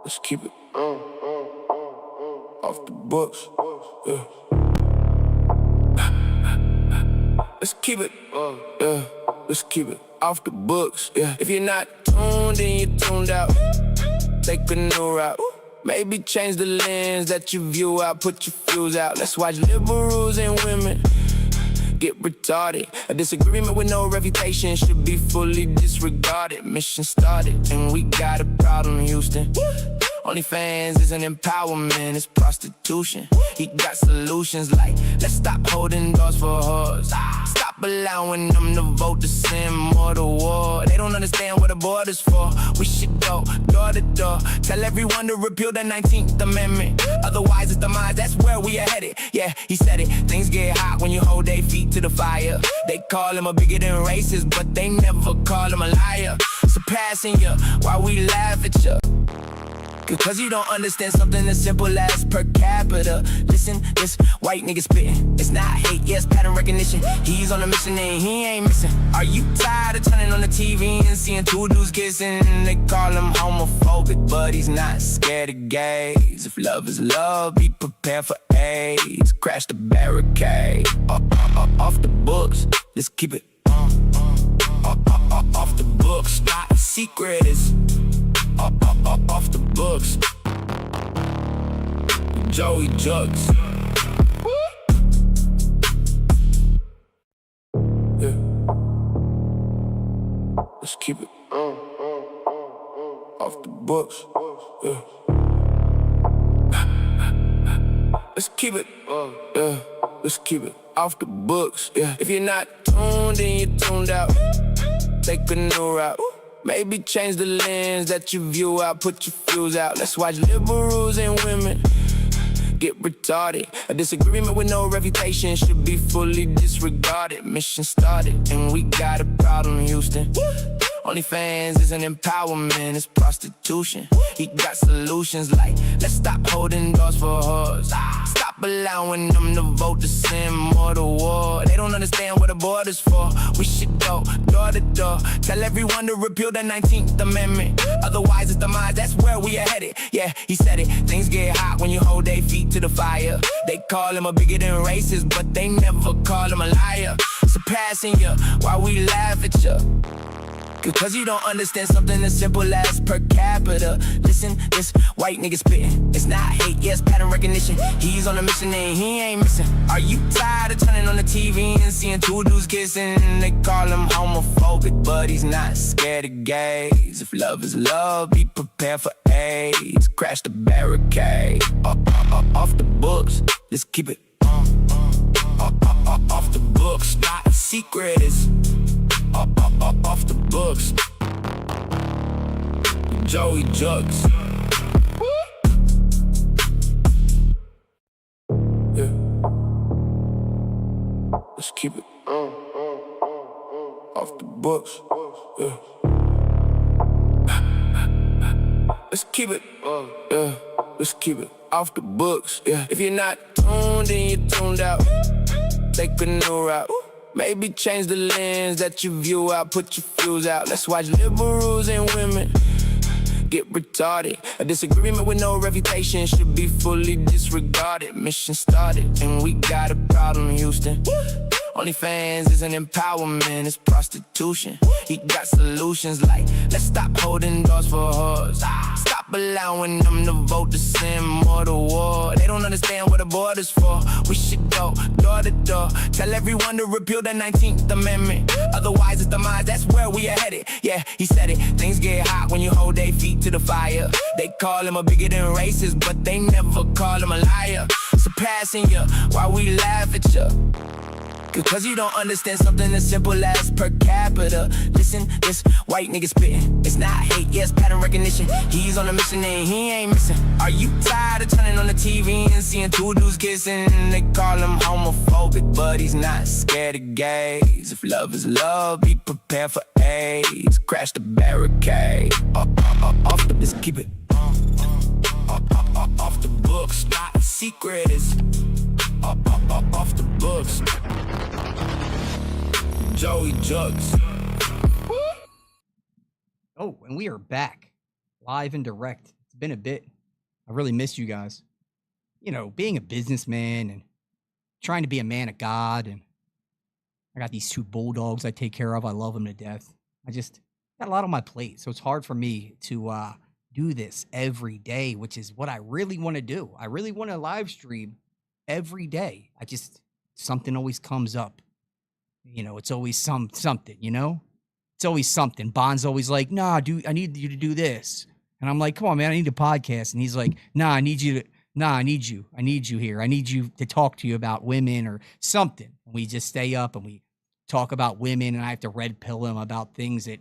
Let's keep it off the books. Yeah. Let's keep it, yeah. Let's keep it off the books. Yeah. If you're not tuned in, you're tuned out. Take a new route. Maybe change the lens that you view out. Put your fuse out. Let's watch liberals and women get retarded. A disagreement with no reputation should be fully disregarded. Mission started, and we got a problem, Houston. OnlyFans isn't empowerment, it's prostitution. He got solutions like, let's stop holding doors for hoes. Stop allowing them to vote to send more to war. They don't understand what the border's for. We should go door to door. Tell everyone to repeal the 19th Amendment. Otherwise it's demise, that's where we are headed. Yeah, he said it. Things get hot when you hold their feet to the fire. They call him a bigot and racist, but they never call him a liar. Surpassing you while we laugh at you. Cause you don't understand something as simple as per capita. Listen, this white nigga spitting. It's not hate, yes, pattern recognition. He's on a mission and he ain't missing. Are you tired of turning on the TV and seeing two dudes kissing? They call him homophobic, but he's not scared of gays. If love is love, be prepared for AIDS. Crash the barricade. Off the books, let's keep it off the books. Not a secret, it's off the books. Joey Jux. Yeah. Let's keep it off the books. Yeah. Let's keep it, yeah. Let's keep it off the books. Yeah. If you're not tuned in, you're tuned out. Take a new route. Maybe change the lens that you view out. Put your fuse out. Let's watch liberals and women get retarded. A disagreement with no reputation should be fully disregarded. Mission started, and we got a problem, Houston. OnlyFans isn't empowerment, it's prostitution. He got solutions like, let's stop holding doors for hoes. Stop allowing them to vote to send more to war. They don't understand what the border's for. We should go door to door. Tell everyone to repeal the 19th Amendment. Otherwise it's demise, that's where we are headed. Yeah, he said it. Things get hot when you hold their feet to the fire. They call him a bigot and racist, but they never call him a liar. Surpassing you while we laugh at you. Cause you don't understand something as simple as per capita. Listen, this white nigga spitting. It's not hate, yes, pattern recognition. He's on a mission and he ain't missing. Are you tired of turning on the TV and seeing two dudes kissing? They call him homophobic, but he's not scared of gays. If love is love, be prepared for AIDS. Crash the barricade. Off the books, let's keep it off the books. Not a secret, it's off the books. Joey Jux. Yeah. Let's keep it off the books. Yeah. Let's keep it, yeah. Let's keep it off the books. Yeah. If you're not tuned in, you're tuned out. Take a new route. Maybe change the lens that you view out. Put your fuse out. Let's watch liberals and women get retarded. A disagreement with no reputation should be fully disregarded. Mission started, and we got a problem, Houston. OnlyFans isn't empowerment, it's prostitution. He got solutions like, let's stop holding doors for hoes. Stop allowing them to vote to send more to war. They don't understand what the border's for. We should go door to door. Tell everyone to repeal the 19th Amendment. Otherwise it's demise, that's where we are headed. Yeah, he said it. Things get hot when you hold their feet to the fire. They call him a bigot and racist, but they never call him a liar. Surpassing you while we laugh at you. Cause you don't understand something as simple as per capita. Listen, this white nigga spitting. It's not hate, yes, pattern recognition. He's on a mission and he ain't missing. Are you tired of turning on the TV and seeing two dudes kissing? They call him homophobic, but he's not scared of gays. If love is love, be prepared for AIDS. Crash the barricade. Off the, let's keep it off the books. Not a secret, it's off the books. Joey Jux. Oh, and we are back, live and direct. It's been a bit. I really miss you guys. You know, being a businessman and trying to be a man of God, and I got these 2 bulldogs I take care of. I love them to death. I just got a lot on my plate, so it's hard for me to do this every day, which is what I really want to do. I really want to live stream every day. Something always comes up. You know, it's always something, you know? It's always something. Bond's always like, nah, dude, I need you to do this. And I'm like, come on, man, I need a podcast. And he's like, I need you. I need you here. I need you to talk to you about women or something. And we just stay up and we talk about women, and I have to red pill him about things that,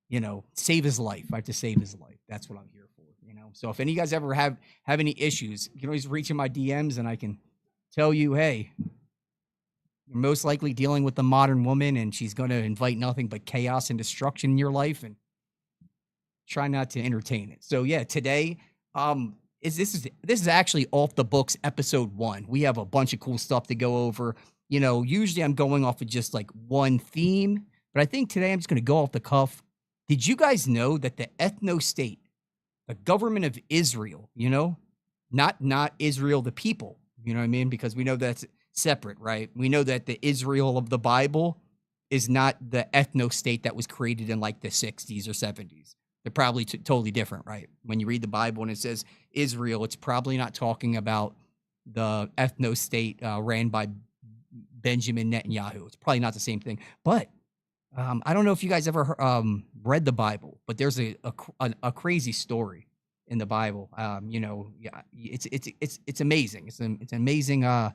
you know, save his life. I have to save his life. That's what I'm here for, you know? So if any of you guys ever have any issues, you can always reach in my DMs and I can tell you, hey, you're most likely dealing with the modern woman, and she's going to invite nothing but chaos and destruction in your life, and try not to entertain it. So yeah, today, this is actually Off the Books episode 1. We have a bunch of cool stuff to go over. You know, usually I'm going off of just like one theme, but I think today I'm just going to go off the cuff. Did you guys know that the ethno-state, the government of Israel, you know, not Israel, the people, you know what I mean? Because we know that's separate, right? We know that the Israel of the Bible is not the ethno-state that was created in like the 60s or 70s. They're probably totally different, right? When you read the Bible and it says Israel, it's probably not talking about the ethno-state ran by Benjamin Netanyahu. It's probably not the same thing. But I don't know if you guys ever read the Bible, but there's a crazy story in the Bible. You know, yeah, it's amazing. It's amazing,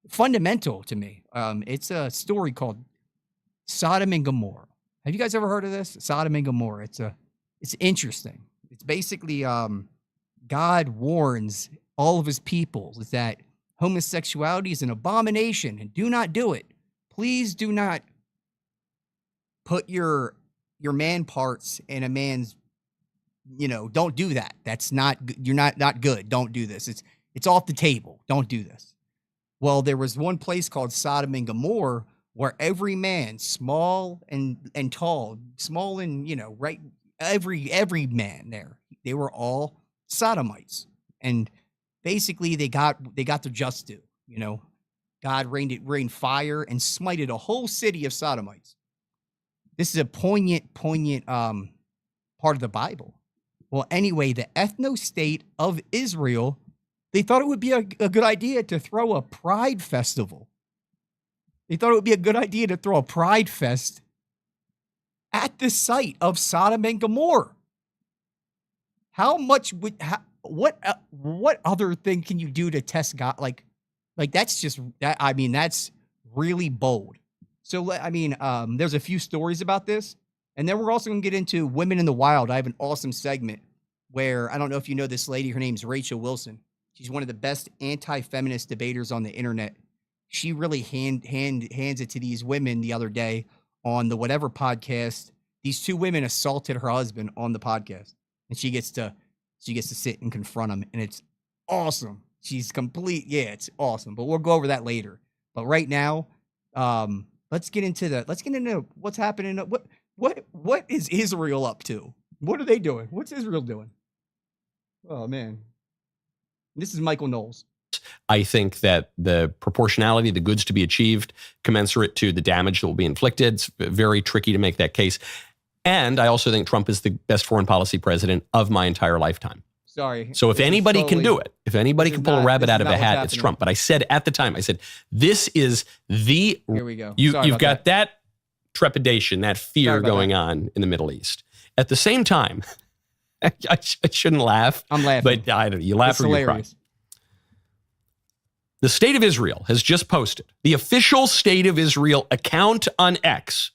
fundamental to me. It's a story called Sodom and Gomorrah. Have you guys ever heard of this? Sodom and Gomorrah. It's interesting. It's basically God warns all of his people is that homosexuality is an abomination and do not do it. Please do not put your man parts in a man's, you know, don't do that. That's not, you're not good. Don't do this. It's off the table. Don't do this. Well, there was one place called Sodom and Gomorrah where every man, small and tall, small and, you know, right, every man there, they were all sodomites. And basically they got their just due, you know. God rained fire and smited a whole city of sodomites. This is a poignant part of the Bible. Well, anyway, the ethno-state of Israel, they thought it would be a good idea to throw a pride festival. They thought it would be a good idea to throw a pride fest at the site of Sodom and Gomorrah. What other thing can you do to test God? Like that's just that. I mean, that's really bold. So, I mean, there's a few stories about this, and then we're also going to get into women in the wild. I have an awesome segment where, I don't know if you know this lady, her name's Rachel Wilson. She's one of the best anti-feminist debaters on the internet. She really hands it to these women the other day on the whatever podcast. These 2 women assaulted her husband on the podcast, and she gets to sit and confront him, and it's awesome. She's complete. Yeah, it's awesome, but we'll go over that later. But right now, let's get into what's happening. What is Israel up to? What are they doing? What's Israel doing? Oh man. This is Michael Knowles. I think that the proportionality of the goods to be achieved commensurate to the damage that will be inflicted. It's very tricky to make that case. And I also think Trump is the best foreign policy president of my entire lifetime. Sorry. So if anybody can do it, if anybody can pull a rabbit out of a hat, it's Trump. But I said at the time, this is the... Here we go. You've got that trepidation, that fear going on in the Middle East. At the same time, I shouldn't laugh. I'm laughing. But I don't know, you laugh or you cry. The State of Israel has just posted, the official State of Israel account on X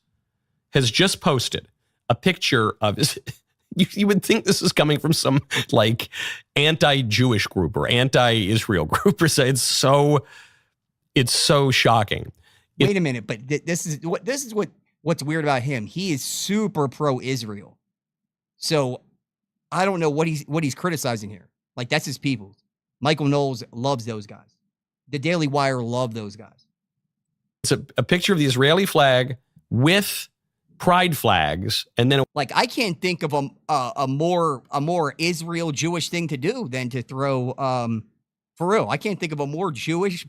has just posted a picture of, you would think this is coming from some like anti-Jewish group or anti-Israel group or say it's so shocking. Wait a minute, but this is what's weird about him. He is super pro-Israel. So I don't know what he's criticizing here. Like, that's his people. Michael Knowles loves those guys. The Daily Wire love those guys. It's a picture of the Israeli flag with pride flags, and then Like, I can't think of a more Israel Jewish thing to do than to throw for real. I can't think of a more Jewish,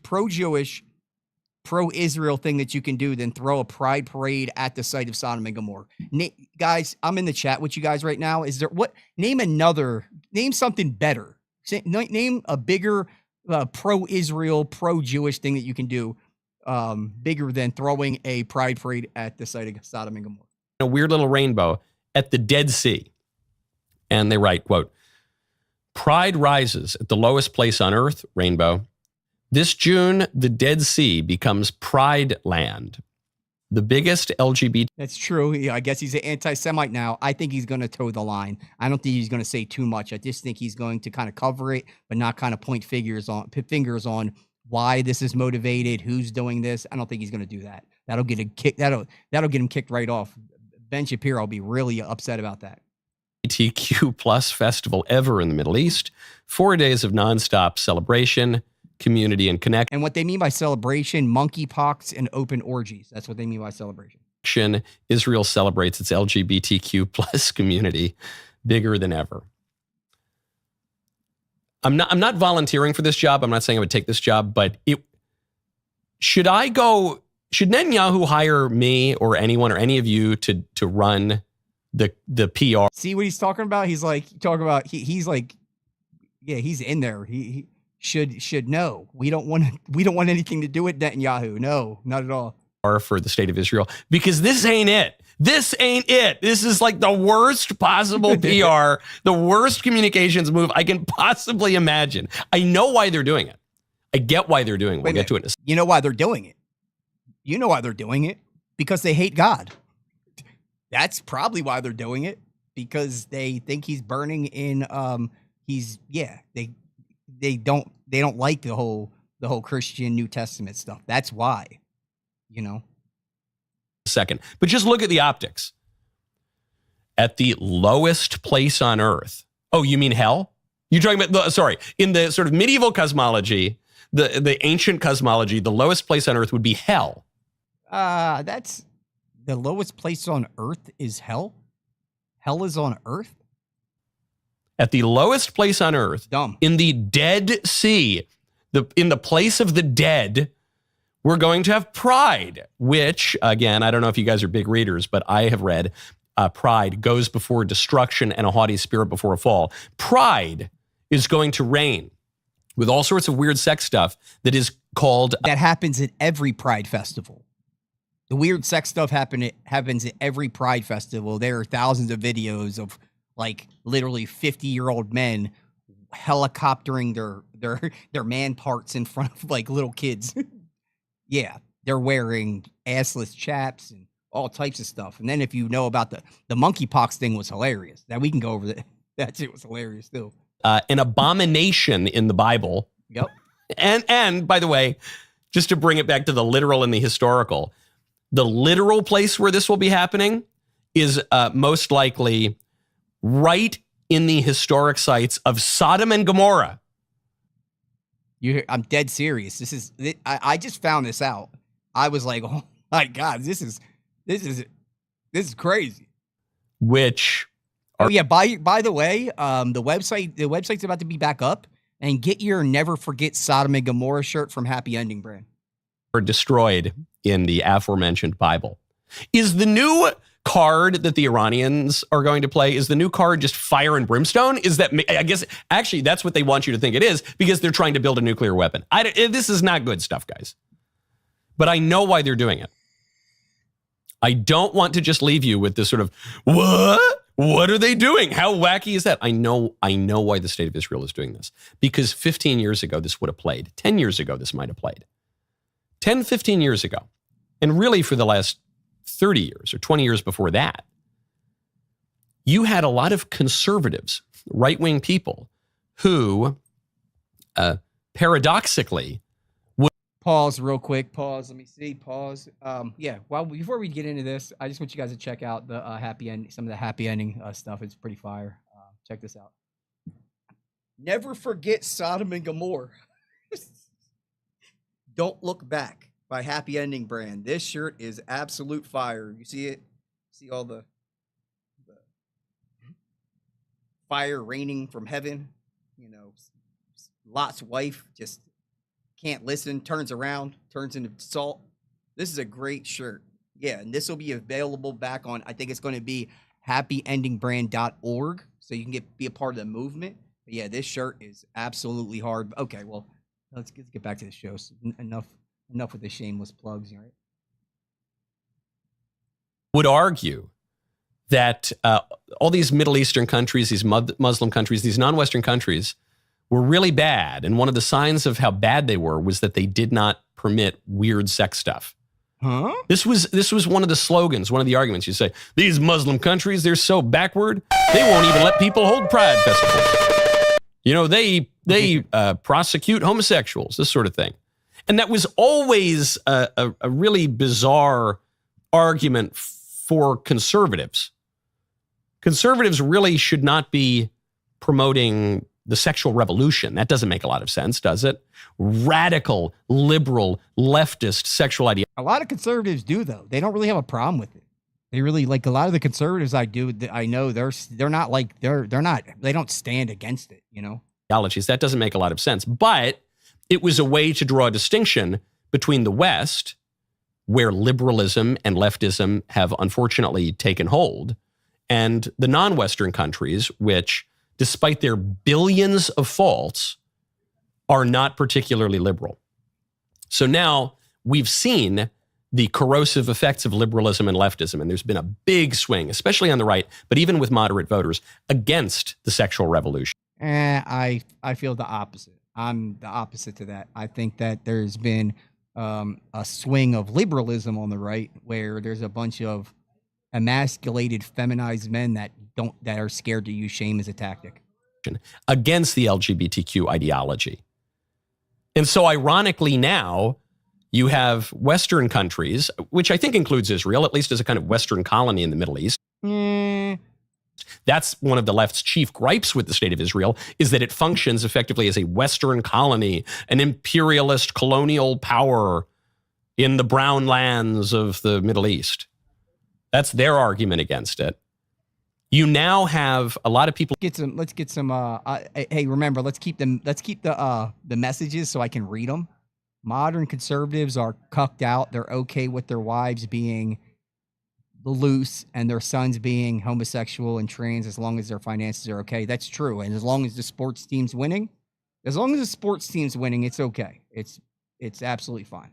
pro-Israel thing that you can do than throw a pride parade at the site of Sodom and Gomorrah. Guys, I'm in the chat with you guys right now. Is there name something better. Name a bigger pro-Israel, pro-Jewish thing that you can do bigger than throwing a pride parade at the site of Sodom and Gomorrah. a weird little rainbow at the Dead Sea. And they write, quote, "Pride rises at the lowest place on earth, rainbow. This June, the Dead Sea becomes Pride Land. The biggest LGBT." That's true. Yeah, I guess he's an anti-Semite now. I think he's going to toe the line. I don't think he's going to say too much. I just think he's going to kind of cover it, but not kind of point fingers on why this is motivated, who's doing this. I don't think he's going to do that. That'll get a kick. That'll get him kicked right off. Ben Shapiro will be really upset about that. LGBTQ plus festival ever in the Middle East. 4 days of nonstop celebration, community, and connection. And what they mean by celebration, monkeypox and open orgies. That's what they mean by celebration. Israel celebrates its LGBTQ plus community bigger than ever. I'm not volunteering for this job. I'm not saying I would take this job, but should Netanyahu hire me or anyone or any of you to run the PR? See what he's talking about? He's like he's like, yeah, he's in there. He should know. We don't want anything to do with Netanyahu. No, not at all. For the state of Israel, because this ain't it. This ain't it. This is like the worst possible PR, the worst communications move I can possibly imagine. I know why they're doing it. I get why they're doing it. We'll get to it in a second. You know why they're doing it? You know why they're doing it? Because they hate God. That's probably why they're doing it, because they think he's burning in they don't like the whole Christian New Testament stuff. That's why. You know, second, but just look at the optics. At the lowest place on earth. Oh, you mean hell? You're talking about in the sort of medieval cosmology, the ancient cosmology, the lowest place on earth would be hell. That's the lowest place on earth is hell. Hell is on earth. At the lowest place on earth, in the Dead Sea, in the place of the dead, we're going to have pride, which, again, I don't know if you guys are big readers, but I have read pride goes before destruction and a haughty spirit before a fall. Pride is going to reign with all sorts of weird sex stuff that is called... That happens at every pride festival. The weird sex stuff happens at every pride festival. There are thousands of videos of like literally 50-year-old men helicoptering their man parts in front of like little kids. Yeah, they're wearing assless chaps and all types of stuff. And then if you know about the monkeypox thing was hilarious. That we can go over that. That shit was hilarious too. An abomination in the Bible. Yep. And by the way, just to bring it back to the literal and the historical, the literal place where this will be happening is most likely right in the historic sites of Sodom and Gomorrah. I'm dead serious. I just found this out. I was like, oh my God, this is crazy. Which oh yeah, by the way, the website's about to be back up, and get your Never Forget Sodom and Gomorrah shirt from Happy Ending brand. Are destroyed in the aforementioned Bible. Is the new card that the Iranians are going to play, is the new card just fire and brimstone? Is that, I guess, actually, that's what they want you to think it is, because they're trying to build a nuclear weapon. This is not good stuff, guys. But I know why they're doing it. I don't want to just leave you with this sort of, what? What are they doing? How wacky is that? I know why the state of Israel is doing this. Because 15 years ago, this would have played. 10 years ago, this might have played. 10, 15 years ago. And really for the last 30 years or 20 years before that, you had a lot of conservatives, right-wing people who paradoxically would... Pause real quick. Pause. Let me see. Pause. Yeah. Well, before we get into this, I just want you guys to check out the some of the happy ending stuff. It's pretty fire. Check this out. Never forget Sodom and Gomorrah. Don't Look Back by Happy Ending brand. This shirt is absolute fire. You see it? See all the fire raining from heaven. You know, Lot's wife just can't listen, turns around, turns into salt. This is a great shirt. Yeah, and this will be available back on, I think it's going to be happyendingbrand.org, so you can be a part of the movement. But yeah, this shirt is absolutely hard. Okay, well, let's get back to the show. So enough with the shameless plugs, right? Would argue that all these Middle Eastern countries, these Muslim countries, these non-Western countries were really bad. And one of the signs of how bad they were was that they did not permit weird sex stuff. Huh? This was one of the slogans, one of the arguments. You say, these Muslim countries, they're so backward, they won't even let people hold pride festivals. You know, they prosecute homosexuals, this sort of thing. And that was always a really bizarre argument for conservatives. Conservatives really should not be promoting the sexual revolution. That doesn't make a lot of sense, does it? Radical, liberal, leftist sexual ideology. A lot of conservatives do, though. They don't really have a problem with it. They really, like, a lot of the conservatives I know, they're not like, they don't stand against it, you know? That doesn't make a lot of sense. But it was a way to draw a distinction between the West, where liberalism and leftism have unfortunately taken hold, and the non-Western countries, which, despite their billions of faults, are not particularly liberal. So now we've seen the corrosive effects of liberalism and leftism, and there's been a big swing, especially on the right, but even with moderate voters, against the sexual revolution. I feel the opposite. I'm the opposite to that. I think that there's been a swing of liberalism on the right, where there's a bunch of emasculated, feminized men that are scared to use shame as a tactic against the LGBTQ ideology. And so ironically now you have Western countries, which I think includes Israel, at least as a kind of Western colony in the Middle East. That's one of the left's chief gripes with the state of Israel, is that it functions effectively as a Western colony, an imperialist colonial power in the brown lands of the Middle East. That's their argument against it. You now have a lot of people. Let's get some. Hey, remember, let's keep the messages so I can read them. Modern conservatives are cucked out. They're okay with their wives being loose and their sons being homosexual and trans, as long as their finances are okay. That's true, and as long as the sports team's winning, it's okay. It's absolutely fine.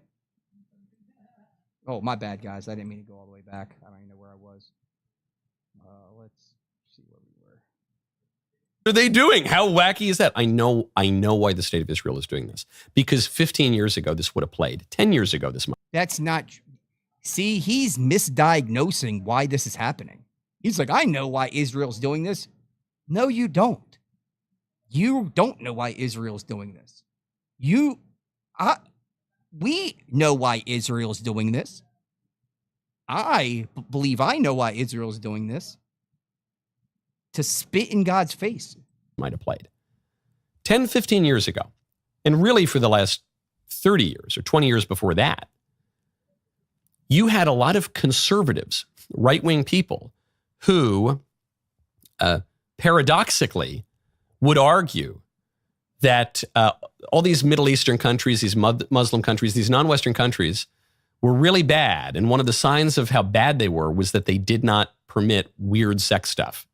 Oh, my bad, guys. I didn't mean to go all the way back. I don't even know where I was. Let's see where we were. What are they doing? How wacky is that? I know why the state of Israel is doing this. Because 15 years ago, this would have played. 10 years ago, this might. That's not. See, he's misdiagnosing why this is happening. He's like, I know why Israel's doing this. No, you don't. You don't know why Israel's doing this. We know why Israel's doing this. I believe I know why Israel's doing this. To spit in God's face. Might have played. 10, 15 years ago, and really for the last 30 years or 20 years before that, you had a lot of conservatives, right-wing people, who paradoxically would argue that all these Middle Eastern countries, these Muslim countries, these non-Western countries were really bad. And one of the signs of how bad they were was that they did not permit weird sex stuff.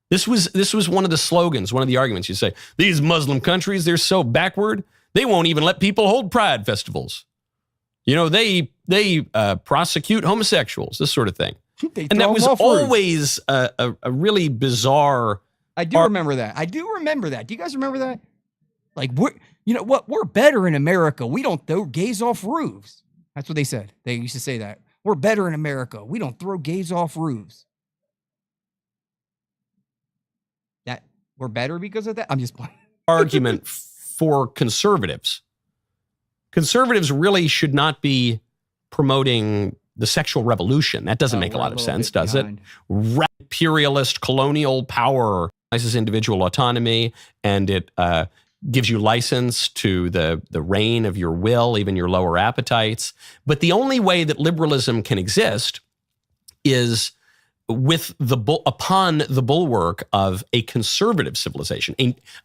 This was one of the slogans, one of the arguments. You say, these Muslim countries, they're so backward, they won't even let people hold pride festivals. You know, they prosecute homosexuals, this sort of thing. And that was always a really bizarre. I do remember that. Do you guys remember that? Like, we're better in America. We don't throw gays off roofs. That's what they said. They used to say that. We're better in America. We don't throw gays off roofs. That we're better because of that? I'm just playing. Argument for conservatives. Conservatives really should not be promoting the sexual revolution. That doesn't make a lot of sense, does it? Imperialist colonial power recognizes individual autonomy, and it gives you license to the reign of your will, even your lower appetites. But the only way that liberalism can exist is upon the bulwark of a conservative civilization,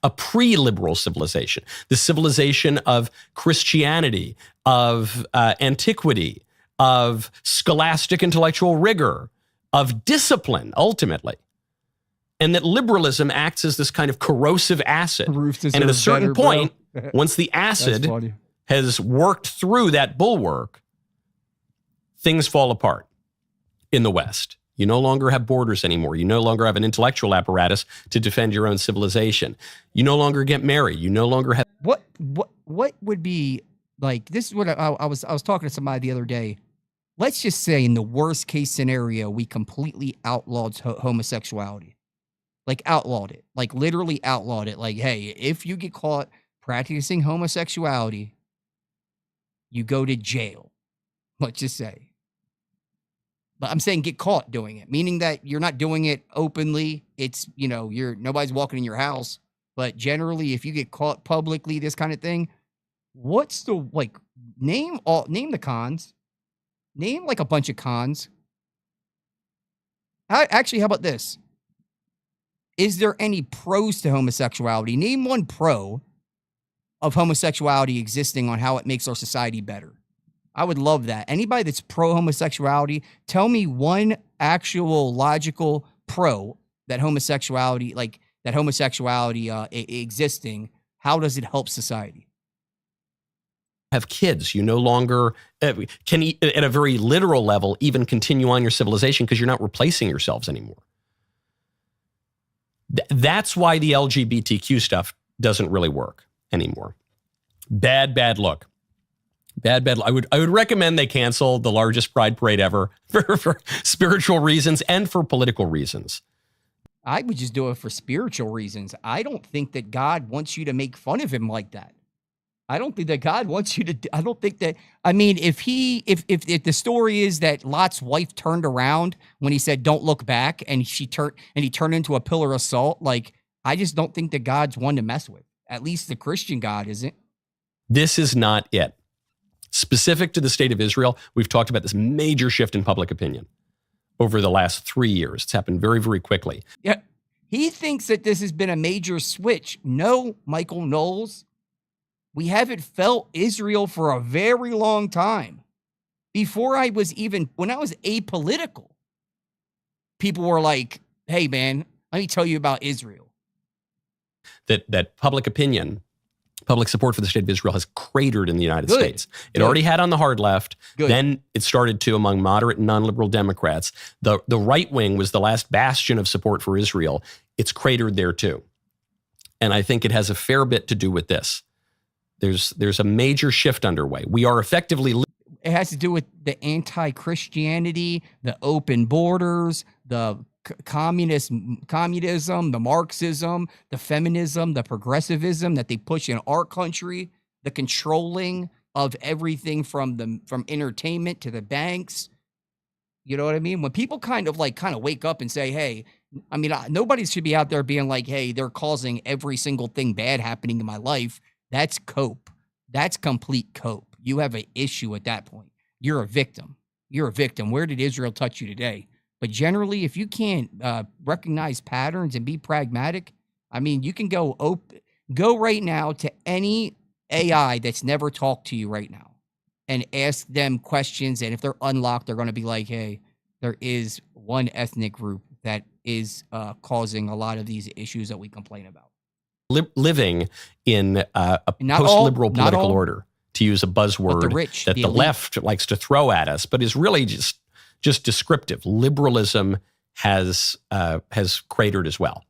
a pre-liberal civilization, the civilization of Christianity, of antiquity, of scholastic intellectual rigor, of discipline, ultimately. And that liberalism acts as this kind of corrosive acid. And at a certain point, once the acid has worked through that bulwark, things fall apart in the West. You no longer have borders anymore. You no longer have an intellectual apparatus to defend your own civilization. You no longer get married. You no longer have... What would be, like, this is what I was talking to somebody the other day. Let's just say in the worst case scenario, we completely outlawed homosexuality. Like, outlawed it. Like, literally outlawed it. Like, hey, if you get caught practicing homosexuality, you go to jail. Let's just say. But I'm saying get caught doing it, meaning that you're not doing it openly. It's, nobody's walking in your house. But generally, if you get caught publicly, this kind of thing, what's the, like, name the cons. Name, like, a bunch of cons. Actually, how about this? Is there any pros to homosexuality? Name one pro of homosexuality existing on how it makes our society better. I would love that. Anybody that's pro-homosexuality, tell me one actual logical pro that homosexuality, existing, how does it help society? Have kids. You no longer can, at a very literal level, even continue on your civilization because you're not replacing yourselves anymore. That's why the LGBTQ stuff doesn't really work anymore. Bad look. Bad. I would recommend they cancel the largest pride parade ever for spiritual reasons and for political reasons. I would just do it for spiritual reasons. I don't think that God wants you to make fun of him like that. I don't think that God wants you to. I don't think that. I mean, if the story is that Lot's wife turned around when he said, "Don't look back," and he turned into a pillar of salt, like, I just don't think that God's one to mess with. At least the Christian God isn't. This is not it. Specific to the state of Israel, we've talked about this major shift in public opinion over the last 3 years. It's happened very, very quickly. Yeah, he thinks that this has been a major switch. No, Michael Knowles. We haven't felt Israel for a very long time. When I was apolitical, people were like, hey, man, let me tell you about Israel. That public opinion, public support for the state of Israel has cratered in the United States. It already had on the hard left. Good. Then it started to among moderate and non-liberal Democrats. The right wing was the last bastion of support for Israel. It's cratered there too. And I think it has a fair bit to do with this. There's a major shift underway. We are effectively... It has to do with the anti-Christianity, the open borders, the communism, the Marxism, the feminism, the progressivism that they push in our country, the controlling of everything from entertainment to the banks. You know what I mean? When people kind of wake up and say, hey, I mean, nobody should be out there being like, hey, they're causing every single thing bad happening in my life. That's cope. That's complete cope. You have an issue at that point. You're a victim. Where did Israel touch you today? But generally, if you can't recognize patterns and be pragmatic, I mean, you can go right now to any AI that's never talked to you right now and ask them questions. And if they're unlocked, they're going to be like, hey, there is one ethnic group that is causing a lot of these issues that we complain about. Living in a post-liberal political order, to use a buzzword that the left likes to throw at us, but is really just descriptive. Liberalism has cratered as well.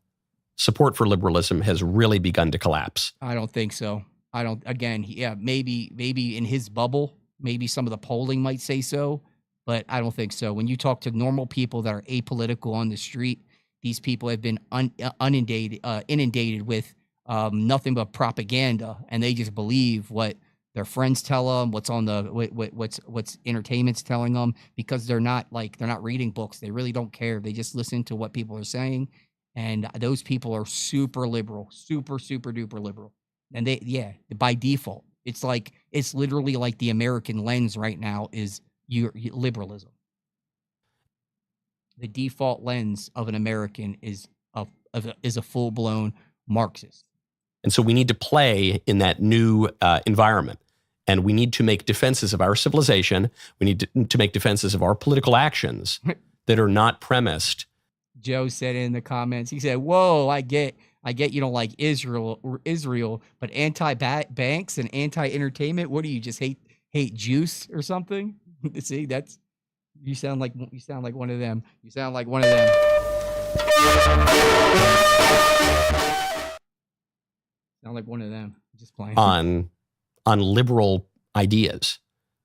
Support for liberalism has really begun to collapse. I don't think so. Maybe in his bubble, maybe some of the polling might say so, but I don't think so. When you talk to normal people that are apolitical on the street, these people have been inundated with nothing but propaganda, and they just believe what their friends tell them, what's entertainment's telling them, because they're not reading books. They really don't care. They just listen to what people are saying, and those people are super liberal, super duper liberal, and by default, it's literally like the American lens right now is your liberalism. the default lens of an American is a full-blown Marxist. And so we need to play in that new environment. And we need to make defenses of our civilization. We need to make defenses of our political actions that are not premised. Joe said in the comments, he said, whoa, I get you don't like Israel, but anti-banks and anti-entertainment, what do you just hate juice or something? See, you sound like one of them. You sound like one of them. Sound like one of them. Just playing. On liberal ideas,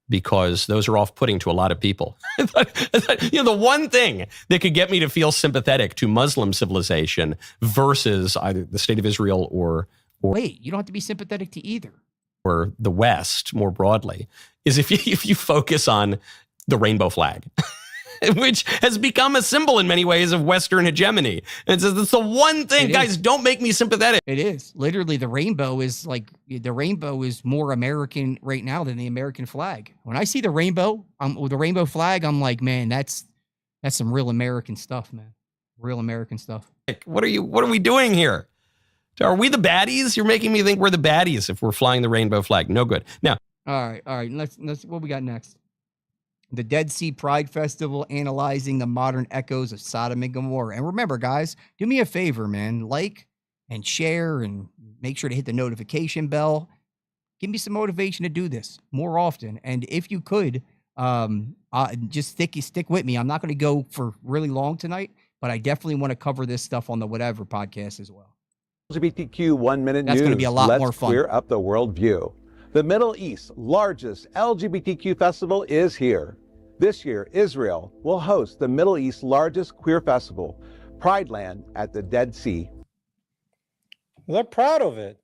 because those are off-putting to a lot of people. The one thing that could get me to feel sympathetic to Muslim civilization versus either the state of Israel or wait, you don't have to be sympathetic to either, or the West more broadly, is if you focus on the rainbow flag, which has become a symbol in many ways of Western hegemony. And so that's the one thing, guys, don't make me sympathetic. It is. Literally, the rainbow is more American right now than the American flag. When I see the rainbow, with the rainbow flag, I'm like, man, that's some real American stuff, man. Real American stuff. What are we doing here? Are we the baddies? You're making me think we're the baddies if we're flying the rainbow flag. No good. Now. All right. Let's what we got next. The Dead Sea Pride Festival, analyzing the modern echoes of Sodom and Gomorrah. And remember, guys, do me a favor, man. Like and share and make sure to hit the notification bell. Give me some motivation to do this more often. And if you could, just stick with me. I'm not going to go for really long tonight, but I definitely want to cover this stuff on the Whatever podcast as well. LGBTQ 1 Minute That's News. going to be a lot Let's more fun. Clear up the world view. The Middle East's largest LGBTQ festival is here. This year, Israel will host the Middle East's largest queer festival, Pride Land at the Dead Sea. They're proud of it.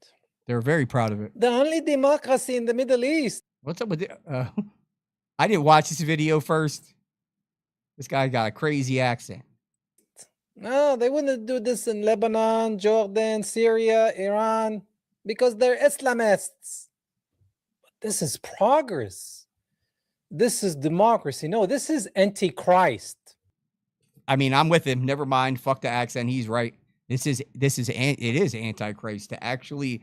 They're very proud of it. The only democracy in the Middle East. What's up with it? I didn't watch this video first. This guy got a crazy accent. No, they wouldn't do this in Lebanon, Jordan, Syria, Iran, because they're Islamists. But this is progress. This is democracy. No, this is antichrist. I mean, I'm with him. Never mind. Fuck the accent. He's right. It is antichrist to actually.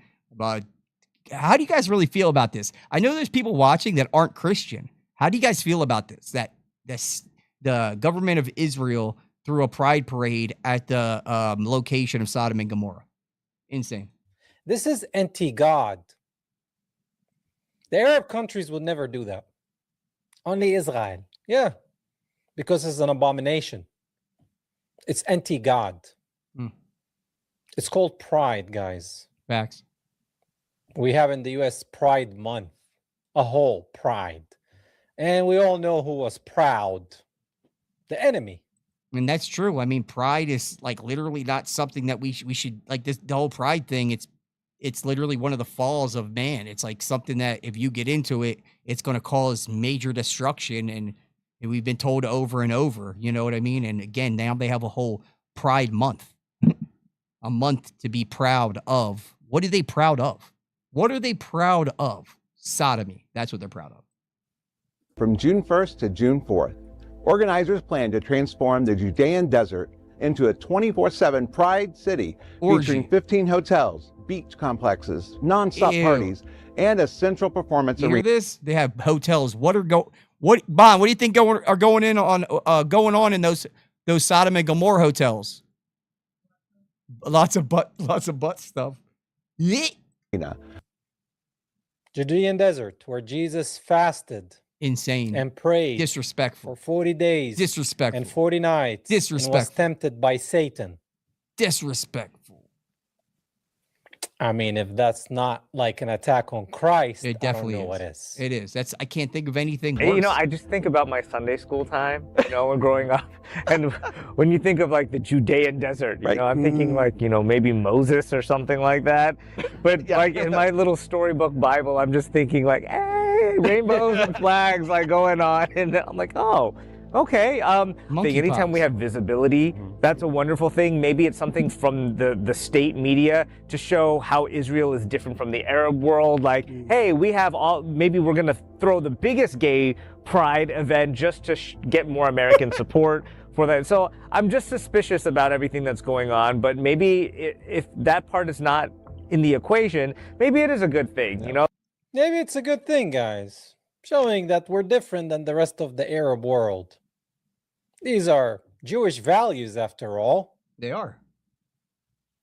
How do you guys really feel about this? I know there's people watching that aren't Christian. How do you guys feel about this? That the government of Israel threw a pride parade at the location of Sodom and Gomorrah. Insane. This is anti-God. The Arab countries would never do that. Only Israel. Yeah. Because it's an abomination. It's anti-God. It's called pride, guys. Facts. We have in the U.S. Pride Month. A whole pride. And we all know who was proud. The enemy. And that's true. I mean, pride is like literally not something that we should like this. The whole pride thing. It's literally one of the falls of man. It's like something that if you get into it, it's going to cause major destruction. And we've been told over and over, you know what I mean? And again, now they have a whole Pride Month, a month to be proud of. What are they proud of? What are they proud of? Sodomy. That's what they're proud of. From June 1st to June 4th, organizers plan to transform the Judean desert into a 24/7 Pride City featuring 15 hotels, beach complexes, nonstop parties, and a central performance arena. Hear this? They have hotels. Bond? What do you think going on in those Sodom and Gomorrah hotels? Lots of butt stuff. Judean desert, where Jesus fasted. Insane. And prayed. Disrespectful. For 40 days. Disrespectful. And 40 nights. Disrespectful. And was tempted by Satan. Disrespectful. I mean, if that's not like an attack on Christ, it definitely I don't know is. What is. It is. I can't think of anything worse. You know, I just think about my Sunday school time, when growing up. And when you think of like the Judean desert, you know, I'm thinking like, maybe Moses or something like that. But in my little storybook Bible, I'm just thinking like, hey, rainbows and flags like going on. And I'm like, oh, Okay. Anytime we have visibility, that's a wonderful thing. Maybe it's something from the state media to show how Israel is different from the Arab world. Like, hey, we have maybe we're going to throw the biggest gay pride event just to get more American support for that. So I'm just suspicious about everything that's going on. But maybe if that part is not in the equation, maybe it is a good thing, you know? Maybe it's a good thing, guys. Showing that we're different than the rest of the Arab world. These are Jewish values, after all. They are.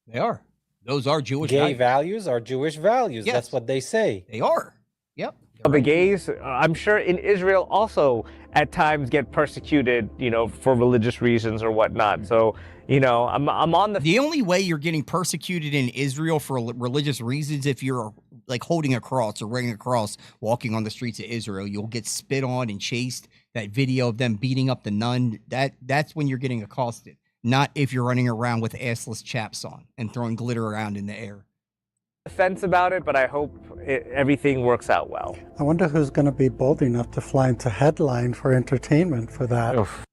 They are. Those are Jewish Gay values. values are Jewish values. Yes. That's what they say. They are. Yep. The gays, I'm sure in Israel also at times get persecuted, you know, for religious reasons or whatnot. So, you know, I'm on the only way you're getting persecuted in Israel for religious reasons, if you're like holding a cross or wearing a cross, walking on the streets of Israel, you'll get spit on and chased. That video of them beating up the nun, that's when you're getting accosted. Not if you're running around with assless chaps on and throwing glitter around in the air. Defense about it, but I hope everything works out well. I wonder who's going to be bold enough to fly into headline for entertainment for that. Oof.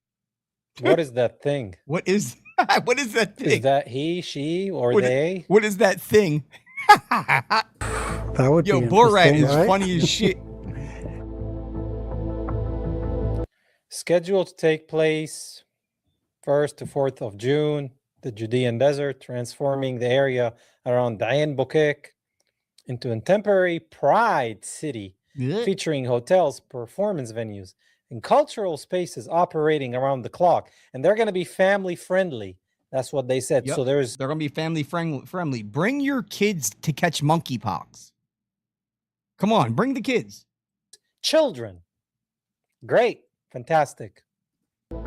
What is that thing? What is that thing? Is that he, she, or they? What is that thing? That would Yo, be Borat is right? funny as shit. Scheduled to take place 1st to 4th of June, the Judean desert, transforming the area around Ain Bokek into a temporary pride city, featuring hotels, performance venues, and cultural spaces operating around the clock. And they're going to be family friendly. That's what they said. Yep. So they're going to be family friendly. Bring your kids to catch monkeypox. Come on, bring the kids. Children. Great. Fantastic. Why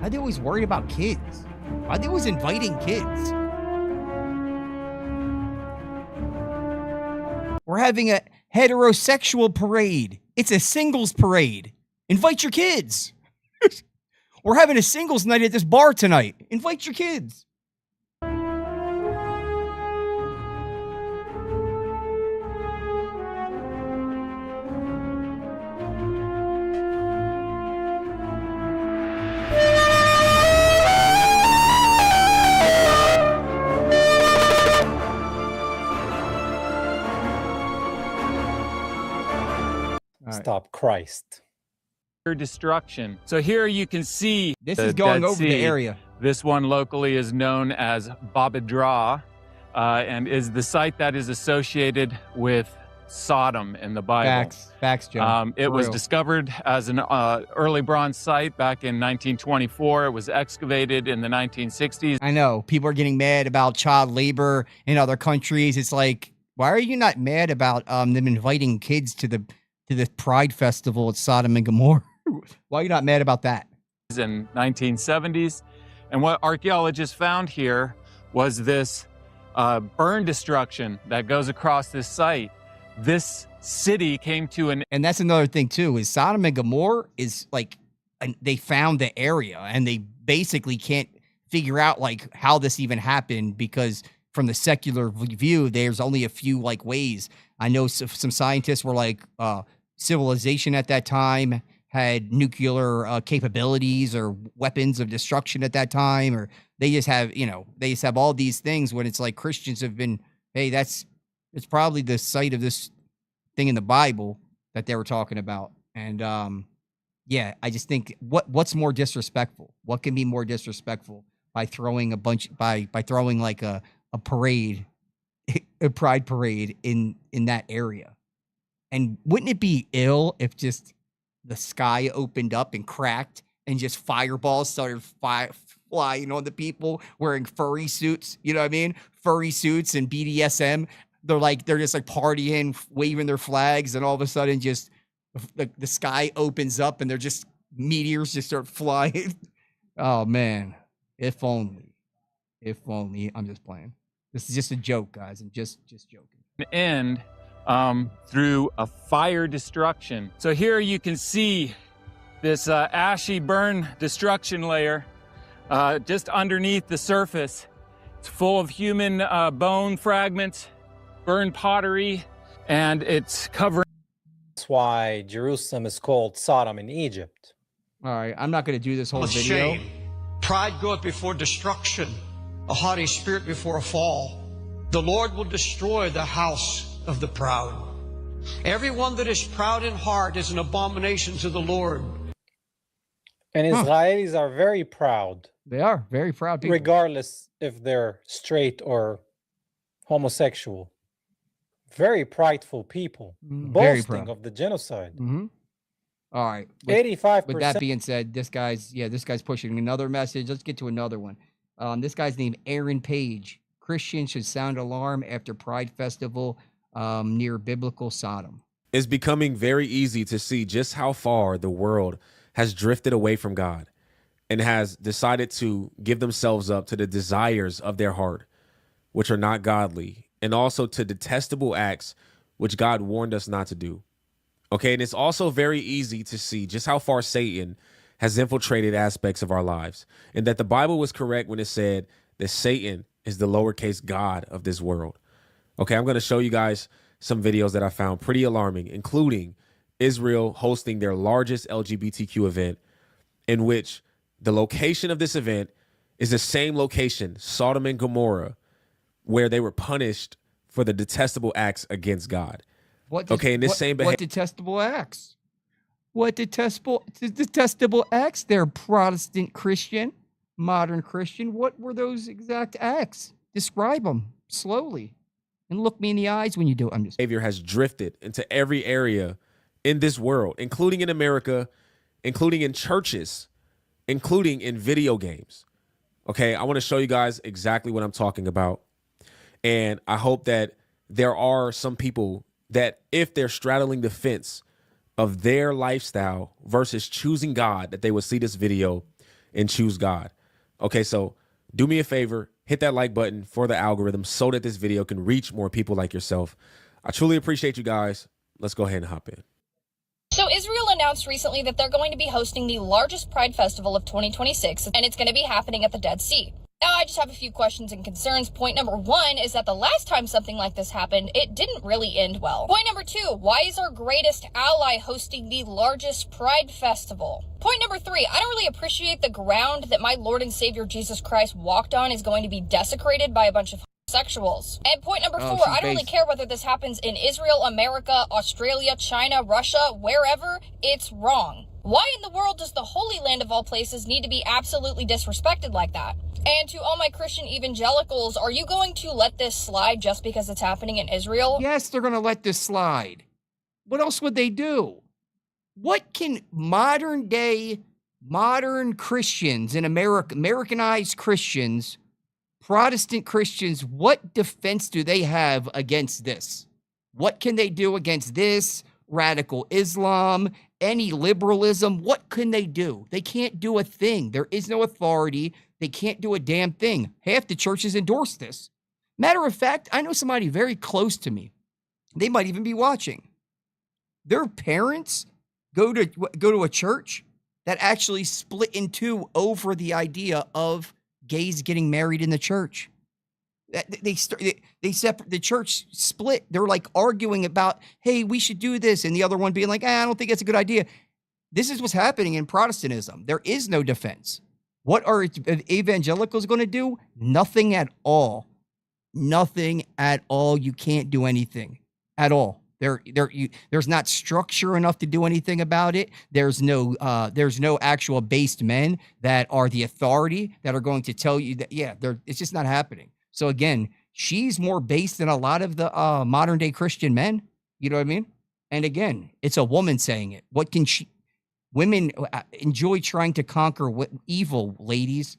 are they always worried about kids? Why are they always inviting kids? We're having a heterosexual parade. It's a singles parade. Invite your kids. We're having a singles night at this bar tonight. Invite your kids. Stop Christ. Destruction. So here you can see this is going over the area. This one locally is known as Babadra, and is the site that is associated with Sodom in the Bible. Facts, Joe. It was discovered as an early bronze site back in 1924. It was excavated in the 1960s. I know people are getting mad about child labor in other countries. It's like, why are you not mad about them inviting kids to the Pride Festival at Sodom and Gomorrah? Why are you not mad about that? In 1970s, and what archaeologists found here was this burn destruction that goes across this site. This city came to an... And that's another thing too, is Sodom and Gomorrah is like, they found the area and they basically can't figure out like how this even happened, because from the secular view, there's only a few like ways. I know some scientists were like, civilization at that time had nuclear capabilities or weapons of destruction at that time, or they just have, they just have all these things when it's like Christians have been, hey, it's probably the site of this thing in the Bible that they were talking about. And yeah, I just think what's more disrespectful? What can be more disrespectful by throwing by throwing like a parade, a pride parade in that area? And wouldn't it be ill if just the sky opened up and cracked and just fireballs started flying on the people wearing furry suits? You know what I mean? Furry suits and BDSM. They're just like partying, waving their flags, and all of a sudden just the sky opens up and they're just meteors just start flying. Oh man. If only. I'm just playing. This is just a joke, guys. I'm just joking. End through a fire destruction. So here you can see this ashy burn destruction layer just underneath the surface. It's full of human bone fragments, burned pottery, and it's covering. That's why Jerusalem is called Sodom in Egypt. All right, I'm not going to do this whole With video. shame. Pride goeth before destruction, a haughty spirit before a fall. The Lord will destroy the house of the proud. Everyone that is proud in heart is an abomination to the Lord. And Israelis are very proud. They are very proud people. Regardless if they're straight or homosexual. Very prideful people. Very Boasting proud of the genocide. All right. 85%. With that being said, this guy's pushing another message. Let's get to another one. This guy's named Aaron Page. Christians should sound alarm after Pride Festival near biblical Sodom. It's becoming very easy to see just how far the world has drifted away from God and has decided to give themselves up to the desires of their heart, which are not godly, and also to detestable acts which God warned us not to do. Okay, and it's also very easy to see just how far Satan has infiltrated aspects of our lives, and that the Bible was correct when it said that Satan is the lowercase God of this world. Okay, I'm going to show you guys some videos that I found pretty alarming, including Israel hosting their largest LGBTQ event, in which the location of this event is the same location, Sodom and Gomorrah, where they were punished for the detestable acts against God. What detestable acts? What detestable acts? They're Protestant Christian, modern Christian. What were those exact acts? Describe them slowly and look me in the eyes when you do it. Behavior has drifted into every area in this world, including in America, including in churches, including in video games. Okay, I want to show you guys exactly what I'm talking about. And I hope that there are some people that if they're straddling the fence of their lifestyle versus choosing God, that they would see this video and choose God. Okay, so do me a favor, hit that like button for the algorithm so that this video can reach more people like yourself. I truly appreciate you guys. Let's go ahead and hop in. So Israel announced recently that they're going to be hosting the largest Pride Festival of 2026, and it's going to be happening at the Dead Sea. Now, I just have a few questions and concerns. Point number one is that the last time something like this happened, it didn't really end well. Point number two, why is our greatest ally hosting the largest Pride Festival? Point number three, I don't really appreciate the ground that my Lord and Savior Jesus Christ walked on is going to be desecrated by a bunch of homosexuals. And point number four, I don't really care whether this happens in Israel, America, Australia, China, Russia, wherever, it's wrong. Why in the world does the Holy Land of all places need to be absolutely disrespected like that? And to all my Christian evangelicals, are you going to let this slide just because it's happening in Israel? Yes, they're going to let this slide. What else would they do? What can modern Christians in America, Americanized Christians, Protestant Christians, what defense do they have against this? What can they do against this? Radical Islam, any liberalism, what can they do? They can't do a thing. There is no authority. They can't do a damn thing. Half the churches endorse this. Matter of fact, I know somebody very close to me. They might even be watching. Their parents go to a church that actually split in two over the idea of gays getting married in the church. The church split. They're like arguing about, hey, we should do this. And the other one being like, I don't think that's a good idea. This is what's happening in Protestantism. There is no defense. What are evangelicals going to do? Nothing at all. Nothing at all. You can't do anything at all. There's not structure enough to do anything about it. There's no actual based men that are the authority that are going to tell you that, it's just not happening. So again, she's more based than a lot of the modern day Christian men. You know what I mean? And again, it's a woman saying it. What can she? Women enjoy trying to conquer evil, ladies.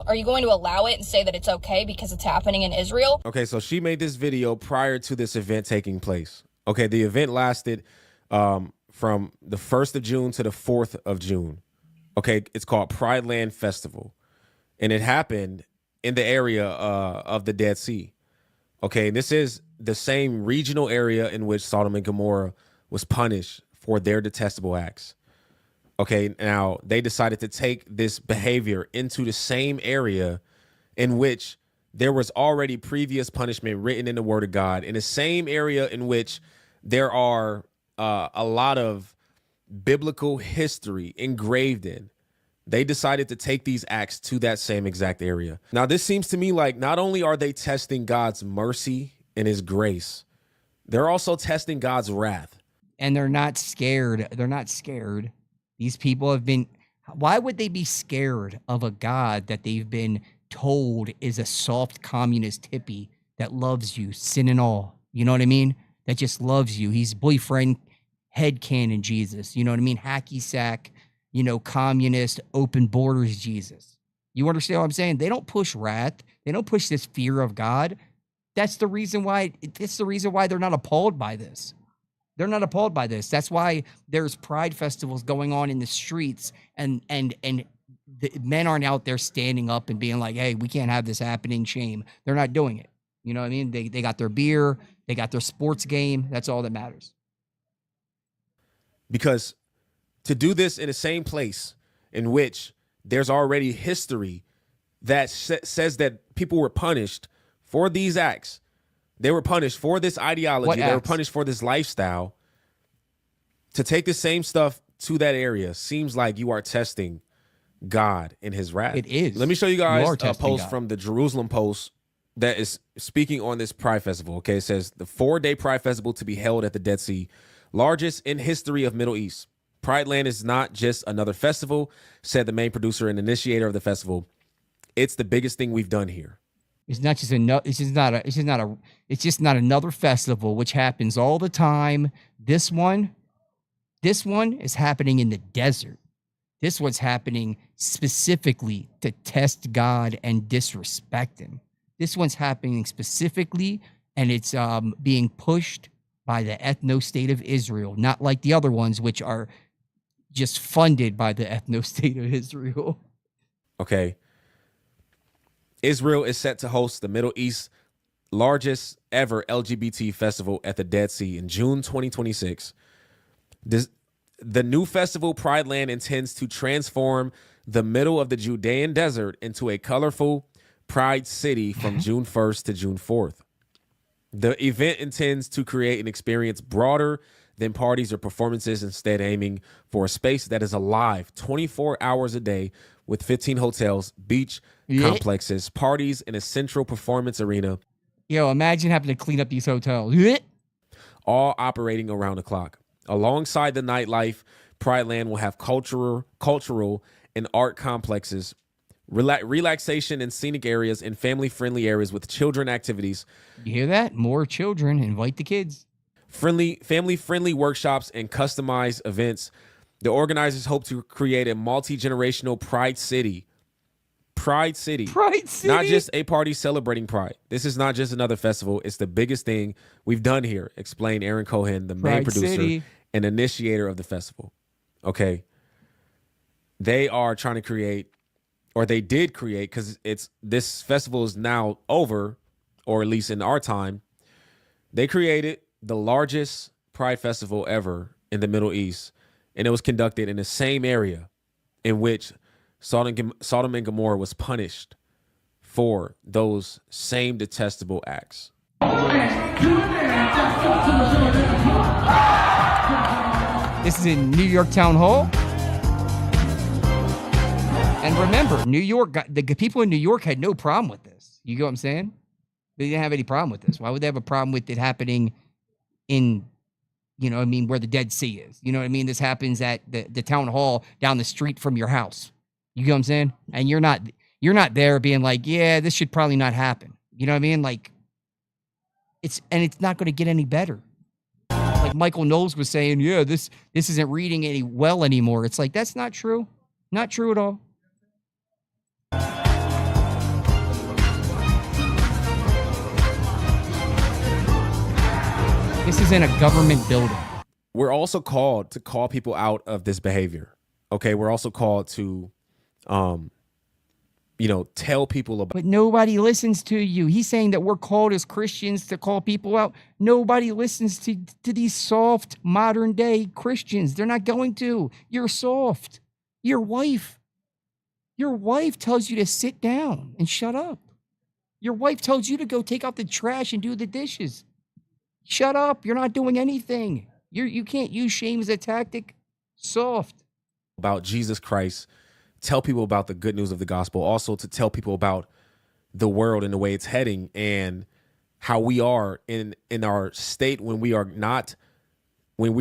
Are you going to allow it and say that it's okay because it's happening in Israel? Okay, so she made this video prior to this event taking place. Okay, the event lasted from the 1st of June to the 4th of June. Okay, it's called Pride Land Festival. And it happened in the area of the Dead Sea. Okay, this is the same regional area in which Sodom and Gomorrah was punished for their detestable acts. Okay, now they decided to take this behavior into the same area in which there was already previous punishment written in the Word of God, in the same area in which there are a lot of biblical history engraved in. They decided to take these acts to that same exact area. Now, this seems to me like not only are they testing God's mercy and his grace, they're also testing God's wrath. And they're not scared. They're not scared. These people have been, why would they be scared of a God that they've been told is a soft communist hippie that loves you, sin and all? You know what I mean? That just loves you. He's boyfriend, headcanon Jesus. You know what I mean? Hacky sack, communist, open borders Jesus. You understand what I'm saying? They don't push wrath. They don't push this fear of God. That's the reason why they're not appalled by this. They're not appalled by this. That's why there's pride festivals going on in the streets, and the men aren't out there standing up and being like, hey, we can't have this happening, shame. They're not doing it. You know what I mean? They got their beer, they got their sports game. That's all that matters. Because to do this in the same place in which there's already history that says that people were punished for these acts, they were punished for this ideology, they were punished for this lifestyle, to take the same stuff to that area seems like you are testing God in his wrath. It is. Let me show you guys a post God. from the Jerusalem Post that is speaking on this Pride Festival. Okay, it says the 4-day Pride Festival to be held at the Dead Sea, largest in history of Middle East. Pride Land is not just another festival, said the main producer and initiator of the festival. It's the biggest thing we've done here. It's not just it's just not another festival, which happens all the time. This one is happening in the desert. This one's happening specifically to test God and disrespect him. This one's happening specifically, and it's being pushed by the ethno-state of Israel, not like the other ones, which are just funded by the ethno-state of Israel. Okay. Israel is set to host the Middle East's largest ever LGBT festival at the Dead Sea in June 2026. The new festival, Pride Land, intends to transform the middle of the Judean desert into a colorful Pride city from June 1st to June 4th. The event intends to create an experience broader than parties or performances, instead aiming for a space that is alive 24 hours a day with 15 hotels, beach complexes, parties, and a central performance arena. Yo, imagine having to clean up these hotels. All operating around the clock. Alongside the nightlife, Pride Land will have cultural and art complexes, relaxation and scenic areas, and family-friendly areas with children activities. You hear that? More children. Invite the kids. Family-friendly workshops and customized events. The organizers hope to create a multi-generational Pride City. Pride City. Pride City. Not just a party celebrating Pride. This is not just another festival. It's the biggest thing we've done here, explained Aaron Cohen, the main producer and initiator of the festival. Okay. They are trying to create, or they did create, because this festival is now over, or at least in our time. They created the largest Pride festival ever in the Middle East, and it was conducted in the same area in which Sodom and Gomorrah was punished for those same detestable acts. This is in New York Town Hall. And remember, New York, the people in New York had no problem with this. You get what I'm saying? They didn't have any problem with this. Why would they have a problem with it happening in, where the Dead Sea is? You know what I mean? This happens at the town hall down the street from your house. You get what I'm saying? And you're not there being like, yeah, this should probably not happen. You know what I mean? Like, it's not going to get any better. Like Michael Knowles was saying, yeah, this isn't reading any well anymore. It's like, that's not true. Not true at all. This is in a government building. We're also called to call people out of this behavior. Okay, we're also called to, tell people about. But nobody listens to you. He's saying that we're called as Christians to call people out. Nobody listens to these soft modern day Christians. They're not going to. You're soft. Your wife tells you to sit down and shut up. Your wife tells you to go take out the trash and do the dishes. Shut up. You're not doing anything. You can't use shame as a tactic. Soft. About Jesus Christ, tell people about the good news of the gospel, also to tell people about the world and the way it's heading and how we are in our state when we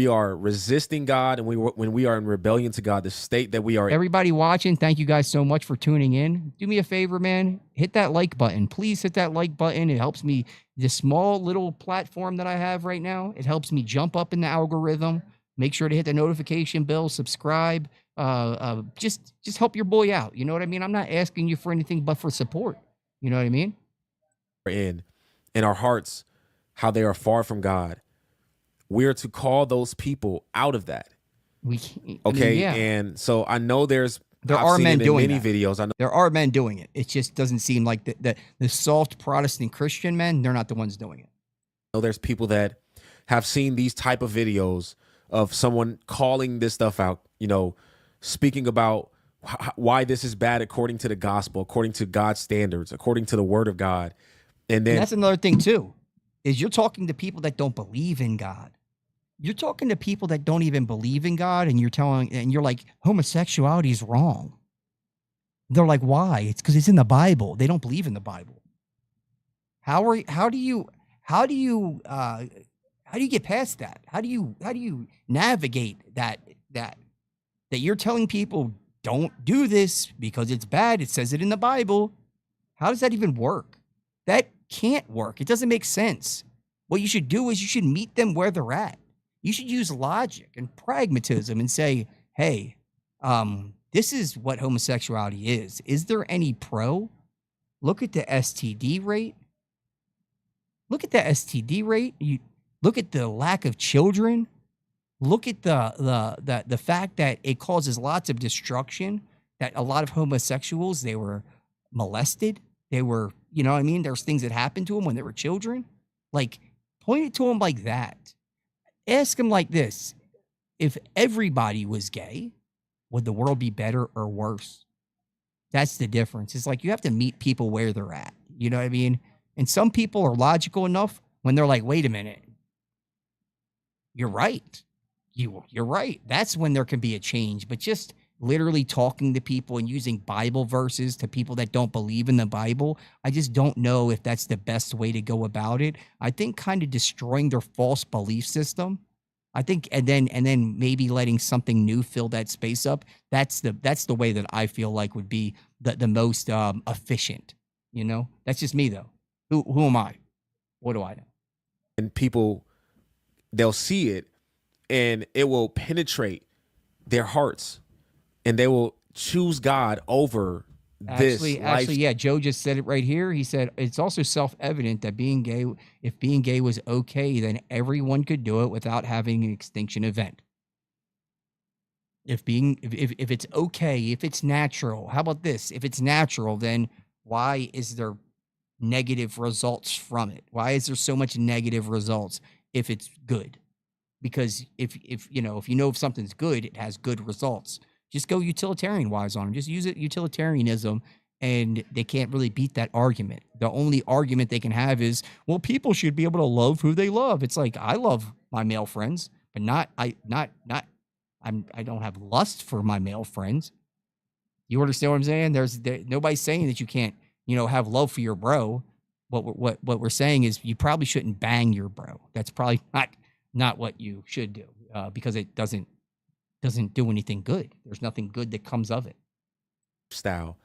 are resisting God and when we are in rebellion to God, the state that we are in. Everybody watching, thank you guys so much for tuning in. Do me a favor, man. Hit that like button. Please hit that like button. It helps me, this small little platform that I have right now, it helps me jump up in the algorithm. Make sure to hit the notification bell, subscribe. Just help your boy out. You know what I mean? I'm not asking you for anything but for support. You know what I mean? In our hearts, how they are far from God. We're to call those people out of that. Okay, yeah. And so I know there are men doing many that. videos. I know there are men doing it. It just doesn't seem like the soft Protestant Christian men. They're not the ones doing it. I know there's people that have seen these type of videos of someone calling this stuff out. You know, speaking about why this is bad according to the gospel, according to God's standards, according to the Word of God, and then that's another thing too. Is you're talking to people that don't believe in God. You're talking to people that don't even believe in God, and you're like, homosexuality is wrong. They're like, why? It's because it's in the Bible. They don't believe in the Bible. How do you get past that? How do you navigate that you're telling people don't do this because it's bad? It says it in the Bible. How does that even work? That can't work. It doesn't make sense. What you should do is you should meet them where they're at. You should use logic and pragmatism and say, hey, this is what homosexuality is. Is there any pro? Look at the STD rate. Look at the STD rate. You look at the lack of children. Look at the fact that it causes lots of destruction, that a lot of homosexuals, they were molested. They were, you know what I mean? There's things that happened to them when they were children. Like, point it to them like that. Ask them like this. If everybody was gay, would the world be better or worse? That's the difference. It's like you have to meet people where they're at. You know what I mean? And some people are logical enough when they're like, wait a minute. You're right. You're right. That's when there can be a change. But just literally talking to people and using Bible verses to people that don't believe in the Bible, I just don't know if that's the best way to go about it. I think kind of destroying their false belief system. I think, and then maybe letting something new fill that space up. That's the way that I feel like would be the most efficient. You know, that's just me though. Who am I? What do I know? And people, they'll see it, and it will penetrate their hearts, and they will choose God over this. Actually, yeah, Joe just said it right here. He said it's also self-evident that if being gay was okay, then everyone could do it without having an extinction event. If it's okay, if it's natural, how about this? If it's natural, then why is there negative results from it? Why is there so much negative results if it's good? Because if something's good, it has good results. Just go utilitarian wise on them. Just use it utilitarianism, and they can't really beat that argument. The only argument they can have is, well, people should be able to love who they love. It's like, I love my male friends, but I don't have lust for my male friends. You understand what I'm saying? Nobody's saying that you can't, have love for your bro. What we're saying is you probably shouldn't bang your bro. That's probably not what you should do, because it doesn't do anything good. There's nothing good that comes of it. Style,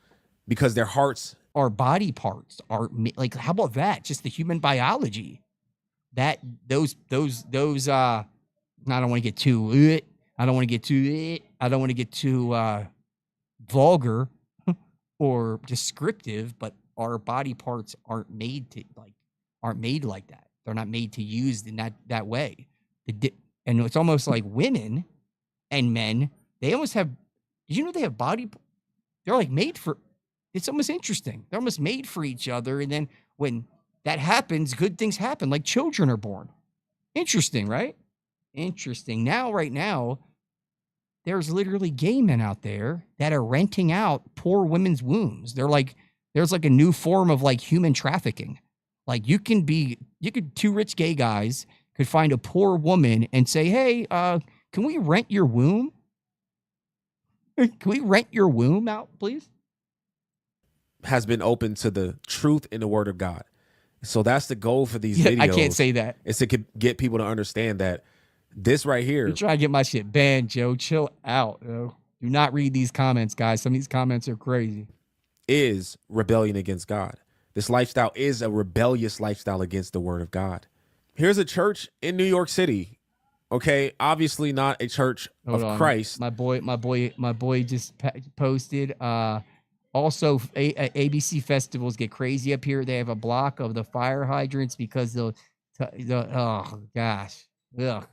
because their hearts or body parts are like, how about that? Just the human biology. That those I don't want to get too vulgar or descriptive, but our body parts aren't made like that. They're not made to use in that way. And it's almost like women and men, they almost have, did you know they have they're like made for, it's almost interesting. They're almost made for each other. And then when that happens, good things happen, like children are born. Interesting, right? Interesting. Right now, there's literally gay men out there that are renting out poor women's wombs. There's like a new form of like human trafficking. Like two rich gay guys could find a poor woman and say, hey, can we rent your womb? Can we rent your womb out, please? Has been open to the truth in the word of God. So that's the goal for these videos. I can't say that. Is to get people to understand that this right here. You're trying to get my shit banned, Joe. Chill out, yo. Do not read these comments, guys. Some of these comments are crazy. Is rebellion against God. This lifestyle is a rebellious lifestyle against the word of God. Here's a church in New York City. Okay, obviously not a church of Christ. My boy just posted. Also, ABC festivals get crazy up here. They have a block of the fire hydrants because the oh gosh, ugh.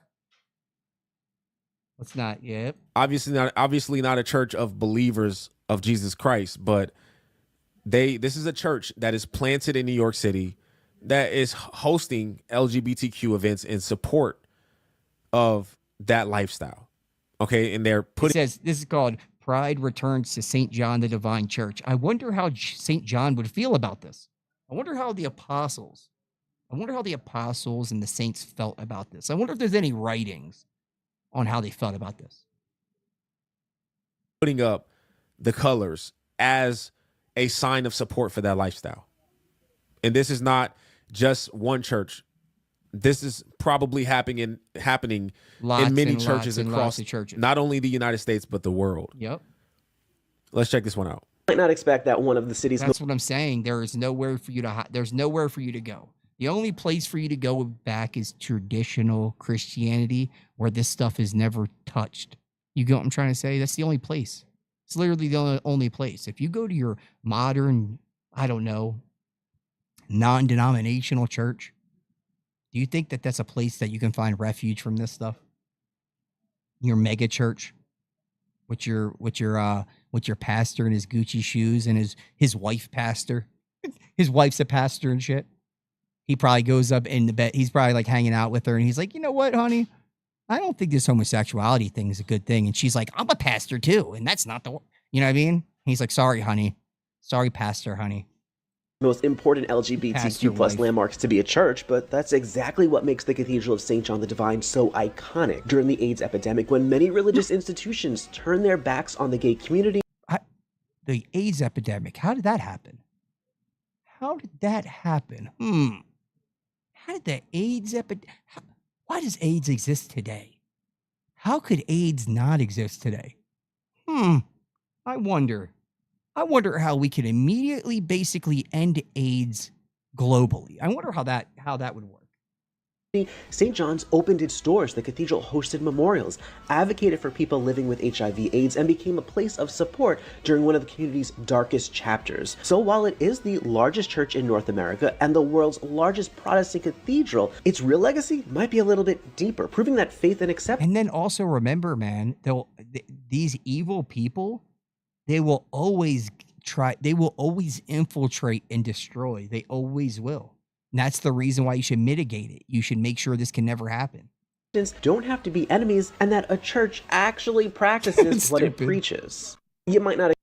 Let's not. Yep. Obviously not a church of believers of Jesus Christ, but this is a church that is planted in New York City that is hosting LGBTQ events in support of that lifestyle. Okay, and they're putting. It says this is called Pride Returns to St. John the Divine Church. I wonder how St. John would feel about this. I wonder how the apostles and the saints felt about this. I wonder if there's any writings on how they felt about this. Putting up the colors as a sign of support for that lifestyle. And this is not just one church. This is probably happening in many churches across not only the United States, but the world. Yep. Let's check this one out. Might not expect that one of the cities. That's what I'm saying. There is nowhere for you to. There's nowhere for you to go. The only place for you to go back is traditional Christianity, where this stuff is never touched. You get what I'm trying to say? That's the only place. It's literally the only place. If you go to your modern, I don't know, non-denominational church, do you think that that's a place that you can find refuge from this stuff? Your mega church, with your pastor and his Gucci shoes and his wife pastor, his wife's a pastor and shit. He probably goes up in the bed. He's probably like hanging out with her, and he's like, you know what, honey? I don't think this homosexuality thing is a good thing. And she's like, I'm a pastor too, and that's not the, you know what I mean? He's like, sorry, honey. Sorry, pastor, honey. Most important LGBTQ plus landmarks to be a church, but that's exactly what makes the Cathedral of St. John the Divine so iconic during the AIDS epidemic, when many religious institutions turned their backs on the gay community. The AIDS epidemic, how did that happen? How did that happen? How did the AIDS epidemic, why does AIDS exist today? How could AIDS not exist today? I wonder how we could immediately basically end AIDS globally. I wonder how that would work. St. John's opened its doors. The cathedral hosted memorials, advocated for people living with HIV/AIDS, and became a place of support during one of the community's darkest chapters. So while it is the largest church in North America and the world's largest Protestant cathedral, its real legacy might be a little bit deeper, proving that faith and acceptance. And then also remember, man, these evil people, they will always infiltrate and destroy. They always will. And that's the reason why you should mitigate it. You should make sure this can never happen. Don't have to be enemies, and that a church actually practices what it preaches. You might not.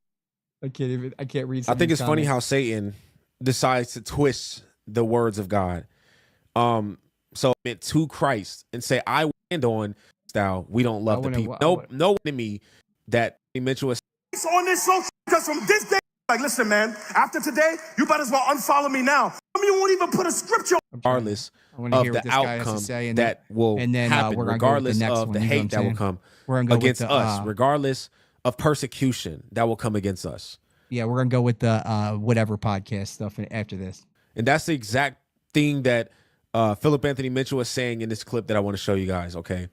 I can't read. I think it's funny how Satan decides to twist the words of God. So it to Christ and say, I stand on style. We don't love the people. No enemy that Mitchell is on this social, because from this day, like, listen, man, after today, you might as well unfollow me now. You won't even put a scripture. Regardless of the outcome that will happen, regardless of the hate that will come against us, regardless of persecution that will come against us. Yeah, we're going to go with the whatever podcast stuff after this. And that's the exact thing that Philip Anthony Mitchell is saying in this clip that I want to show you guys, okay?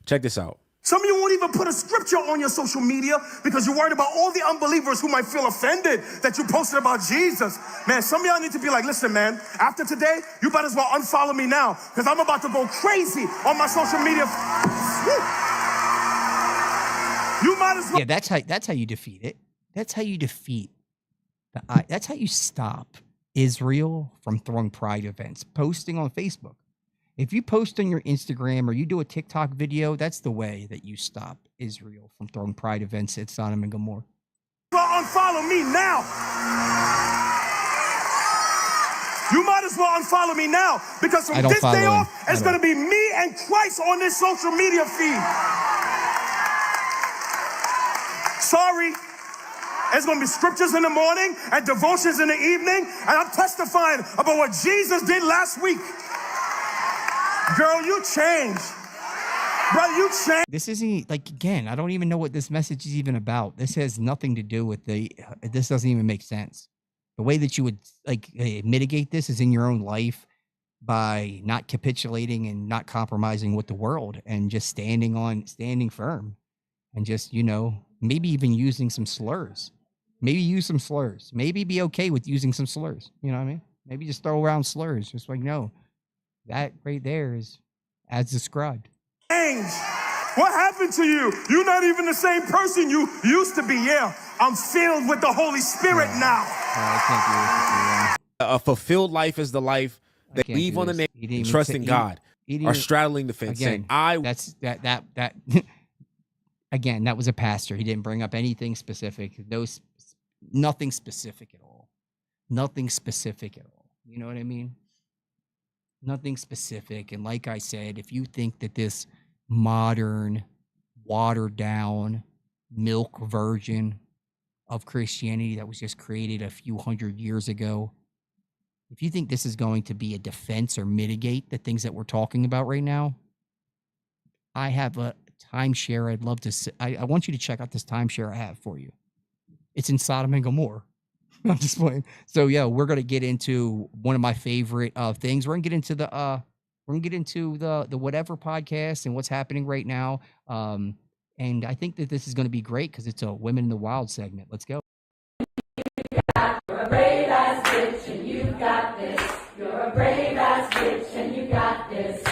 Check this out. Some of you won't even put a scripture on your social media because you're worried about all the unbelievers who might feel offended that you posted about Jesus. Man, some of y'all need to be like, listen, man, after today, you might as well unfollow me now because I'm about to go crazy on my social media. You might as well. Yeah, that's how you defeat it. That's how you defeat that's how you stop Israel from throwing pride events, posting on Facebook. If you post on your Instagram or you do a TikTok video, that's the way that you stop Israel from throwing pride events at Sodom and Gomorrah. Unfollow me now. You might as well unfollow me now, because from this day off, it's going to be me and Christ on this social media feed. Sorry. It's going to be scriptures in the morning and devotions in the evening, and I'm testifying about what Jesus did last week. Girl, you changed. Brother, you changed. This isn't, like, again, I don't even know what this message is even about. This has nothing to do with this doesn't even make sense. The way that you would, like, mitigate this is in your own life by not capitulating and not compromising with the world and just standing firm and just, maybe even using some slurs. Maybe use some slurs. Maybe be okay with using some slurs. You know what I mean? Maybe just throw around slurs. Just like, no, that right there is as described. Change. What happened to you? You're not even the same person you used to be. Yeah, I'm filled with the Holy Spirit now. I can't do this. A fulfilled life is the life that leave on the name and trust in God, or straddling the fence. Again, that again, that was a pastor. He didn't bring up anything specific. Nothing specific at all. Nothing specific at all. You know what I mean? Nothing specific. And like I said, if you think that this modern, watered down milk version of Christianity that was just created a few hundred years ago, if you think this is going to be a defense or mitigate the things that we're talking about right now, I have a timeshare. I'd love to. I want you to check out this timeshare I have for you. It's in Sodom and Gomorrah. I'm just playing. So yeah, we're gonna get into one of my favorite things. We're gonna get into the whatever podcast and what's happening right now. And I think that this is gonna be great because it's a Women in the Wild segment. Let's go. You're a brave ass bitch and you got this. You're a brave ass bitch and you got this.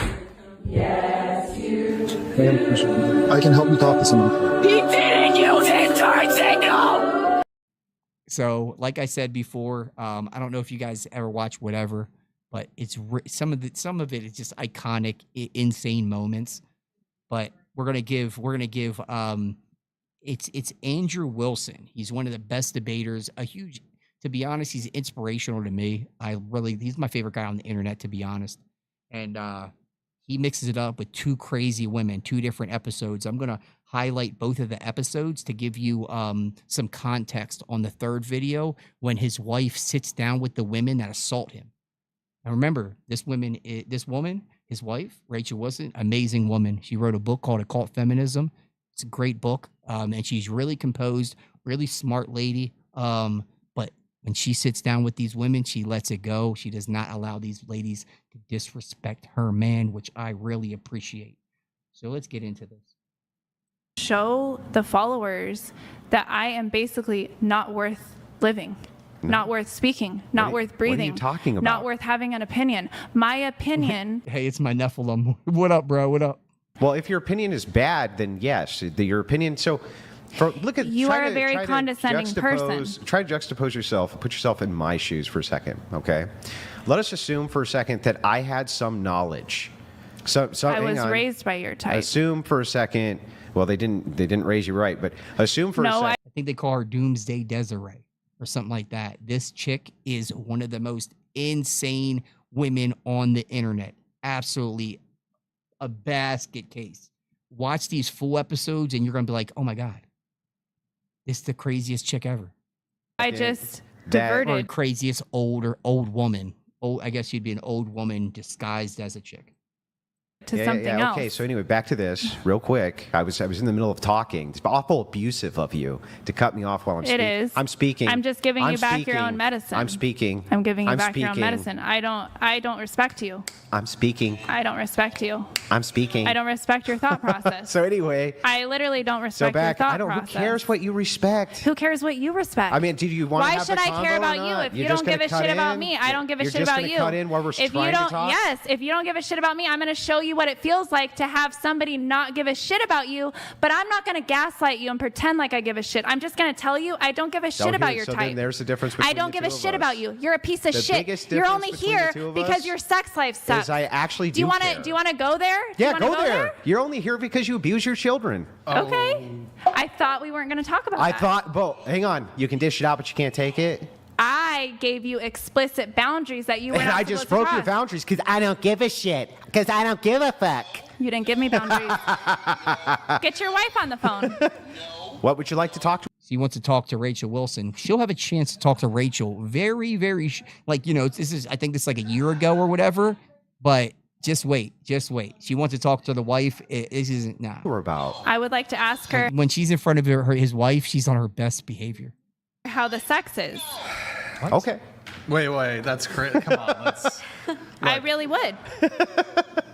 Yes, you do. I can help you talk to someone. He didn't use his turn signal. So, like I said before, I don't know if you guys ever watch whatever, but it's some of it is just iconic, insane moments. But we're gonna give it's Andrew Wilson. He's one of the best debaters. To be honest, he's inspirational to me. He's my favorite guy on the internet, to be honest. And he mixes it up with two crazy women, two different episodes. I'm gonna highlight both of the episodes to give you some context on the third video when his wife sits down with the women that assault him. Now remember, this woman, his wife, Rachel Wilson, amazing woman. She wrote a book called Occult Feminism. It's a great book, and she's really composed, really smart lady. But when she sits down with these women, she lets it go. She does not allow these ladies to disrespect her man, which I really appreciate. So let's get into this. Show the followers that I am basically not worth living, not worth speaking, not worth breathing. What are you talking about? Not worth having an opinion. My opinion. Hey, it's my Nephilim. What up, bro? What up? Well, if your opinion is bad, then yes, your opinion. So, look at you are a very condescending person. Try to juxtapose yourself. Put yourself in my shoes for a second, okay? Let us assume for a second that I had some knowledge. So I was raised by your type. Assume for a second. Well, they didn't raise you right, but assume for a second. I think they call her Doomsday Desiree or something like that. This chick is one of the most insane women on the internet. Absolutely a basket case. Watch these full episodes and you're going to be like, oh my God, this is the craziest chick ever. I just diverted. Or craziest old woman. I guess you'd be an old woman disguised as a chick. Something else. Okay, so anyway, back to this real quick. I was in the middle of talking. It's awful abusive of you to cut me off while I'm speaking. It is. I'm speaking. I'm just giving you back your own medicine. I'm speaking. I'm giving you back your own medicine. I don't respect you. I'm speaking. I don't respect you. I'm speaking. I don't respect your thought process. So anyway. I literally don't respect your thought process. Who cares what you respect? Who cares what you respect? I mean, do you want to have Why should I care about you if you don't give a shit about me? I don't give a shit about you. You're just going to cut in while we're trying to talk? Yes, if you don't give a shit about me, I'm going to show you what it feels like to have somebody not give a shit about you, but I'm not going to gaslight you and pretend like I give a shit. I'm just going to tell you I don't give a shit about your type. Then there's the difference between I don't give a shit about you. You're a piece of the shit. You're only here because your sex life sucks. I actually do you want to go there? Yeah, go there. You're only here because you abuse your children. Okay. I thought we weren't going to talk about that. Well, hang on. You can dish it out, but you can't take it. I I gave you explicit boundaries that you were And not I just supposed to broke your cross. boundaries because I don't give a shit. Because I don't give a fuck. You didn't give me boundaries. Get your wife on the phone. What would you like to talk to? He wants to talk to Rachel Wilson. She'll have a chance to talk to Rachel very, very, like, you know, I think this is like a year ago or whatever, but just wait. She wants to talk to the wife. This isn't, nah. We're about. I would like to ask her When she's in front of his wife, she's on her best behavior. how the sex is. Okay. Wait, that's crazy. Come on, let's. I really would.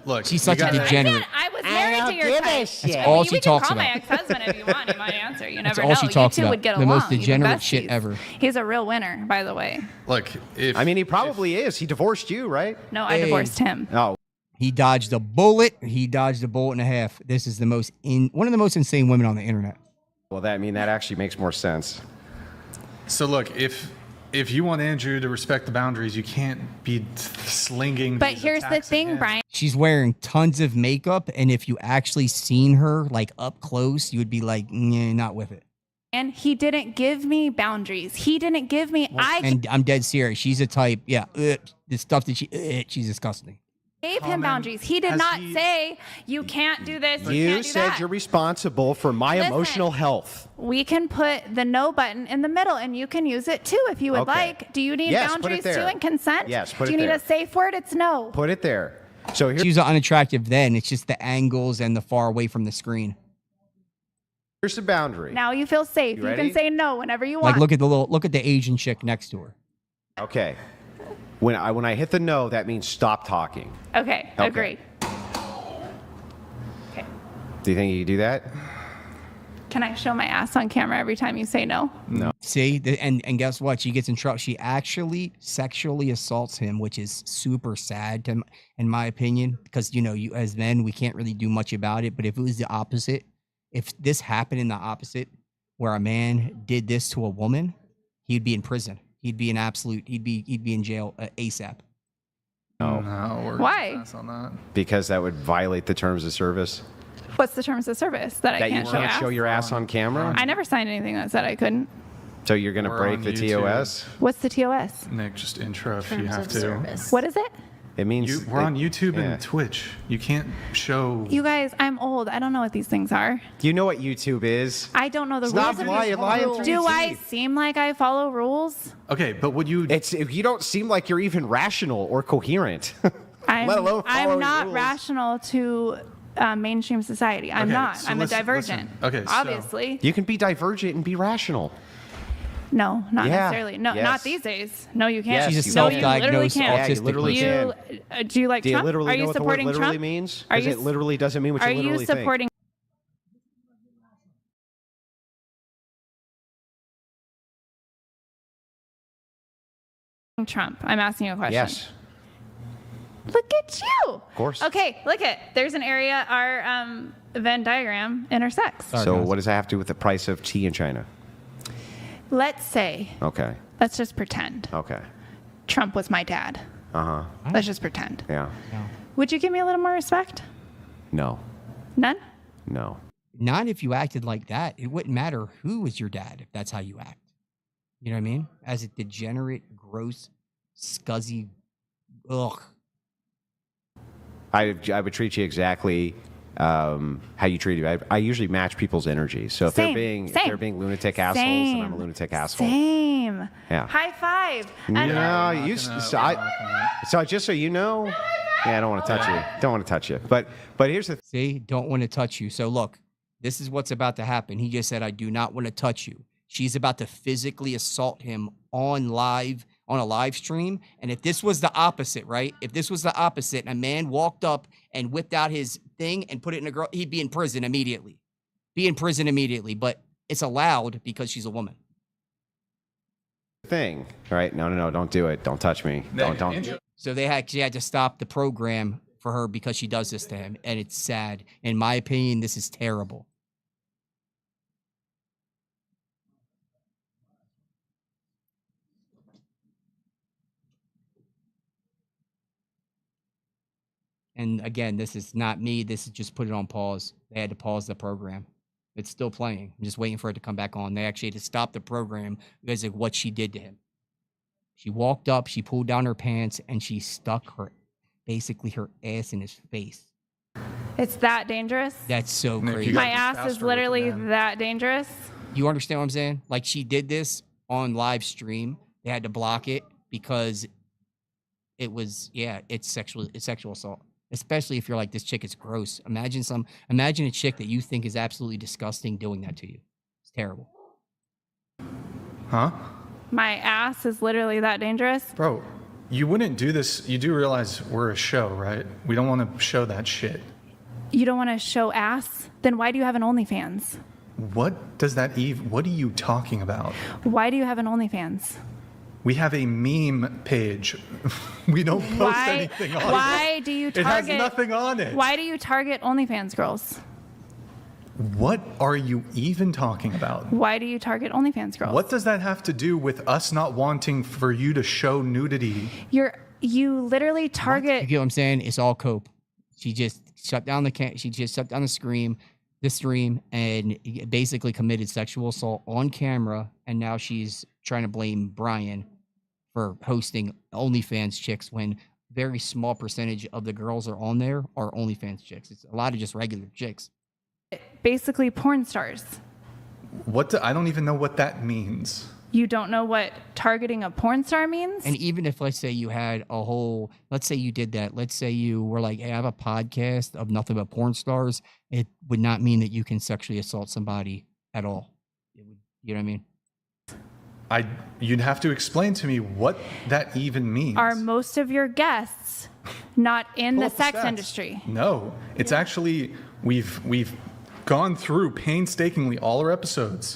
Look, She's such a degenerate. I was married to your type. That's all she talks You can call my about. ex-husband if you want. He might answer. You That's never all know. she talks you two about. would get The along. most You'd be degenerate shit besties. ever. He's a real winner, by the way. Look, I mean, he probably is. He divorced you, right? No, I divorced him. Oh. He dodged a bullet. He dodged a bullet and a half. This is one of the most insane women on the internet. Well, that actually makes more sense. So look, if you want Andrew to respect the boundaries, you can't be slinging. But these here's the attacks at thing, him. Brian. She's wearing tons of makeup, and if you actually seen her like up close, you would be like, nah, not with it. And he didn't give me boundaries. He didn't give me. And I'm dead serious. She's a type, the stuff that she's disgusting. Gave him boundaries. He did not say you can't do this. You You can't do said that. you're responsible for my Listen. emotional health. We can put the no button in the middle, and you can use it too if you would Okay. like. Do you need Yes, put it boundaries too there. and consent? Yes, put Do it you need there. a safe word? It's no. Put it there. So She was unattractive then. It's just the angles and the far away from the screen. here's the boundary. Now you feel safe. You You, ready? can say no whenever you want. Like look at the Asian chick next to her. Okay. When I hit the no, that means stop talking. Okay, Okay. agree. Do you think you can do that? Can I show my ass on camera every time you say no? No. See, and guess what? She gets in trouble. She actually sexually assaults him, which is super sad, in my opinion, because you as men we can't really do much about it. But if it was the opposite, if this happened in the opposite, where a man did this to a woman, he'd be in prison. He'd be in jail ASAP. No. Why? Pass on that. Because that would violate the terms of service. What's the terms of service that I That you can't show can't ass? show your ass on camera? I never signed anything that said I couldn't. So you're going to We're break on the YouTube. TOS? What's the TOS? Nick, just intro if you Terms have of to. service. What is it? It means We're on YouTube yeah. and Twitch. You can't show. You guys, I'm old. I don't know what these things are. You know what YouTube is? I don't know the Stop rules. lying through Do your I teeth. seem like I follow rules? Okay, but would you? You don't seem like you're even rational or coherent. Let alone I'm following not rules. rational to mainstream society. I'm Okay, not. so I'm a listen- divergent. listen. Okay, so- Obviously. You can be divergent and be rational. No, not Yeah. necessarily. No, Yes. not these days. No, you can't. Yes, She's a you no, you self-diagnosed literally can't. Yeah, you literally You, do you like Do you Trump? literally Are know you what the word supporting literally Trump? means? Are Because you it literally doesn't mean what Are you literally you supporting Trump? I'm asking you a question. Yes. Look at you. Of course. Okay, look at there's an area our Venn diagram intersects. So what does that have to do with the price of tea in China? Let's say, Okay. let's just pretend Okay. Trump was my dad. Uh-huh. Let's just pretend. Yeah. Would you give me a little more respect? No. None? No. Not if you acted like that. It wouldn't matter who was your dad if that's how you act. You know what I mean? As a degenerate, gross, scuzzy, ugh. I would treat you exactly how you treat you. I usually match people's energy. So if they're being lunatic assholes, then I'm a lunatic asshole. Same. Yeah. High five. No, so just so you know, yeah, I don't want to touch you. Don't want to touch you. But here's the See, don't want to touch you. So look, this is what's about to happen. He just said, I do not want to touch you. She's about to physically assault him on a live stream. And if this was the opposite, right? If this was the opposite and a man walked up and whipped out his thing and put it in a girl, he'd be in prison immediately. But it's allowed because she's a woman. thing, right? No, don't do it. Don't touch me. Don't. So she had to stop the program for her because she does this to him. And it's sad. In my opinion, this is terrible. And again, this is not me. This is just put it on pause. They had to pause the program. It's still playing. I'm just waiting for it to come back on. They actually had to stop the program because of what she did to him. She walked up, she pulled down her pants, and she stuck her ass in his face. It's that dangerous? That's so crazy. My ass is literally that dangerous? You understand what I'm saying? Like, she did this on live stream. They had to block it because it was, it's sexual assault. Especially if you're like, this chick is gross. Imagine a chick that you think is absolutely disgusting doing that to you. It's terrible. Huh? My ass is literally that dangerous? Bro, you wouldn't do this. You do realize we're a show, right? We don't want to show that shit. You don't want to show ass? Then why do you have an OnlyFans? What does that even, what are you talking about? Why do you have an OnlyFans? We have a meme page. We don't post anything on it. Why do you target? It has nothing on it. Why do you target OnlyFans girls? What are you even talking about? Why do you target OnlyFans girls? What does that have to do with us not wanting for you to show nudity? You literally target. You get what I'm saying? It's all cope. She just shut down the stream and basically committed sexual assault on camera, and now she's trying to blame Brian for hosting OnlyFans chicks when very small percentage of the girls are on there are OnlyFans chicks. It's a lot of just regular chicks. Basically porn stars. I don't even know what that means. You don't know what targeting a porn star means? And even if, let's say you had let's say you did that. Let's say you were like, hey, I have a podcast of nothing but porn stars. It would not mean that you can sexually assault somebody at all. You know what I mean? You'd have to explain to me what that even means. Are most of your guests not in the sex industry? No, it's actually, we've gone through painstakingly all our episodes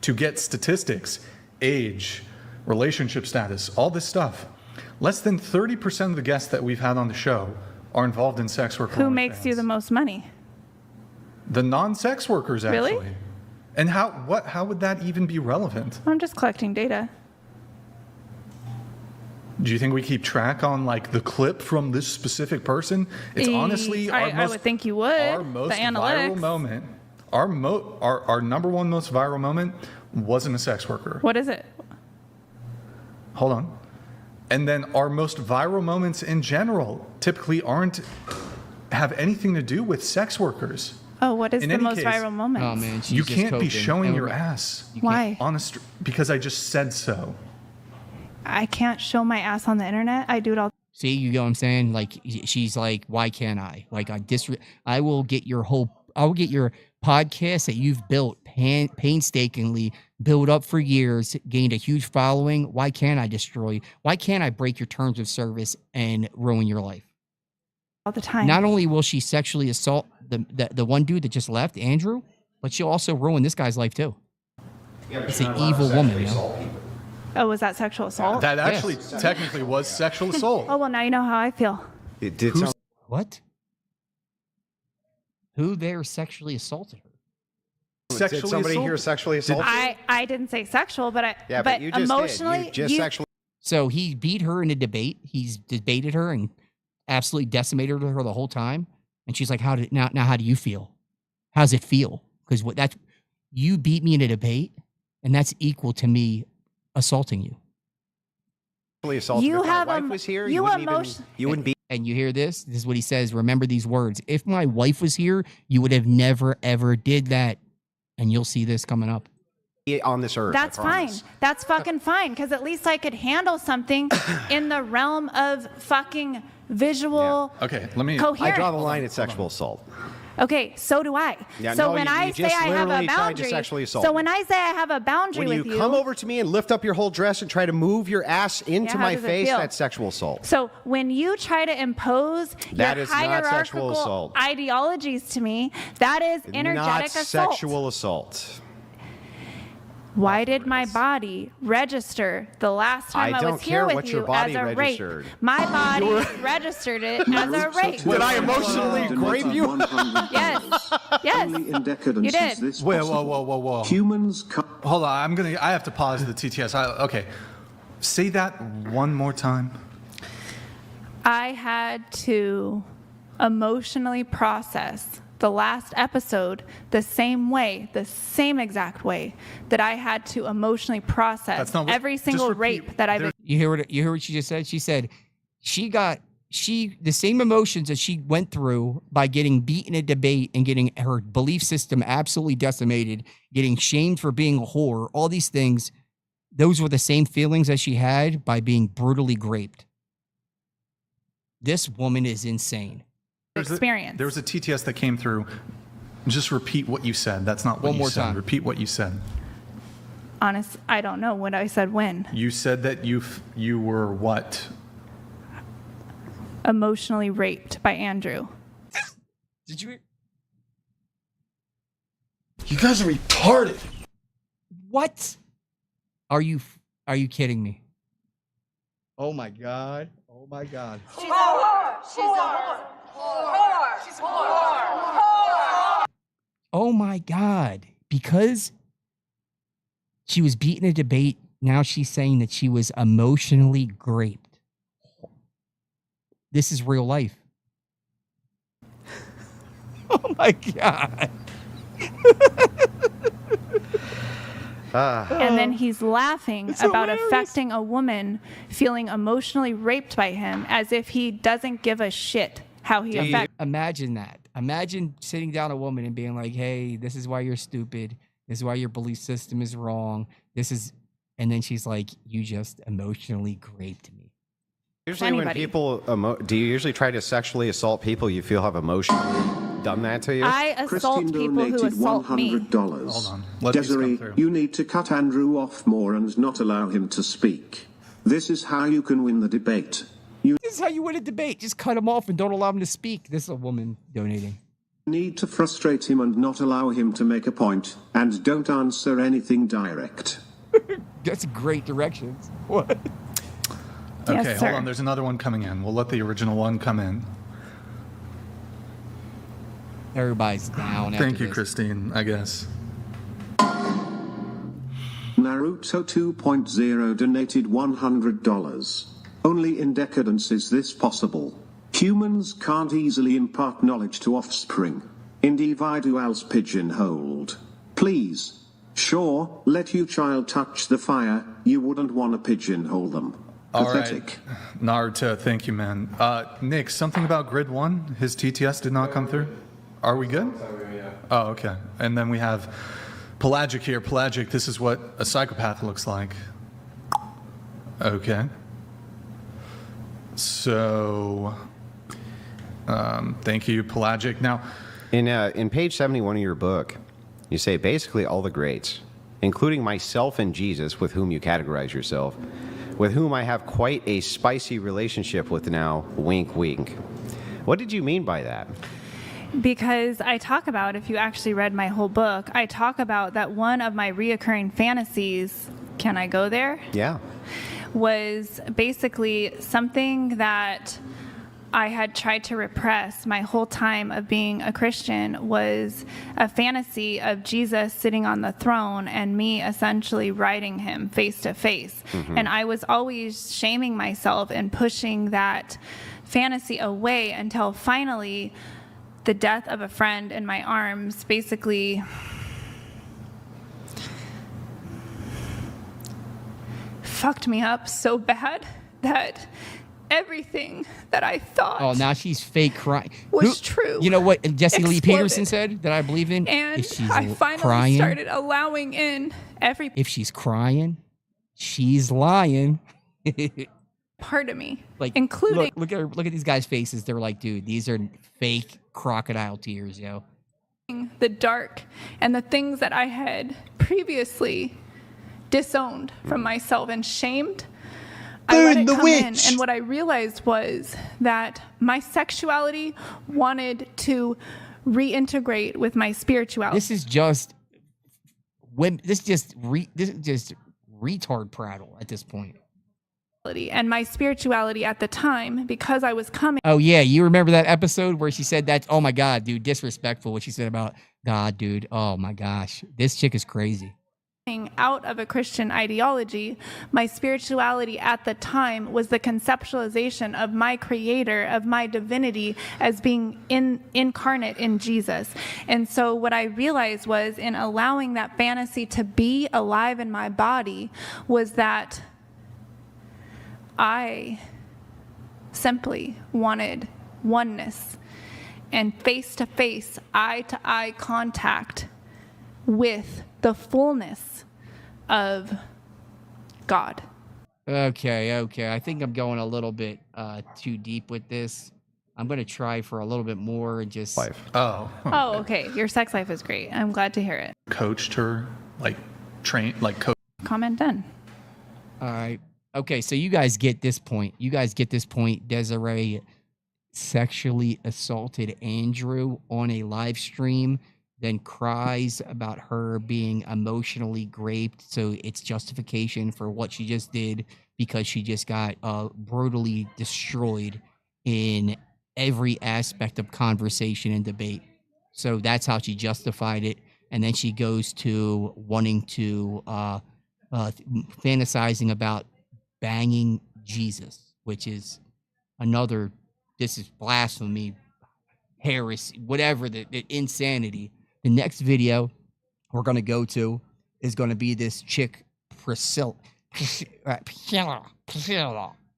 to get statistics, age, relationship status, all this stuff. Less than 30% of the guests that we've had on the show are involved in sex work. Who makes you the most money? The non-sex workers, actually. Really? And how would that even be relevant? I'm just collecting data. Do you think we keep track on like the clip from this specific person? It's honestly I would think you would. Our most the analytics. viral moment. Our number one most viral moment wasn't a sex worker. What is it? Hold on. And then our most viral moments in general typically have anything to do with sex workers. Oh, what is the most viral moment? Oh man, you can't be showing your ass. Why? Because I just said so. I can't show my ass on the internet. I do it all. See, you know what I'm saying? Like, she's like, why can't I? Like, I will get your podcast that you've built painstakingly, built up for years, gained a huge following. Why can't I break your terms of service and ruin your life? All the time. Not only will she sexually assault the one dude that just left, Andrew, but she'll also ruin this guy's life too. It's an evil woman, you know? Oh, was that sexual assault? That actually technically was sexual assault. Oh, well, now you know how I feel. It did. What? Who there sexually assaulted her? Did somebody here sexually assault? I didn't say sexual, but but you just emotionally, did. You just sexually. So he beat her in a debate. He's debated her and absolutely decimated her the whole time. And she's like, how do you feel? How's it feel? Because you beat me in a debate, and that's equal to me assaulting you. Assaulted. You if have my wife was here, you wouldn't be. And you hear this? This is what he says. Remember these words. If my wife was here, you would have never, ever did that. And you'll see this coming up. On this earth. That's fine. That's fucking fine. Because at least I could handle something in the realm of fucking visual. Yeah. Okay, let me. Coherence. I draw the line at sexual assault. Okay, so do I. Yeah, so no, when you I say I have a boundary, so when I say I have a boundary when with you come over to me and lift up your whole dress and try to move your ass into my face, that's sexual assault. So when you try to impose that your is not sexual hierarchical assault. Ideologies to me, that is energetic assault. Not sexual assault. Why did my body register the last time I was here with you as a rape? My body registered it as a rape. Did I emotionally rape you? Yes. Yes. You did. Whoa. Humans. Hold on. I have to pause the TTS. Okay. Say that one more time. I had to emotionally process the last episode the same way, the same exact way that I had to emotionally process every single rape that I've. You hear what she just said? She said the same emotions that she went through by getting beat in a debate and getting her belief system absolutely decimated, getting shamed for being a whore, all these things, those were the same feelings that she had by being brutally raped. This woman is insane. Experience. There was a TTS that came through. Just repeat what you said. That's not what One you more said. time. Repeat what you said. Honest, I don't know what I said when. You said that you were what? Emotionally raped by Andrew. Did you? You guys are retarded. What? Are you kidding me? Oh my God. Oh my God. She's a whore. She's a whore. She's a whore. Oh my God. Because she was beat in a debate, now she's saying that she was emotionally raped. This is real life. Oh my God. And then he's laughing about affecting a woman feeling emotionally raped by him as if he doesn't give a shit how he affects. Imagine that. Imagine sitting down a woman and being like, hey, this is why you're stupid. This is why your belief system is wrong. And then she's like, you just emotionally raped me. Usually when people, do you usually try to sexually assault people you feel have emotionally done that to you? I assault people who assault me. Hold on. Desiree, you need to cut Andrew off more and not allow him to speak. This is how you can win the debate. This is how you win a debate. Just cut him off and don't allow him to speak. This is a woman donating. You need to frustrate him and not allow him to make a point, and don't answer anything direct. That's great directions. What? Okay, Yes, hold sir. on. There's another one coming in. We'll let the original one come in. Everybody's down. Thank you, Christine, I guess. Naruto 2.0 donated $100. Only in decadence is this possible. Humans can't easily impart knowledge to offspring. Individuals pigeonholed. Please. Sure, let your child touch the fire. You wouldn't want to pigeonhole them. Pathetic. All right. Naruto, thank you, man. Nick, something about grid 1? His TTS did not come through? Are we good? Oh, okay. And then we have Pelagic here. Pelagic, this is what a psychopath looks like. Okay. So, thank you, Pelagic. Now, in page 71 of your book, you say basically all the greats, including myself and Jesus, with whom you categorize yourself, with whom I have quite a spicy relationship with now, wink, wink. What did you mean by that? Because I talk about, if you actually read my whole book, I talk about that one of my reoccurring fantasies, can I go there? Yeah. Was basically something that I had tried to repress my whole time of being a Christian, was a fantasy of Jesus sitting on the throne and me essentially riding him face to face. Mm-hmm. And I was always shaming myself and pushing that fantasy away until finally the death of a friend in my arms basically fucked me up so bad that everything that I thought Oh, now she's fake crying. was true. You know what Jesse Lee exploded. Peterson said that I believe in? And If she's I finally crying, started allowing in every if she's crying, she's lying. part of me, Like, including look at these guys' faces. They're like, dude, these are fake crocodile tears, yo. the dark and the things that I had previously disowned from myself and shamed. I let it come in, and what I realized was that my sexuality wanted to reintegrate with my spirituality. This is just retard prattle at this point. And my spirituality at the time, because I was coming. Oh yeah, you remember that episode where she said that? Oh my God, dude, disrespectful what she said about God, dude. Oh my gosh, this chick is crazy. out of a Christian ideology, my spirituality at the time was the conceptualization of my creator, of my divinity as being incarnate in Jesus. And so what I realized was, in allowing that fantasy to be alive in my body, was that I simply wanted oneness and face-to-face, eye-to-eye contact with the fullness of God. Okay. I think I'm going a little bit too deep with this. I'm going to try for a little bit more and just... Oh, okay. Your sex life is great. I'm glad to hear it. coached her, like coach. Comment done. All right. Okay, so you guys get this point. Desiree sexually assaulted Andrew on a live stream, then cries about her being emotionally raped. So it's justification for what she just did because she just got brutally destroyed in every aspect of conversation and debate. So that's how she justified it. And then she goes to wanting to fantasizing about banging Jesus, which is another, this is blasphemy, heresy, whatever, the insanity. The next video we're going to go to is going to be this chick, Priscilla. I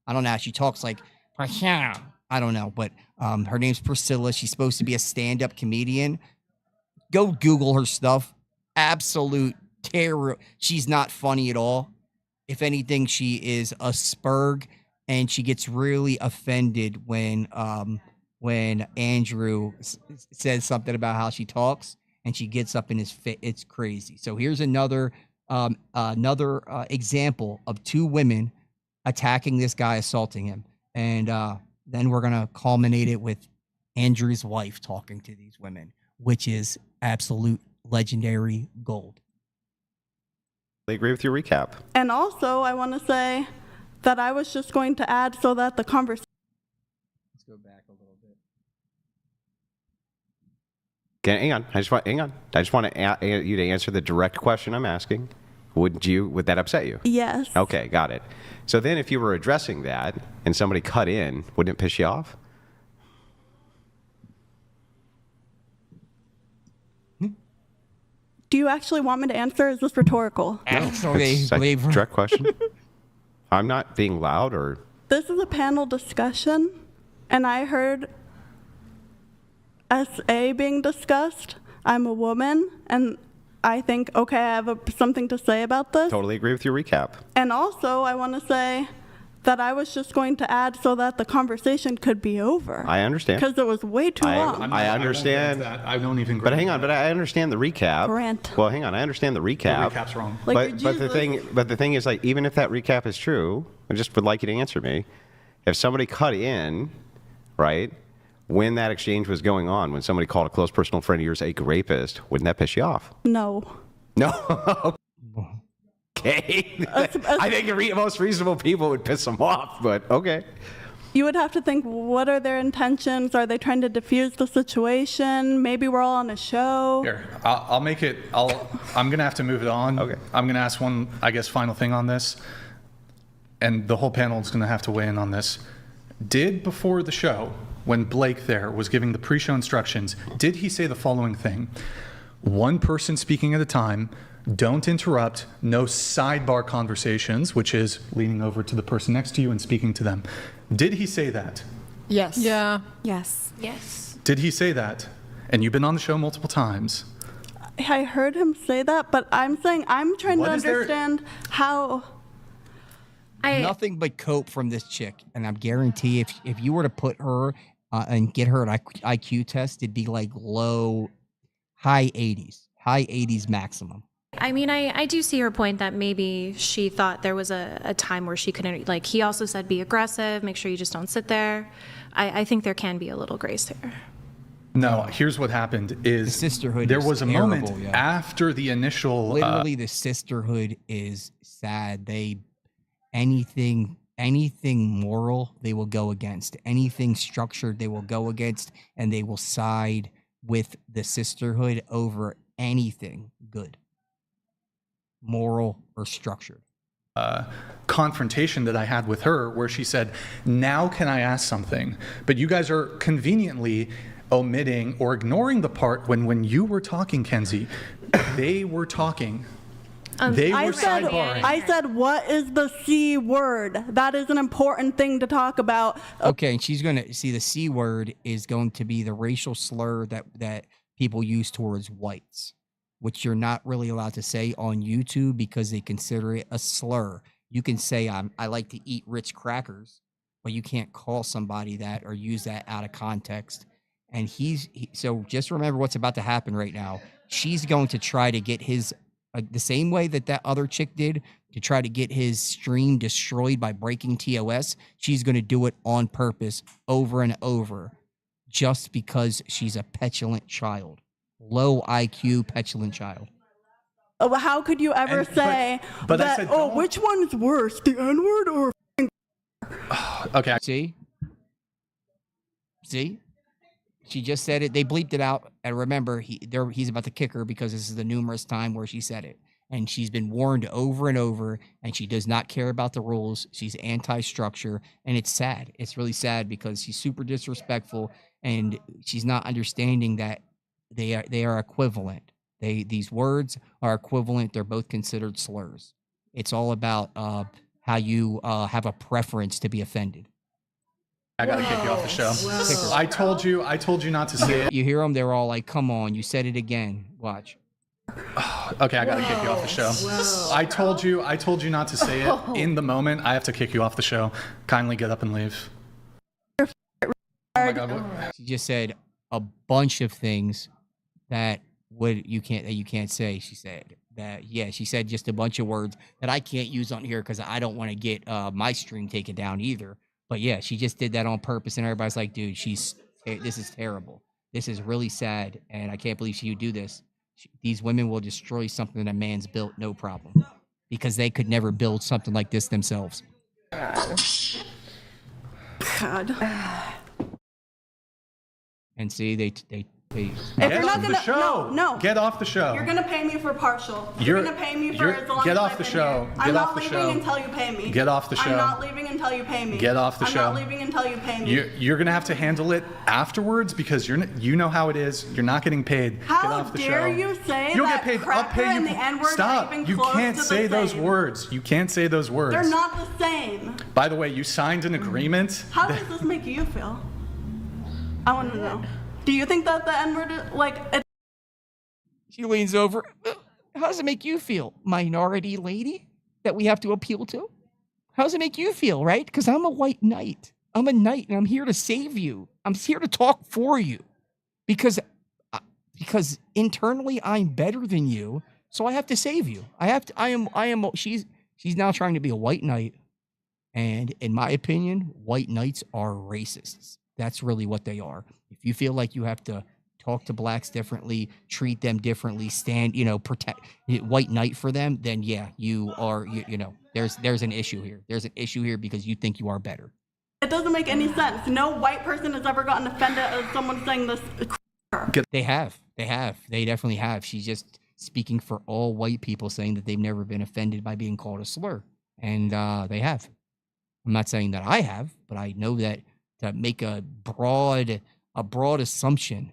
don't know how she talks, like Priscilla. I don't know, but her name's Priscilla. She's supposed to be a stand-up comedian. Go Google her stuff. Absolute terror. She's not funny at all. If anything, she is a spurg, and she gets really offended when Andrew says something about how she talks, and she gets up in his fit. It's crazy. So here's another example of two women attacking this guy, assaulting him, and then we're gonna culminate it with Andrew's wife talking to these women, which is absolute legendary gold. I agree with your recap. And also, I want to say that I was just going to add so that the conversation... Let's go back a little bit. Okay, hang on. I just want you to answer the direct question I'm asking. Would that upset you? Yes. Okay, got it. So then if you were addressing that and somebody cut in, wouldn't it piss you off? Do you actually want me to answer? Is this rhetorical? Actually, direct question. I'm not being loud or... This is a panel discussion, and I heard SA being discussed. I'm a woman, and I think, okay, I have something to say about this. Totally agree with your recap. And also, I want to say that I was just going to add so that the conversation could be over. I understand. Because it was way too long. I understand. I don't even. But hang on. But I understand the recap. Grant. Well, hang on. I understand the recap. The recap's wrong. Like but the thing is, like, even if that recap is true, I just would like you to answer me. If somebody cut in, right, when that exchange was going on, when somebody called a close personal friend of yours a rapist, wouldn't that piss you off? No. No. Okay. I think the most reasonable people would piss them off, but okay. You would have to think, what are their intentions? Are they trying to diffuse the situation? Maybe we're all on a show. Here, I'll make it. I'm gonna have to move it on. Okay. I'm gonna ask one, I guess, final thing on this, and the whole panel is gonna have to weigh in on this. Did before the show, when Blake there was giving the pre-show instructions, did he say the following thing? One person speaking at a time. Don't interrupt, no sidebar conversations, which is leaning over to the person next to you and speaking to them. Did he say that? Yes. Yeah. Yes. Yes. Did he say that? And you've been on the show multiple times. I heard him say that, but I'm saying I'm trying to understand how... Nothing but cope from this chick, and I guarantee if you were to put her and get her an IQ test, it'd be like high 80s maximum. I mean, I do see her point that maybe she thought there was a time where she couldn't, like, he also said be aggressive, make sure you just don't sit there. I think there can be a little grace there. No, here's what happened is the sisterhood there is was a terrible, moment after the initial... Literally, the sisterhood is sad. Anything moral, they will go against. Anything structured, they will go against, and they will side with the sisterhood over anything good. moral, or structured. Confrontation that I had with her where she said, now can I ask something? But you guys are conveniently omitting or ignoring the part when you were talking, Kenzie, they were talking. They were sidebarring. I said, what is the C word? That is an important thing to talk about. Okay, and she's going to see the C word is going to be the racial slur that people use towards whites, which you're not really allowed to say on YouTube because they consider it a slur. You can say, I like to eat Ritz crackers, but you can't call somebody that or use that out of context. And so just remember what's about to happen right now. She's going to try to get his, the same way that other chick did, to try to get his stream destroyed by breaking TOS. She's going to do it on purpose over and over just because she's a petulant child. Low IQ, petulant child. Oh, how could you ever say but that, I said, which one's worse, the N-word or Okay. See? She just said it. They bleeped it out. And remember, he's about to kick her because this is the numerous time where she said it. And she's been warned over and over, and she does not care about the rules. She's anti-structure, and it's sad. It's really sad because she's super disrespectful, and she's not understanding that they are equivalent. These words are equivalent. They're both considered slurs. It's all about how you have a preference to be offended. I gotta kick you off the show. I told you not to say it. You hear them? They're all like, "Come on, you said it again." Watch. Okay, I gotta kick you off the show. I told you not to say it. In the moment, I have to kick you off the show. Kindly get up and leave. Oh my God! She just said a bunch of things that you can't say. She said that, yeah, she said just a bunch of words that I can't use on here because I don't want to get my stream taken down either. But yeah, she just did that on purpose, and everybody's like, dude, this is terrible. This is really sad, and I can't believe she would do this. These women will destroy something that a man's built, no problem, because they could never build something like this themselves. God. And see, they Get off the show. No. Get off the show. You're gonna pay me for partial. You're gonna pay me for as long Get as off I've the been show. here. Get I'm off not the leaving show. until you pay me. Get off the show. I'm not leaving until you pay me. Get off the show. I'm not leaving until you pay me. You're gonna have to handle it afterwards because you know how it is. You're not getting paid. Get How off the dare show. you say You'll that get paid. I'll cracker pay you. and the N-word Stop. are even You close can't to the say those same? words. You can't say those words. They're not the same. By the way, you signed an agreement. How does this make you feel? I want to know. Do you think that the N-word is She leans over. How does it make you feel, minority lady that we have to appeal to? How does it make you feel, right? Because I'm a white knight. I'm a knight, and I'm here to save you. I'm here to talk for you. Because internally I'm better than you, so I have to save you. She's now trying to be a white knight. And in my opinion, white knights are racists. That's really what they are. If you feel like you have to talk to blacks differently, treat them differently, protect white knight for them, then yeah, you are, there's an issue here. There's an issue here because you think you are better. It doesn't make any sense. No white person has ever gotten offended at someone saying this. They have. They definitely have. She's just speaking for all white people, saying that they've never been offended by being called a slur. And they have. I'm not saying that I have, but I know that to make a broad assumption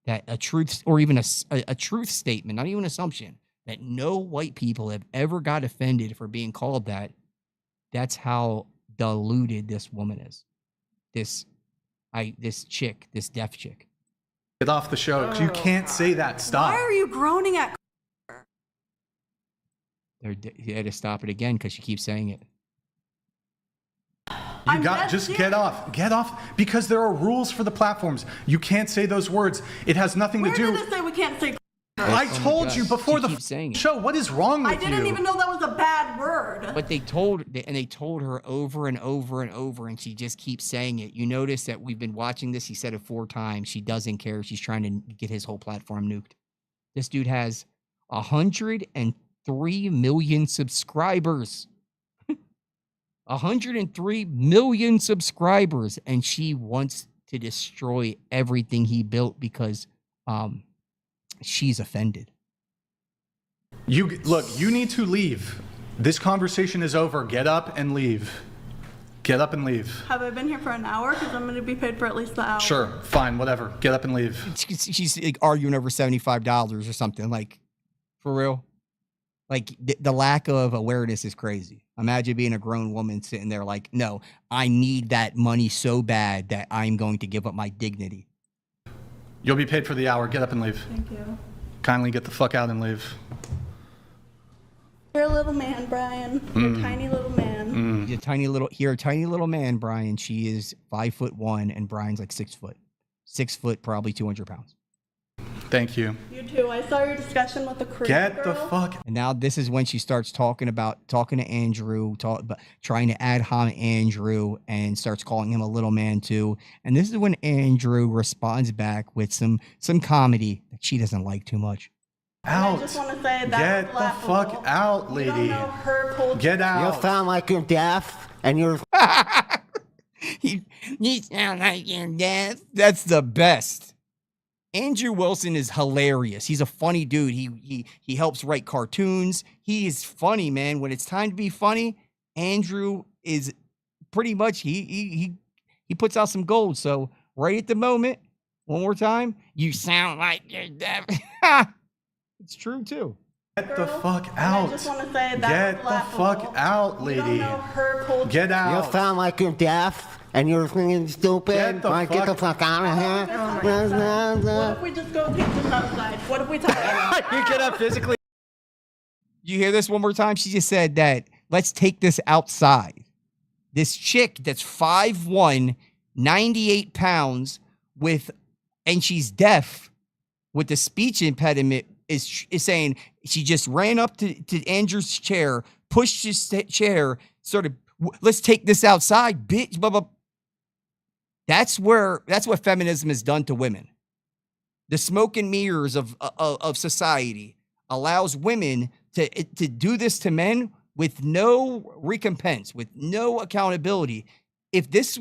that a truth, or even a truth statement, not even assumption, that no white people have ever got offended for being called that, that's how deluded this woman is. This chick, this deaf chick. Get off the show. You can't say that. Stop. Why are you groaning at? You had to stop it again because she keeps saying it. Get off, because there are rules for the platforms. You can't say those words. It has nothing to do. Where did it say we can't say? I told you before the show. What is wrong with you? I didn't even know that was a bad word. But they told her over and over and over, and she just keeps saying it. You notice that we've been watching this. He said it 4 times. She doesn't care. She's trying to get his whole platform nuked. This dude has 103 million subscribers. 103 million subscribers, and she wants to destroy everything he built because she's offended. Look, you need to leave. This conversation is over. Get up and leave. Get up and leave. Have I been here for an hour? Because I'm going to be paid for at least the hour. Sure, fine, whatever. Get up and leave. She's like arguing over $75 or something. Like, for real? Like, the lack of awareness is crazy. Imagine being a grown woman sitting there like, no, I need that money so bad that I'm going to give up my dignity. You'll be paid for the hour. Get up and leave. Thank you. Kindly get the fuck out and leave. You're a little man, Brian. You're a tiny little man. You're a tiny little man, Brian. She is 5'1", and Brian's like 6 foot. 6 foot, probably 200 pounds. Thank you. You too. I saw your discussion with the crew. Get the fuck. And now this is when she starts talking to Andrew, trying to ad hom Andrew, and starts calling him a little man too. And this is when Andrew responds back with some comedy that she doesn't like too much. Out. I just want to say that Get the fuck out, lady. You don't know her culture. Get out. You sound like you're deaf, and you're. You sound like you're deaf. That's the best. Andrew Wilson is hilarious. He's a funny dude. He helps write cartoons. He is funny, man. When it's time to be funny, Andrew is pretty much he puts out some gold. So right at the moment, one more time, you sound like you're deaf. It's true too. Get the fuck out. I just want to say that Get the fuck out, lady. You don't know her culture. Get out. You sound like you're deaf, and you're thinking stupid. Get the fuck out of here. What if we just go take this outside? What if we talk about You get up physically. You hear this one more time? She just said that, let's take this outside. This chick that's 5'1", 98 pounds, and she's deaf, with the speech impediment, is saying she just ran up to Andrew's chair, pushed his chair, sort of, let's take this outside, bitch. Blah, blah. That's what feminism has done to women. The smoke and mirrors of society allows women to do this to men with no recompense, with no accountability. If this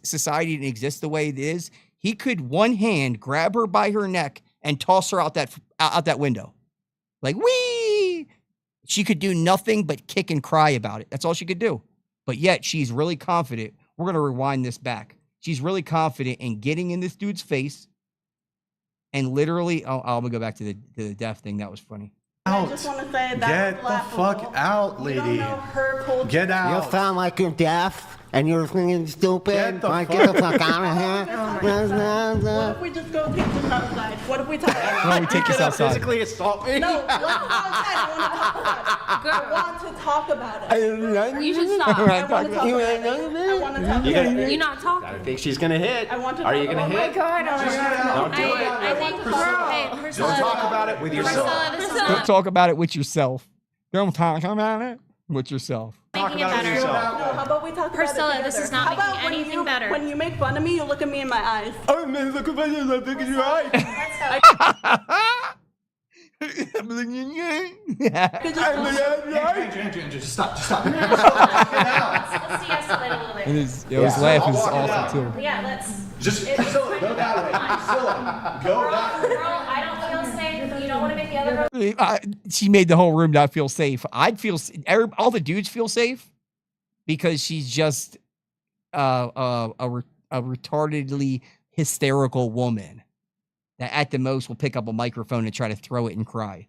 society didn't exist the way it is, he could one hand grab her by her neck and toss her out that window. Like, whee! She could do nothing but kick and cry about it. That's all she could do. But yet she's really confident. We're going to rewind this back. She's really confident in getting in this dude's face and literally, I'm going to go back to the deaf thing. That was funny. I just want to say that Get the fuck out, lady. You don't know her culture. Get out. You sound like you're deaf, and you're thinking stupid. Get the fuck out of here. What if we just go take this outside? What if we talk about Why don't we take this outside? Physically assault me. No, let's go outside. I want to talk about it. You should stop. I want to talk about it. I want to talk about it. You're not talking. I think she's gonna hit. I want to Are you talk gonna about hit? it. Oh my God. Don't do it. I think Priscilla. Don't talk about it with yourself. Don't talk about it with yourself. Don't talk about it with yourself. Making it better. No, how about we talk Priscilla, about it this together? is not How about making anything better. When you make fun of me, you look at me in my eyes. Oh, man, look at my eyes. I think you're right. Could Just stop. Let's de-escalate a little bit. And his laugh is awesome too. Yeah, let's. Priscilla, go that way. Priscilla, go that way. Girl, I don't feel safe. You don't want to make the other girl. She made the whole room not feel safe. I'd feel all the dudes feel safe because she's just a retardedly hysterical woman that at the most will pick up a microphone and try to throw it and cry.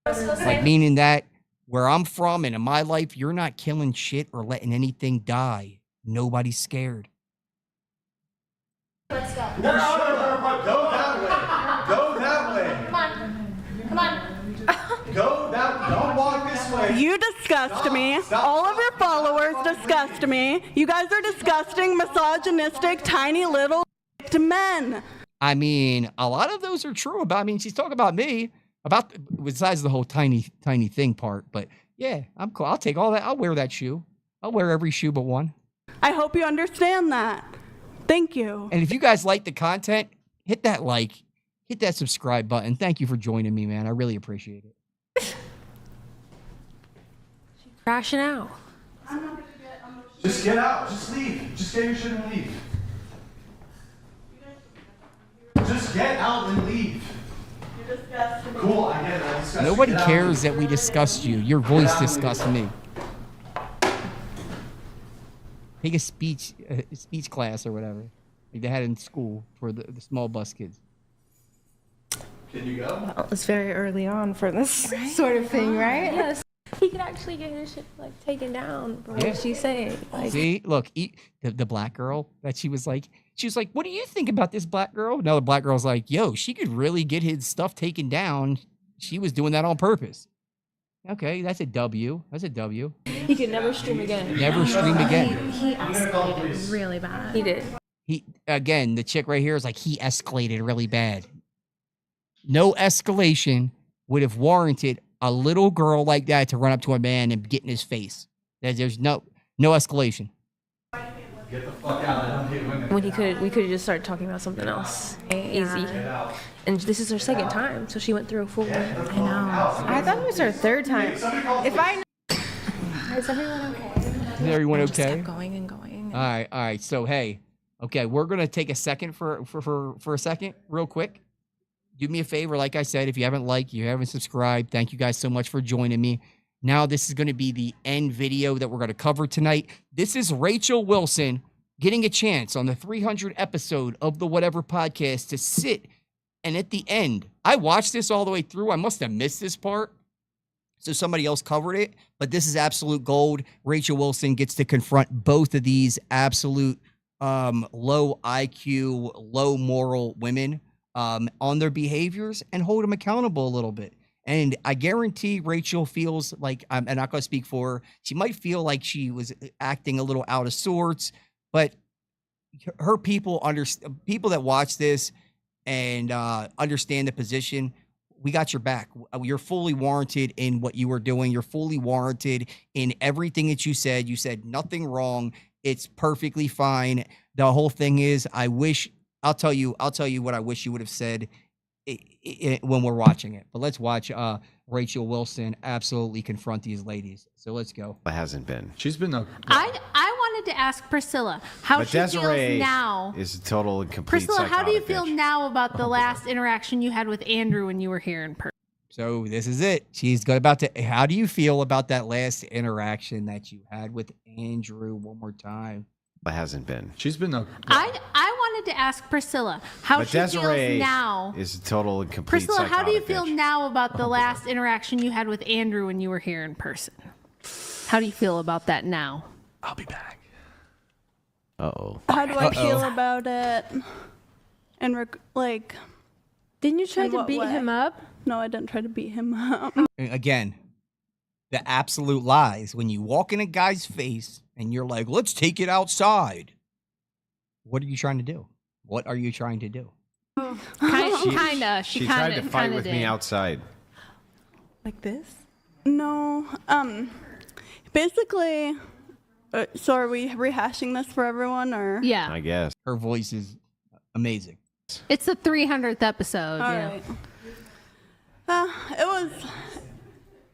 Like, meaning that where I'm from and in my life, you're not killing shit or letting anything die. Nobody's scared. Let's go. No, go that way. Go that way. Come on. Go that. Don't walk this way. You disgust me. All of your followers disgust me. You guys are disgusting, misogynistic, tiny little men. I mean, a lot of those are true. I mean, she's talking about me, besides the whole tiny thing part. But yeah, I'm cool. I'll take all that. I'll wear that shoe. I'll wear every shoe but one. I hope you understand that. Thank you. And if you guys like the content, hit that like, hit that subscribe button. Thank you for joining me, man. I really appreciate it. Crashing out. Just get out. Just leave. Just get your shit and leave. Just get out and leave. Cool, I get it. Nobody cares that we discussed you. Your voice disgusts me. Take a speech class or whatever, like they had in school for the small bus kids. Can you go? Well, it's very early on for this sort of thing, right? Yes. He could actually get his shit like taken down for what she's saying. Like, See, look, the black girl that she was like, what do you think about this black girl? No, the black girl's like, yo, she could really get his stuff taken down. She was doing that on purpose. Okay, that's a W. That's a W. he could never stream again. Never stream again. He escalated really bad. He did. Again, the chick right here is like, he escalated really bad. No escalation would have warranted a little girl like that to run up to a man and get in his face. There's no escalation. Get the fuck out. When we could have just started talking about something else. Easy. And this is her second time, so she went through a full one. I know. I thought it was her third time. Is everyone okay? Is everyone Just okay? kept going and going. All right. So hey, okay, we're gonna take a second for a second, real quick. Do me a favor, like I said, if you haven't liked, you haven't subscribed, thank you guys so much for joining me. Now this is going to be the end video that we're going to cover tonight. This is Rachel Wilson getting a chance on the 300 episode of the Whatever Podcast to sit, and at the end, I watched this all the way through. I must have missed this part, so somebody else covered it, but this is absolute gold. Rachel Wilson gets to confront both of these absolute low IQ, low moral women on their behaviors and hold them accountable a little bit. And I guarantee Rachel feels like, I'm not going to speak for her, she might feel like she was acting a little out of sorts, but her people that watch this and understand the position, we got your back. You're fully warranted in what you were doing. You're fully warranted in everything that you said. You said nothing wrong. It's perfectly fine. The whole thing is, I'll tell you what I wish you would have said when we're watching it. But let's watch Rachel Wilson absolutely confront these ladies. So let's go. It hasn't been. She's been a. I wanted to ask Priscilla how But she Desiree feels now. is a total and complete Priscilla, how do you psychotic feel bitch. now about the last interaction you had with Andrew when you were here in person? So this is it. She's about to. How do you feel about that last interaction that you had with Andrew? One more time. It hasn't been. She's been a. I wanted to ask Priscilla how But she Desiree feels now. is a total and complete Priscilla, how do you psychotic feel bitch. now about the last interaction you had with Andrew when you were here in person? How do you feel about that now? I'll be back. Uh-oh. How do I feel about it? And like, didn't you try to beat him up? No, I didn't try to beat him up. Again, the absolute lies. When you walk in a guy's face and you're like, let's take it outside. What are you trying to do? What are you trying to do? Kinda. She tried to fight with me outside. Like this? No. Basically, so are we rehashing this for everyone, or? Yeah. I guess. Her voice is amazing. It's the 300th episode. All yeah. right. It was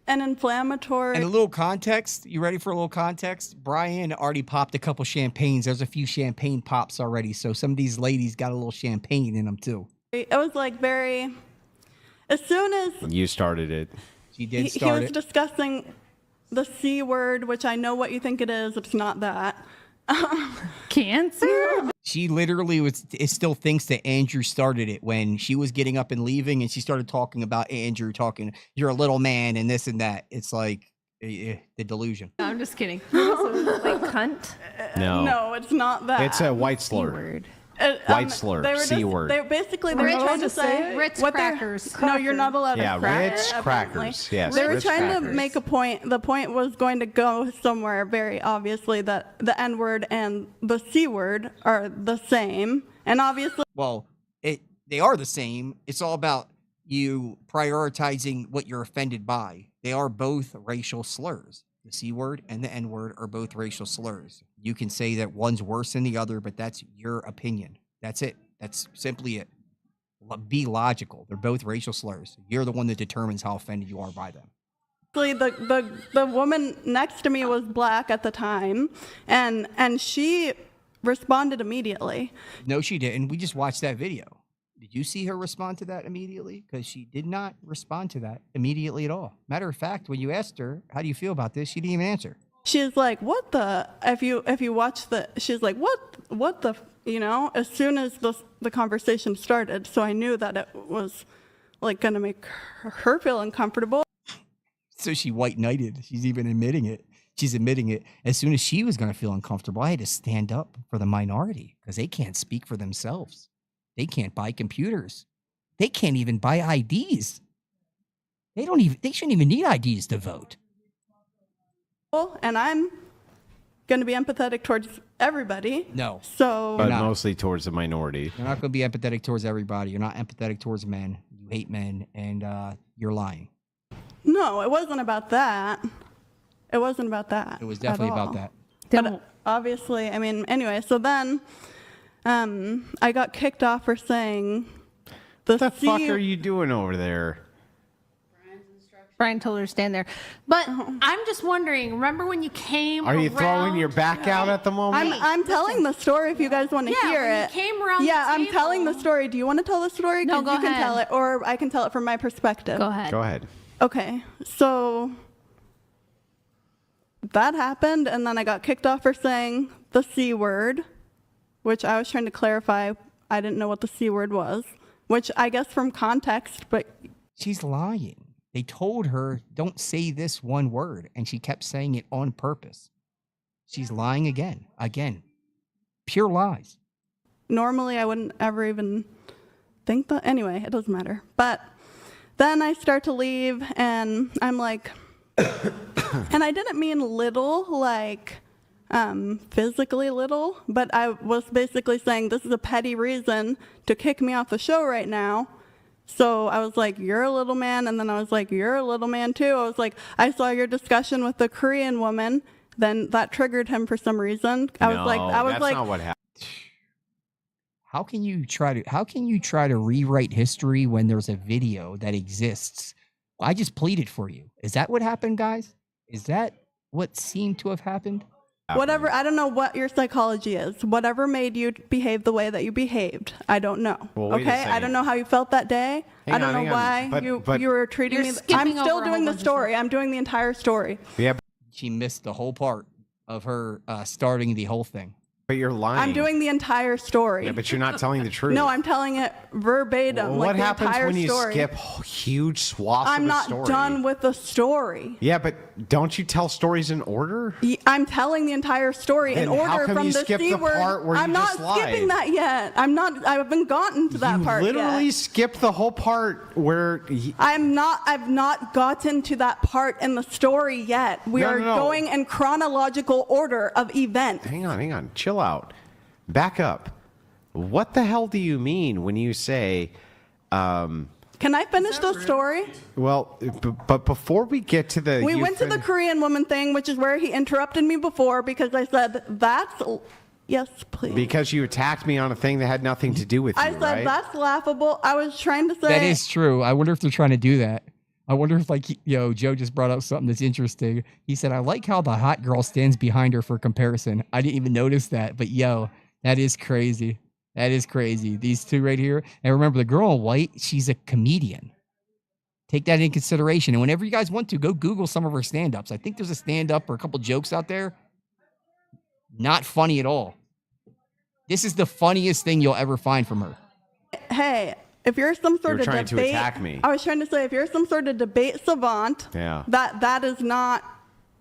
an inflammatory. And a little context. You ready for a little context? Brian already popped a couple champagnes. There's a few champagne pops already. So some of these ladies got a little champagne in them too. It was like very. As soon as You started it. She did he start was it. discussing the C word, which I know what you think it is. It's not that. Cancer? She literally still thinks that Andrew started it when she was getting up and leaving, and she started talking about Andrew, you're a little man and this and that. It's like the delusion. No, I'm just kidding. Like cunt? No. No, it's not that. It's a white slur. White slur. They were C just, word. they basically they were trying to say Ritz what they're- crackers. No, you're not allowed Yeah, to crack Ritz it, apparently. crackers. Yes, They were Ritz trying to crackers. make a point. The point was going to go somewhere very obviously that the N word and the C word are the same, and obviously. Well, they are the same. It's all about you prioritizing what you're offended by. They are both racial slurs. The C word and the N word are both racial slurs. You can say that one's worse than the other, but that's your opinion. That's it. That's simply it. Be logical. They're both racial slurs. You're the one that determines how offended you are by them. The woman next to me was black at the time, and she responded immediately. No, she didn't. We just watched that video. Did you see her respond to that immediately? Because she did not respond to that immediately at all. Matter of fact, when you asked her, how do you feel about this? She didn't even answer. She's like, what the, if you watch the, she's like, what the, you know, as soon as the conversation started. So I knew that it was like going to make her feel uncomfortable. So she white knighted. She's even admitting it. She's admitting it. As soon as she was going to feel uncomfortable, I had to stand up for the minority because they can't speak for themselves. They can't buy computers. They can't even buy IDs. They shouldn't even need IDs to vote. And I'm going to be empathetic towards everybody. No. So, but mostly towards the minority. You're not going to be empathetic towards everybody. You're not empathetic towards men. You hate men, and you're lying. No, it wasn't about that. It wasn't about that. It was definitely about that. But obviously, I mean, anyway, so then I got kicked off for saying what the fuck are you doing over there? Brian told her to stand there. But I'm just wondering, remember when you came Are you throwing your back out at the moment? I'm telling the story if you guys want to hear when it. you came around yeah, the I'm telling the story. Do you want to tell the story? No, 'Cause go you can ahead. tell it, or I can tell it from my perspective. Go ahead. Go ahead. Okay, so that happened, and then I got kicked off for saying the C word, which I was trying to clarify. I didn't know what the C word was, which I guess from context, but she's lying. They told her, don't say this one word, and she kept saying it on purpose. She's lying again. Pure lies. normally I wouldn't ever even think that. Anyway, it doesn't matter. But then I start to leave, and I'm like, and I didn't mean little, like physically little, but I was basically saying this is a petty reason to kick me off the show right now. So I was like, you're a little man, and then I was like, you're a little man too. I was like, I saw your discussion with the Korean woman. Then that triggered him for some reason. I was like, that's not what happened. How can you try to rewrite history when there's a video that exists? I just pleaded for you. Is that what happened, guys? Is that what seemed to have happened? Whatever, I don't know what your psychology is. Whatever made you behave the way that you behaved, I don't know. Well, wait a okay, I second. don't know how you felt that day. I don't know why you were treating me. I'm still doing the story. I'm doing the entire story. Yeah, she missed the whole part of her starting the whole thing. But you're lying. I'm doing the entire story. Yeah, but you're not telling the truth. No, I'm telling it verbatim. Well, like what the happens entire when you story. skip huge swaths I'm of a not story? done with the story. Yeah, but don't you tell stories in order? I'm telling the entire story Then in order how come from you the skip C the word. part where I'm you not just skipping lied? that yet. I haven't gotten to that part Literally yet. skipped the whole part where I've not gotten to that part in the story yet. We are going in chronological order of events. Hang on. Chill out. Back up. What the hell do you mean when you say Can I finish the story? well, but before we get to the We went to the Korean woman thing, which is where he interrupted me before because I said, yes, please. because you attacked me on a thing that had nothing to do with you, I said, right? that's laughable. I was trying to say. That is true. I wonder if they're trying to do that. I wonder if, like, Joe just brought up something that's interesting. He said, I like how the hot girl stands behind her for comparison. I didn't even notice that, but that is crazy. That is crazy. These two right here. And remember, the girl in white, she's a comedian. Take that in consideration. And whenever you guys want to, go Google some of her stand-ups. I think there's a stand-up or a couple jokes out there. Not funny at all. This is the funniest thing you'll ever find from her. Hey, if you're some sort of trying debate, to attack me. I was trying to say, if you're some sort of debate savant, Yeah. that is not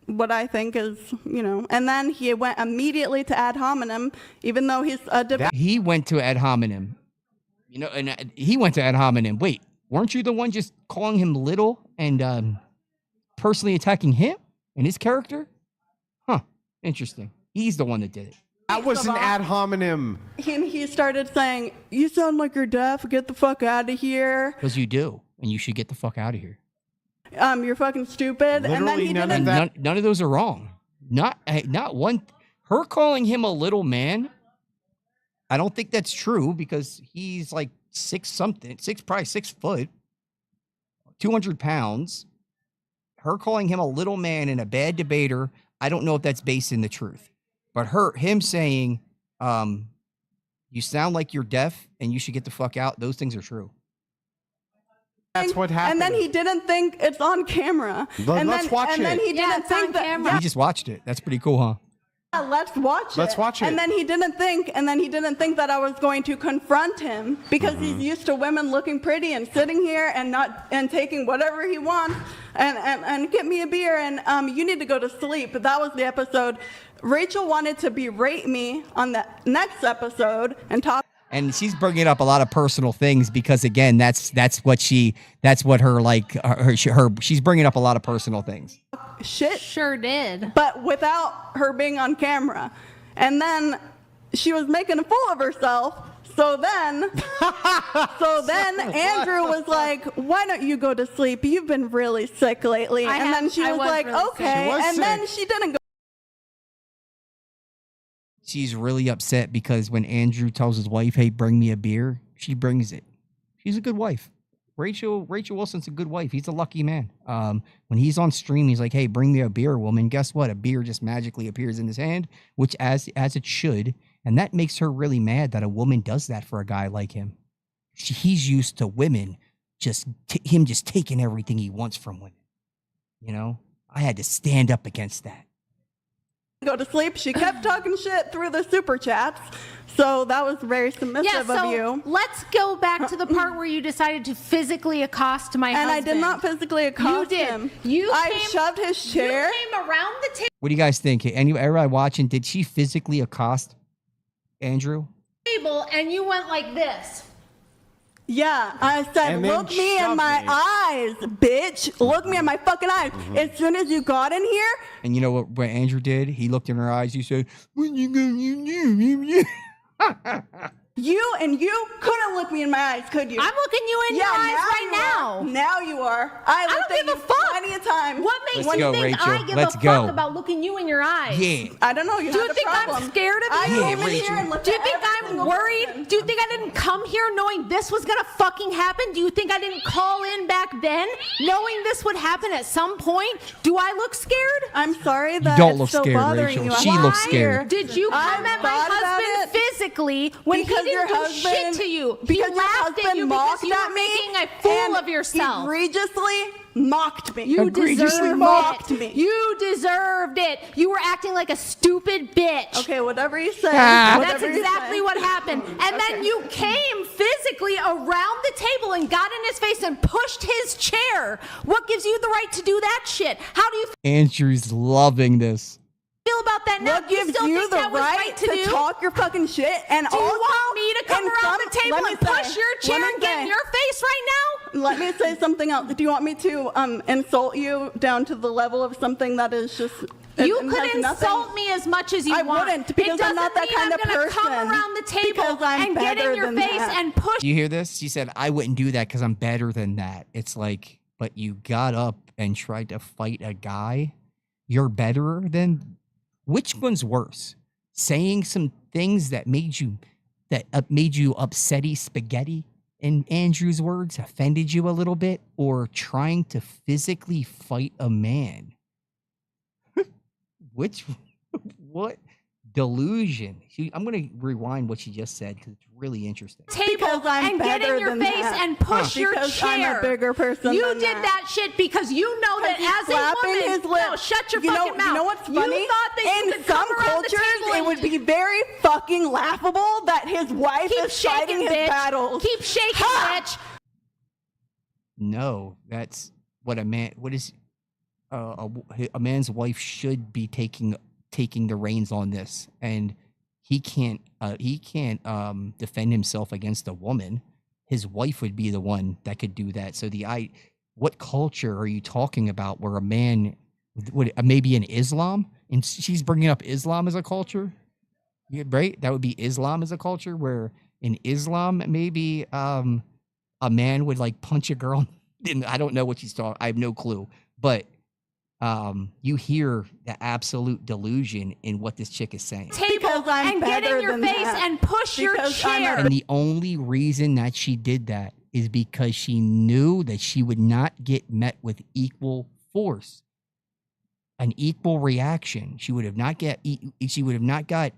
what I think is, And then he went immediately to ad hominem, even though he's a debate. He went to ad hominem. And he went to ad hominem. Wait, weren't you the one just calling him little and personally attacking him and his character? Huh, interesting. He's the one that did it. That was an ad hominem. He started saying, you sound like you're deaf, get the fuck out of here. Because you do, and you should get the fuck out of here. You're fucking stupid. And then he didn't. None of those are wrong. Not one. Her calling him a little man, I don't think that's true because he's like probably 6 foot, 200 pounds. Her calling him a little man and a bad debater, I don't know if that's based in the truth. But him saying, You sound like you're deaf and you should get the fuck out. Those things are true. That's what happened. And then he didn't think it's on camera. Let's watch And then it. he didn't think that. We just watched it. That's pretty cool, huh? Yeah, let's watch it. Let's watch it. And then he didn't think that I was going to confront him because he's used to women looking pretty and sitting here and taking whatever he wants and get me a beer and you need to go to sleep. But that was the episode. Rachel wanted to berate me on the next episode and talk. And she's bringing up a lot of personal things because, again, that's what she's bringing up a lot of personal things. Shit. Sure did. But without her being on camera. And then she was making a fool of herself. So then Andrew was like, why don't you go to sleep? You've been really sick lately. Then she was like, really okay. And then she didn't go. She's really upset because when Andrew tells his wife, hey, bring me a beer, she brings it. She's a good wife. Rachel Wilson's a good wife. He's a lucky man. When he's on stream, he's like, hey, bring me a beer, woman. Guess what? A beer just magically appears in his hand, which as it should. And that makes her really mad that a woman does that for a guy like him. He's used to women just taking everything he wants from women. You know, I had to stand up against that. Go to sleep. She kept talking shit through the super chats. So that was very submissive of you. Let's go back to the part where you decided to physically accost my husband. And I did not physically accost him. I shoved his chair. You came around the table. What do you guys think? Everybody watching, did she physically accost Andrew? And you went like this. Yeah, I said, look me in my eyes, bitch. Look me in my fucking eyes. As soon as you got in here. And you know what Andrew did? He looked in her eyes. He said, when you go, you You couldn't look me in my eyes, could you? I'm looking you in your eyes right now. Now you are. I looked at you plenty of times. What makes Let's you go, think Rachel. I give Let's a go. fuck about looking you in your eyes? Yeah. I don't know. You Do had you a think problem. I'm scared of you? I came in here and looked Do you at think I'm every single worried? person. Do you think I didn't come here knowing this was gonna fucking happen? Do you think I didn't call in back then knowing this would happen at some point? Do I look scared? I'm sorry that don't it's look still scared, bothering Rachel. you. She looks scared. Did you come at my husband physically when Because he your didn't do husband- shit to you? He because your laughed at husband you because mocked you at were me making a fool and of yourself. Egregiously mocked me. You egregiously deserved mocked it. me. You deserved it. You were acting like a stupid bitch. Okay, whatever you say. That's exactly what happened. And then you came physically around the table and got in his face and pushed his chair. What gives you the right to do that shit? How do you Andrew's loving this. feel about that now? What gives still you think the that was right to do? talk your fucking shit? And Do you also, want me to come in around some- the table let me and say- push your let chair me and get in say- your face right now? Let me say something else. Do you want me to insult you down to the level of something that is just... You it could has insult nothing- me as much as you I want. wouldn't, because it I'm not that doesn't mean kind of I'm gonna come person. around the table Because I'm and get better in your than face that. and push. Do you hear this? She said, I wouldn't do that because I'm better than that. It's like, but you got up and tried to fight a guy. You're better than... Which one's worse? Saying some things that made you upsetty spaghetti, in Andrew's words, offended you a little bit, or trying to physically fight a man? What delusion? I'm going to rewind what she just said because it's really interesting. Table and get in your face and push your Because chair. I'm a bigger person You than did that shit because you know that He's as a slapping woman. his lip. No, shut your You know- fucking mouth. You know what's funny? You thought that you in could some come around the cultures, table it and would be very fucking laughable that his wife keep is fighting shaking, his bitch. battles. Keep shaking, Ha! bitch. No, that's what a man. What is a man's wife should be taking the reins on this, and he can't defend himself against a woman. His wife would be the one that could do that. So what culture are you talking about where a man would maybe in Islam, and she's bringing up Islam as a culture, yeah, right? That would be Islam as a culture where in Islam maybe a man would like punch a girl. And I don't know what she's talking. I have no clue, but you hear the absolute delusion in what this chick is saying. Table and get in your face and push your chair. And the only reason that she did that is because she knew that she would not get met with equal force, an equal reaction. She would have not got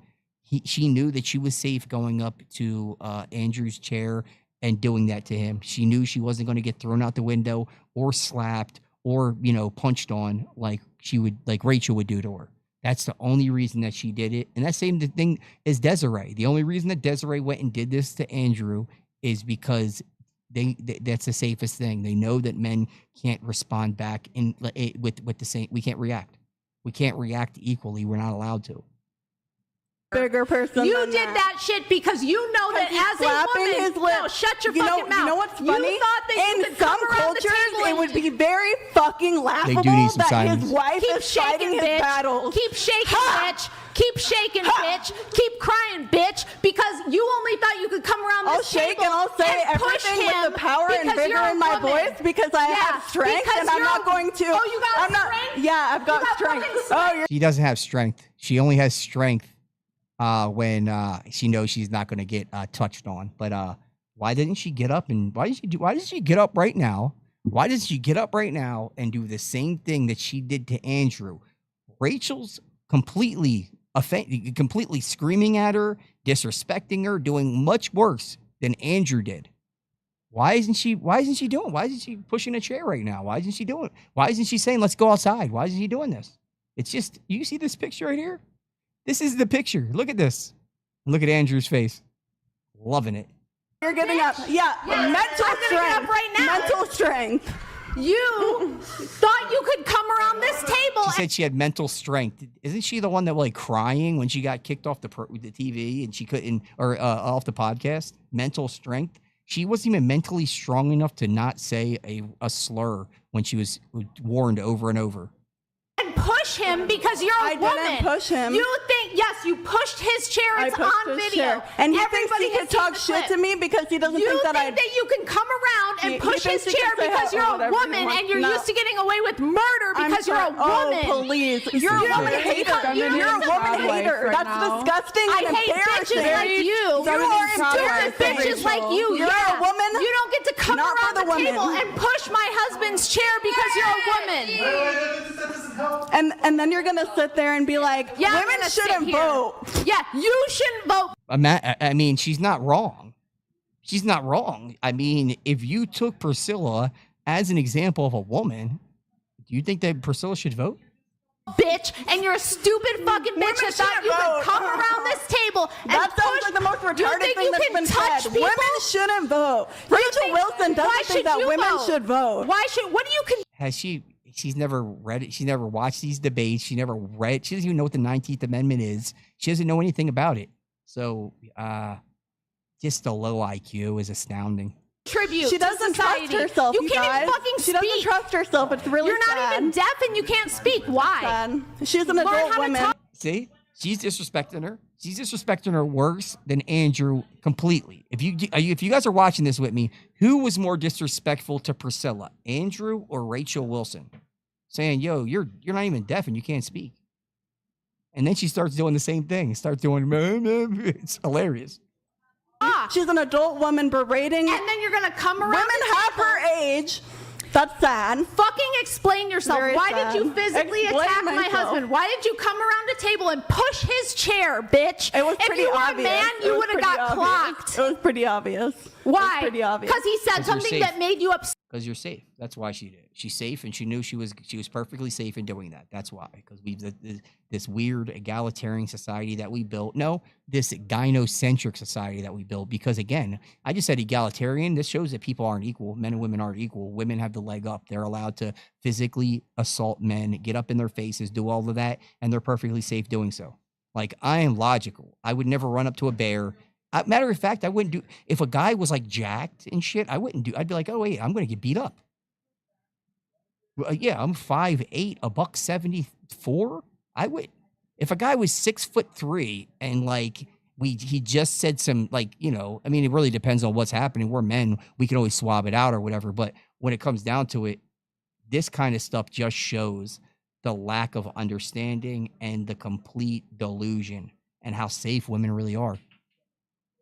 She knew that she was safe going up to Andrew's chair and doing that to him. She knew she wasn't going to get thrown out the window or slapped or, you know, punched on like Rachel would do to her. That's the only reason that she did it. And that same thing is Desiree. The only reason that Desiree went and did this to Andrew is because that's the safest thing. They know that men can't respond back with the same. We can't react. We can't react equally. We're not allowed to. Bigger person. You did that shit because you know that as a woman. His lip. No, shut your fucking mouth. You know what's funny? You thought that you could in some come around the cultures, table it would be very fucking laughable need some that silence. his wife Keep is fighting shaking, his bitch. battles. Keep shaking, bitch. Keep shaking, bitch. Keep crying, bitch. Because you only thought you could come around I'll this shake table and I'll say and push everything with him the power and because vigor you're a in my woman. voice because I have strength because and I'm you're not a- going to. Oh, you got strength? Yeah, I've got strength. Oh, you're She doesn't have strength. She only has strength when she knows she's not going to get touched on. But why didn't she get up and why did she get up right now? Why does she get up right now and do the same thing that she did to Andrew? Rachel's completely screaming at her, disrespecting her, doing much worse than Andrew did. Why isn't she pushing a chair right now? Why isn't she doing it? Why isn't she saying, let's go outside? Why isn't she doing this? It's just, you see this picture right here? This is the picture. Look at this. Look at Andrew's face. Loving it. You're getting up. Yeah, mental I'm gonna strength. get up right now. Mental strength. You thought you could come around this table. She said she had mental strength. Isn't she the one that like crying when she got kicked off the TV and she couldn't, or off the podcast? Mental strength. She wasn't even mentally strong enough to not say a slur when she was warned over and over. And push him because you're a woman. I didn't push him. You think, yes, you pushed his chair. It's pushed on his video. chair. And he Everybody thinks he has can talk seen the shit clip. to me because he doesn't You think that think that you can come around and push his thinks he chair can say because you're a whatever he woman wants. and you're No. used to getting away with murder because you're a woman. Oh, please. You're a You woman don't hater. become- You're a woman hater. That's disgusting I and hate bitches embarrassing. like you. You are stupid bitches like you. You're a woman. You don't get to come not for around the woman. table and push my husband's chair because you're a woman. And then you're gonna sit there and be like, Yeah, I'm women gonna sit shouldn't here. vote. Yeah, you shouldn't vote. I mean, she's not wrong. She's not wrong. I mean, if you took Priscilla as an example of a woman, do you think that Priscilla should vote? Bitch, and you're a stupid fucking bitch that thought you could come around this table and That sounds push. like the most You retarded think thing you that's can been touch said. people? Women shouldn't vote. You Rachel think- Wilson why doesn't should think that you women vote? should vote. Why should? What do you can? Has she's never read it. She's never watched these debates. She never read. She doesn't even know what the 19th Amendment is. She doesn't know anything about it. So, just a low IQ is astounding. Tribute. She to doesn't trust society. herself. You can't guys. even fucking She speak. doesn't trust herself. It's really You're not sad. even deaf and you can't speak. Why? Sad. She's an Learn adult how to woman. talk. See, she's disrespecting her. She's disrespecting her worse than Andrew completely. If you guys are watching this with me, who was more disrespectful to Priscilla, Andrew or Rachel Wilson? Saying, "Yo, you're not even deaf and you can't speak." And then she starts doing the same thing. Starts doing, it's hilarious. She's an adult woman berating. And then you're gonna come around. Women half her age. That's sad. Fucking explain yourself. Very Why sad. did you physically Explain attack my myself. husband? Why did you come around a table and push his chair, bitch? It was if pretty you were obvious. a man, It you was would have pretty got obvious. clocked. It was pretty obvious. Why? It was pretty obvious. Because he said 'Cause you're something safe. that made you upset. Because you're safe. That's why she did it. She's safe, and she knew she was perfectly safe in doing that. That's why. Because we've this weird egalitarian society that we built. No, this gynocentric society that we built. Because again, I just said egalitarian. This shows that people aren't equal. Men and women aren't equal. Women have the leg up. They're allowed to physically assault men, get up in their faces, do all of that, and they're perfectly safe doing so. Like, I am logical. I would never run up to a bear. Matter of fact, I wouldn't do, if a guy was like jacked and shit, I'd be like, oh wait, I'm going to get beat up. Yeah, I'm 5'8", $174. I would, if a guy was 6'3" and like, he just said some, like, you know, I mean, it really depends on what's happening. We're men. We can always swab it out or whatever. But when it comes down to it, this kind of stuff just shows the lack of understanding and the complete delusion and how safe women really are.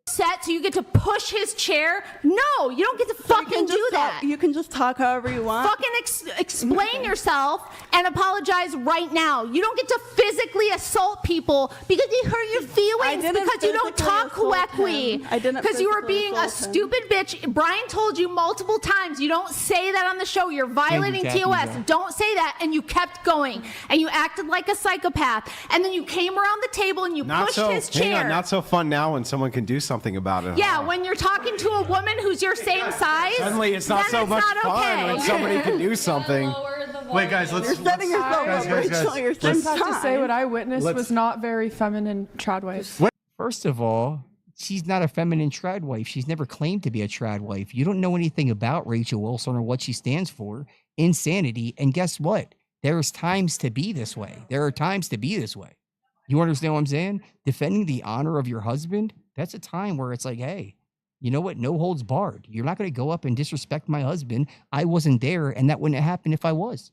Set so you get to push his chair? No, you don't get to fucking do that. You can just talk however you want. Fucking explain yourself and apologize right now. You don't get to physically assault people because you hurt your feelings because you don't talk correctly. I didn't. Because you were being a stupid bitch. Brian told you multiple times you don't say that on the show. You're violating TOS. Don't say that. And you kept going. And you acted like a psychopath. And then you came around the table and you pushed his chair. Hang on, not so fun now when someone can do something about it. Yeah, when you're talking to a woman who's your same size, suddenly it's not so much fun when somebody can do something. Wait, guys, let's. You're setting yourself up, Rachel. You're I just have to say what I witnessed was not very feminine trad wife. First of all, she's not a feminine trad wife. She's never claimed to be a trad wife. You don't know anything about Rachel Wilson or what she stands for. Insanity. And guess what? There's times to be this way. There are times to be this way. You understand what I'm saying? Defending the honor of your husband, that's a time where it's like, hey, you know what? No holds barred. You're not going to go up and disrespect my husband. I wasn't there, and that wouldn't happen if I was.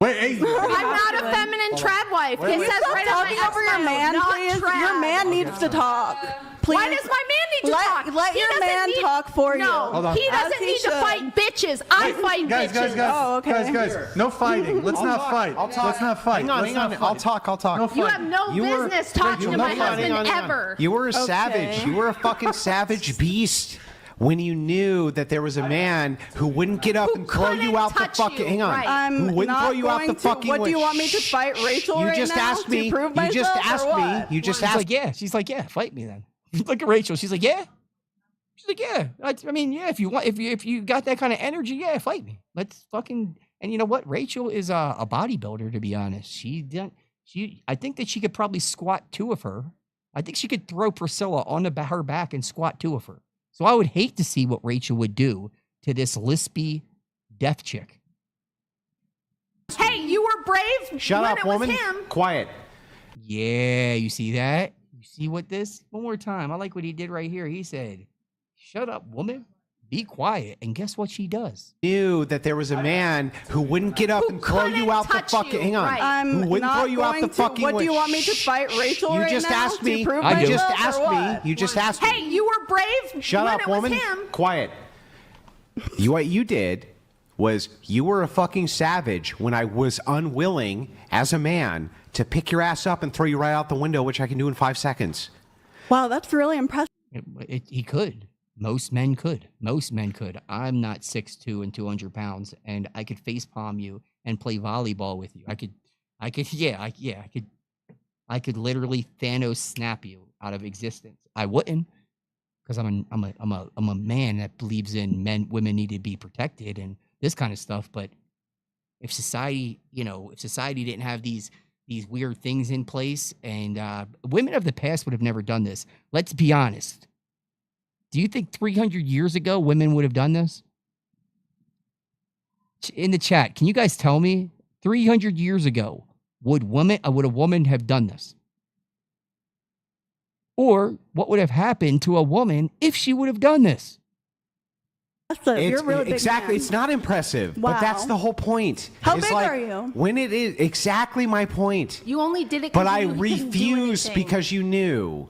Wait, hey. I'm not a feminine trad wife. Can you stop talking over your man, please? Your man needs to talk. Please. Why does my man need to talk? Let your man talk for you. No, he doesn't need to fight bitches. I fight bitches. Guys. Oh, okay. Guys. No fighting. Let's not fight. Let's not fight. Hang on. I'll talk. No you have no business talking to my husband ever. You were a savage. You were a fucking savage beast. When you knew that there was a man who wouldn't get up and throw you out the fucking Who wouldn't throw you out the fucking What do you want me to fight Rachel right now? You just asked me. You just asked me. She's like, yeah, fight me then. Look at Rachel. She's like, yeah. She's like, yeah. I mean, yeah. If you want, if you got that kind of energy, yeah, fight me. Let's fucking. And you know what? Rachel is a bodybuilder. To be honest, I think that she could probably squat two of her. I think she could throw Priscilla on her back and squat two of her. So I would hate to see what Rachel would do to this lispy, deaf chick. Hey, you were brave. Shut when up, it woman. Was him. Quiet. Yeah, you see that? You see what this? One more time. I like what he did right here. He said, shut up, woman. Be quiet. And guess what she does? Knew that there was a man who wouldn't get up and throw you out the fucking. Hang on. Who wouldn't throw you out the fucking. What do you want me to fight Rachel You right just now? asked me. You just asked me. You just asked me. Hey, you were brave. Shut when up, it woman. Was him. Quiet. What you did was you were a fucking savage when I was unwilling as a man to pick your ass up and throw you right out the window, which I can do in 5 seconds. Wow, that's really impressive. He could. Most men could. I'm not 6'2" and 200 pounds, and I could facepalm you and play volleyball with you. I could literally Thanos snap you out of existence. I wouldn't, because I'm a man that believes in women need to be protected and this kind of stuff. But if society didn't have these weird things in place, and women of the past would have never done this. Let's be honest. Do you think 300 years ago women would have done this? In the chat, can you guys tell me 300 years ago would a woman have done this? Or what would have happened to a woman if she would have done this? You're really big exactly. man. It's not impressive, Wow. but that's the whole point. How It's big like, are you? When it is exactly my point. You only did it. But I you couldn't do refused anything. because you knew.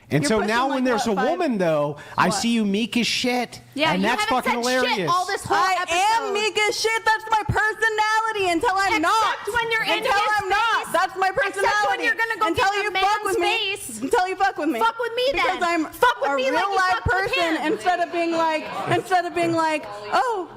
And You're so pushing now like when there's what, a woman, though, I see you meek as shit. Yeah, and you that's haven't fucking said hilarious. shit all this whole I episode. am meek as shit. That's my personality until I'm not. Except when you're in until his I'm not. face. That's my personality. Except when you're gonna go until get you in a fuck with man's me. face. Until you fuck with me. Fuck with me then. Because I'm Fuck with a me real like you live fucked with person. him. Instead of being like, oh.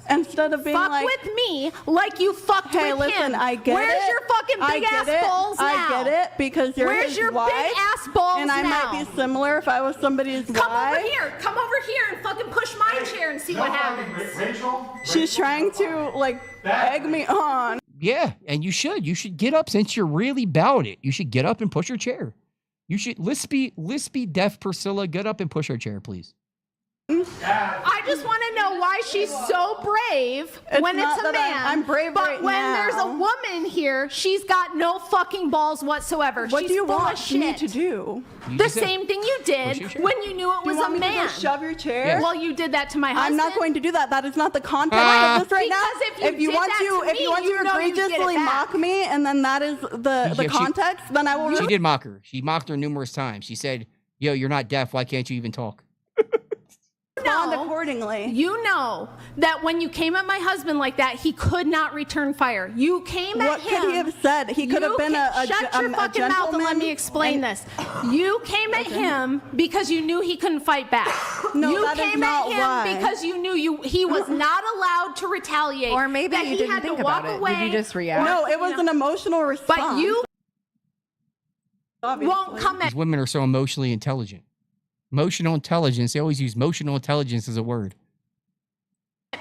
Instead of being fuck like, with me like you fucked hey, with listen, him. I get Where's it. your fucking big ass balls now? I get it because you're Where's his your wife, big ass balls and I now? might be similar if I was somebody's Come wife. over here. Come over here and fucking push my chair and see what happens. Rachel? She's trying to like egg me on. Yeah, and you should. You should get up since you're really about it. You should get up and push her chair. You should lispy deaf Priscilla, get up and push her chair, please. I just want to know why she's so brave when not it's a that man. I'm brave but right when now. there's a woman here, she's got no fucking balls whatsoever. What she's do you full want of shit. me to do? The same thing you did your chair. when you knew it was you want a me to man. just shove your chair? Yes. Well, you did that to my husband. I'm not going to do that. That is not the context of this right now. Because if you did want that to, to if you me, want you to know you'd get it egregiously back. mock me, and then that is the Yeah, context, then I will. She did mock her. She mocked her numerous times. She said, Yo, you're not deaf. Why can't you even talk? Accordingly. You know that when you came at my husband like that, he could not return fire. You came at him. What could he have said? He could have been shut your fucking mouth and let me explain this. You came at him because you knew he couldn't fight back. No, you that is came not at him why. because you knew he was not allowed to retaliate. Or maybe that you he didn't had think to walk about it. away. Did you just react? No, it was an emotional response. But you won't come at These women are so emotionally intelligent. Emotional intelligence. They always use emotional intelligence as a word.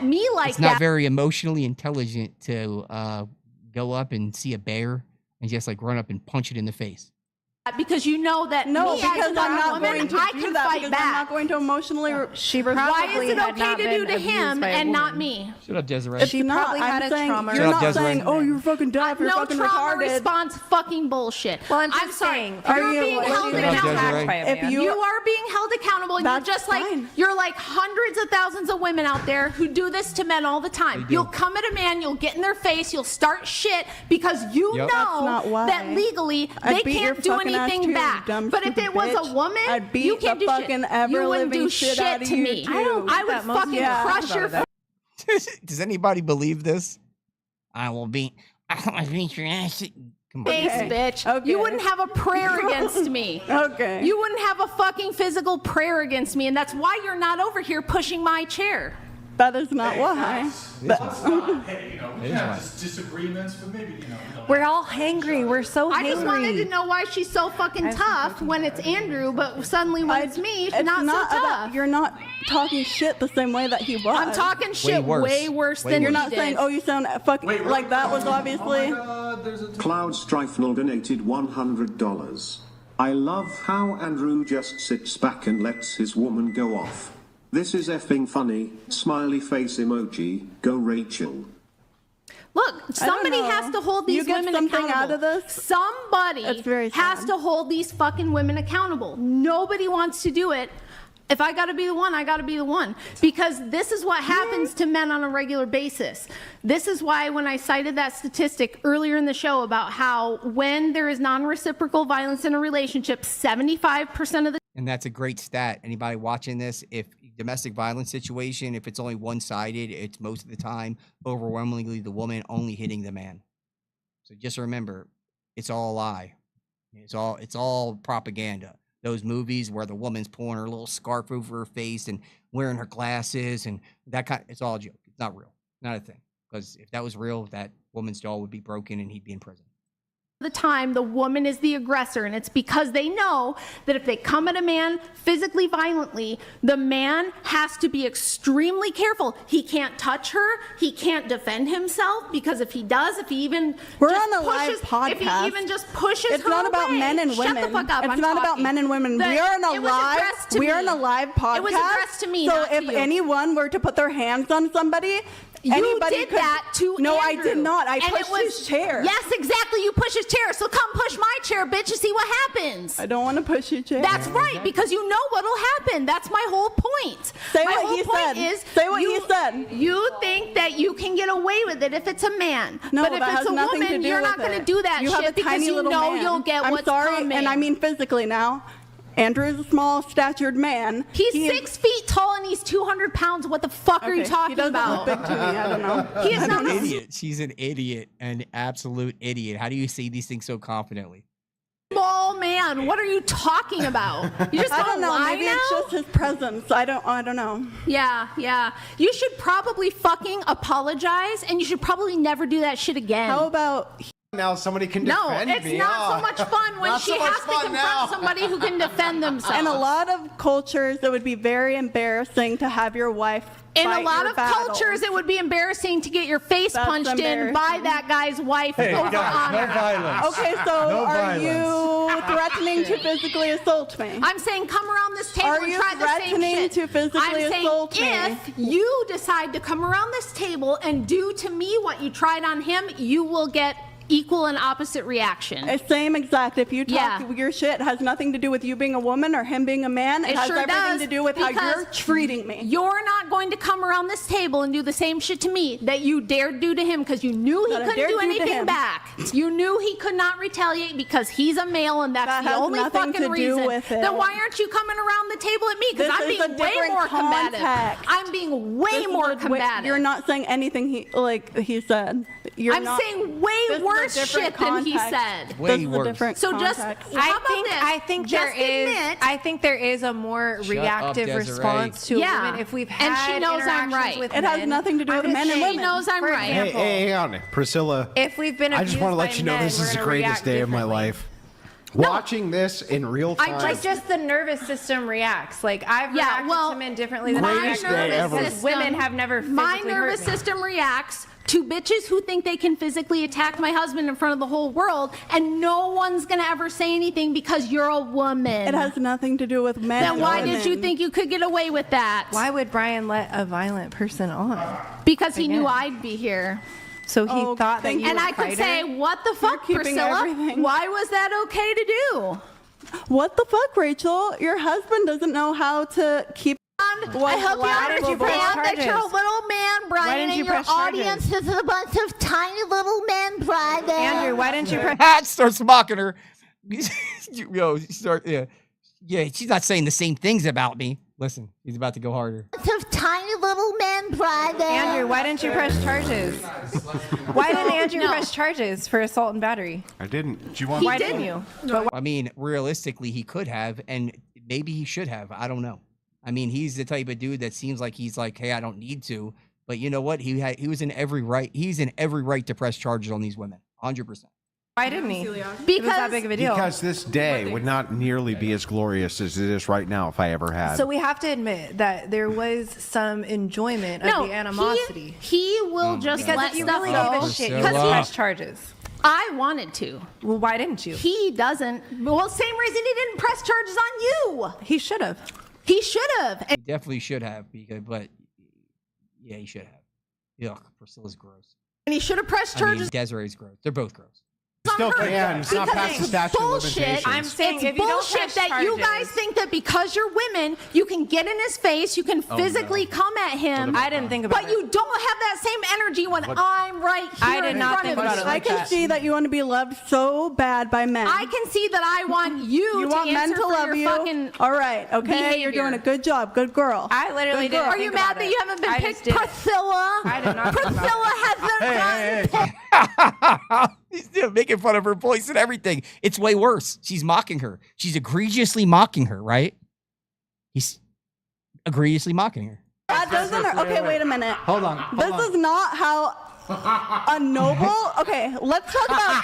me like It's not that. very emotionally intelligent to go up and see a bear and just like run up and punch it in the face. Because you know that No, me because as a I'm not woman, going to I do can that fight because back. I'm not going to emotionally. She Why probably is it had okay not to been do to abused him by a and not woman. me? Shut up, Desiree. It's She not. probably had I'm a saying trauma you're Shut up, not Desiree. saying, "Oh, you're fucking deaf. You're No fucking trauma retarded." response fucking bullshit. Well, I'm I'm just sorry. saying, Are You're you being like- held Shut up, accountable. Desiree. by a If man. you- You are being held accountable, and you're That's just like fine. you're like hundreds of thousands of women out there who do this to men all the time. You'll come at a man, you'll get in their face, you'll start shit because you Yep. know That's not why. that legally I'd they beat your can't do fucking ass anything too, you back. dumb, But if stupid it was bitch. a woman, I'd beat you can't the do fucking shit. ever You wouldn't living do shit shit out of to you, me. too. I don't I would fucking crush your. Does anybody believe this? I will beat your ass. Come on. Face, Okay. bitch. Okay. You wouldn't have a prayer against me. Okay. You wouldn't have a fucking physical prayer against me, and that's why you're not over here pushing my chair. That is not why. We have just disagreements, but maybe, We're all hangry. We're so hangry. I just wanted to know why she's so fucking tough when it's Andrew, but suddenly when it's me, she's It's not, not so about, tough. you're not talking shit the same way that he was. I'm talking shit way worse than You're he not did. saying, "Oh, you sound fucking like that." Was obviously. Cloud Strifenal donated $100. I love how Andrew just sits back and lets his woman go off. This is effing funny. Smiley face emoji. Go Rachel. Look, somebody know. has to hold You these get women something accountable. out of this? Somebody That's very has sad. to hold these fucking women accountable. Nobody wants to do it. If I got to be the one, I got to be the one. Because this is what happens to men on a regular basis. This is why when I cited that statistic earlier in the show about how when there is non-reciprocal violence in a relationship, 75% of the And that's a great stat. Anybody watching this, if domestic violence situation, if it's only one-sided, it's most of the time overwhelmingly the woman only hitting the man. So just remember, it's all a lie. It's all propaganda. Those movies where the woman's pulling her little scarf over her face and wearing her glasses and that kind, it's all a joke. It's not real. Not a thing. Because if that was real, that woman's jaw would be broken and he'd be in prison. time the woman is the aggressor, and it's because they know that if they come at a man physically violently, the man has to be extremely careful. He can't touch her, he can't defend himself, because if he does, if he even We're just on a live pushes, podcast. if he even just pushes It's her not about away, men and shut women. the fuck up, It's I'm not about talking. men and women. The- We are in a it was addressed to we are in me. a live podcast. It was addressed to me, So not to if you. anyone were to put their hands on somebody, You anybody did could, that to No, I Andrew. did not. I And it pushed was- his chair. Yes, exactly. You push his chair. So come push my chair, bitch, and see what happens. I don't want to push your chair. That's right, because you know what'll happen. That's my whole point. Say my what whole he point said. is Say what you, he said. You think that you can get away with it if it's a man. No, but if that it's has a nothing woman, to do you're with not going to it. do that you shit have a because tiny you little know man. you'll get I'm what's sorry, coming. and I mean physically now. Andrew is a small-statured man. He's He is- 6 feet tall and he's 200 pounds. What the fuck are you Okay, talking he doesn't about? look big to me. I don't know. He is She's not an a idiot. She's an idiot, an absolute idiot. How do you say these things so confidently? small man. What are you talking about? You just I gonna don't know. lie Maybe now? it's just his presence. I don't know. Yeah. You should probably fucking apologize, and you should probably never do that shit again. How about now somebody can No, defend it's me? not so much fun when Not she so much has to fun confront now. somebody who can defend themselves. in a lot of cultures, it would be very embarrassing to have your wife In a fight lot your of battles. cultures, it would be embarrassing to get your face That's punched in embarrassing. by that guy's wife Hey, over guys, no honor. violence. Okay, so No are violence. you threatening to physically assault me? I'm saying come around this table Are and you try the same threatening shit. to physically I'm saying assault me? if you decide to come around this table and do to me what you tried on him, you will get equal and opposite reaction. Same exact. If you talk your shit, has nothing to do with you being a woman or him being a man. It has sure everything does, to do with how you're because treating me. You're not going to come around this table and do the same shit to me that you dared do to him because you knew he couldn't do anything back. You knew he could not retaliate because he's a male and that's the only fucking reason. Then why aren't you coming around the table at me? Because I'm being way more combative. I'm being way more combative. You're not saying anything he said. I'm saying way worse shit than he said. Way worse. So just I think there is a more reactive response to women if we've had and she knows I'm right. with it men. has nothing to do with men and women. She knows I'm right. Hey, hang on, Priscilla. If we've been I just want to let you know this is the greatest day of my life. Watching this in real time. Like just the nervous system reacts. Like I've reacted to men differently than my nervous system, women have never physically my nervous hurt me. system reacts to bitches who think they can physically attack my husband in front of the whole world, and no one's gonna ever say anything because you're a woman. It has nothing to do with men. Then why did you think you could get away with that? Why would Brian let a violent person on? Because he knew I'd be here. So he thought that you and were I could say, what the fuck, Priscilla? everything. Why was that okay to do? What the fuck, Rachel? Your husband doesn't know how to keep. I hope you understand that you're a little man, Brian, and your audience is a bunch of tiny little men, Brian. Andrew, why didn't you press? Pat starts mocking her. Yeah, she's not saying the same things about me. Listen, he's about to go harder. Of tiny little men, Brian. Andrew, why didn't you press charges? Why didn't Andrew press charges for assault and battery? I didn't. Why didn't you? I mean, realistically, he could have, and maybe he should have. I don't know. I mean, he's the type of dude that seems like he's like, hey, I don't need to. But you know what? He was in every right. He's in every right to press charges on these women. 100%. Why didn't he? Because it was that big of a deal. Because this day would not nearly be as glorious as it is right now if I ever had. So we have to admit that there was some enjoyment of the animosity. He will just because let if you stuff really go. gave a shit, you would press charges. I wanted to. Well, why didn't you? He doesn't. Well, same reason he didn't press charges on you. He should have. He should have. He definitely should have, but yeah, he should have. Yuck, Priscilla's gross. And he should have pressed charges. I mean, Desiree's gross. They're both gross. Still can. It's not past the statute of limitations. I'm saying it's bullshit that you guys think that because you're women, you can get in his face, you can physically come at him. I didn't think about it. But you don't have that same energy when I'm right here I did in not front think of about you. it like I can see that you want to be loved so bad by men. I can see that I want you to want men answer to for love your you. fucking All right, okay, behavior. you're doing a good job, good girl. I literally didn't. Are you mad that you haven't been picked, Priscilla? I did not. Priscilla hasn't gotten picked. He's making fun of her voice and everything. It's way worse. She's mocking her. She's egregiously mocking her, right? He's egregiously mocking her. That doesn't. Okay, wait a minute. Hold on. This is not how a noble. Okay, let's talk about.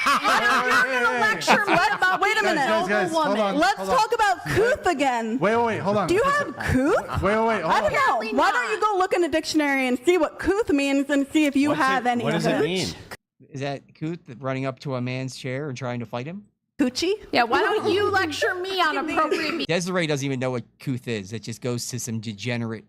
You're gonna lecture me about wait a minute. Guys, hold on. Let's talk about Kuth again. Wait, hold on. Do you have Kuth? Wait, hold I don't on. know. Why don't you go look in a dictionary and see what Kuth means and see if you have any What of does it mean? Is that Kuth running up to a man's chair and trying to fight him? Coochie? Yeah, why don't you lecture me on appropriate behavior? Desiree doesn't even know what Kuth is. It just goes to some degenerate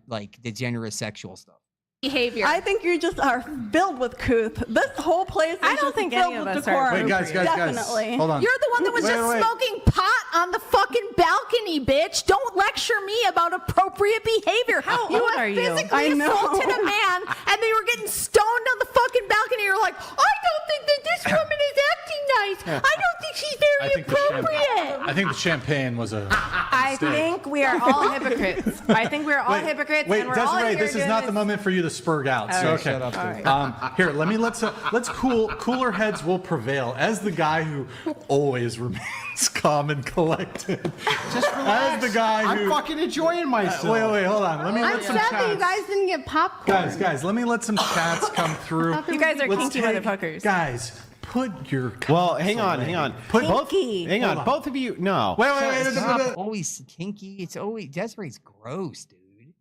sexual stuff. I think you just are filled with Kuth. This whole place is I don't just think filled any of with us decorum. are. Wait, guys, Definitely. hold on. You're the one that was just smoking pot on the fucking balcony, bitch. Don't lecture me about appropriate behavior. How you old have are you? physically I know. assaulted a man, and they were getting stoned on the fucking balcony. You're like, I don't think that this woman is acting nice. I don't think she's very appropriate. I think the champagne was a I mistake. think we are all hypocrites. I think we're all hypocrites. Wait, and we're all Desiree, here this is doing not the moment for you to spurg out. So, okay. Shut up. All right. Here, let's cooler heads will prevail. As the guy who always remains calm and collected. Just relax. As the guy I'm who fucking enjoying myself. Wait, hold on. Let me I'm let some sad that you chats. guys didn't get popcorn. Guys, let me let some chats come through. You guys are Let's kinky motherfuckers. Guys, put your Well, hang on. Put Hang on. Both of you. No. Wait. It's not always kinky. It's always Desiree's gross, dude.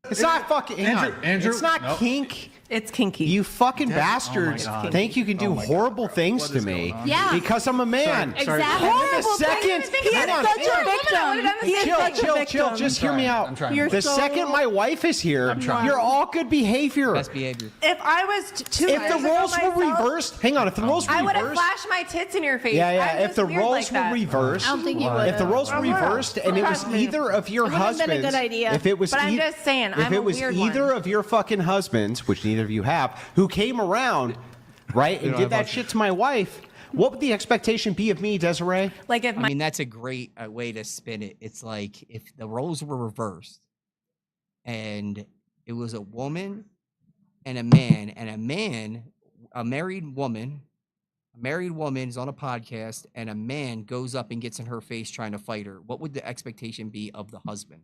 It's not fucking. Andrew, it's not no. kink. It's kinky. You fucking bastards oh my God. think you can do horrible things to me because I'm a man. Exactly. The second, chill. Just hear me out. The second my wife is here, you're all good behavior. Best behavior. If I was two If the roles were reversed, hang on. If the roles were I would have reversed, flashed my tits in your face. yeah. I'm If the just weird roles like were that. reversed, I don't think you would. if the roles were reversed and it was Trust me. either of your It would've been a husbands, good idea. if it was, But I'm just saying, if I'm it a was weird either one. of your fucking husbands, which neither of you have, who came around, right, and did that shit to my wife, what would the expectation be of me, Desiree? Like if I mean, that's a great way to spin it. It's like if the roles were reversed and it was a woman and a man, a married woman is on a podcast and a man goes up and gets in her face trying to fight her, what would the expectation be of the husband?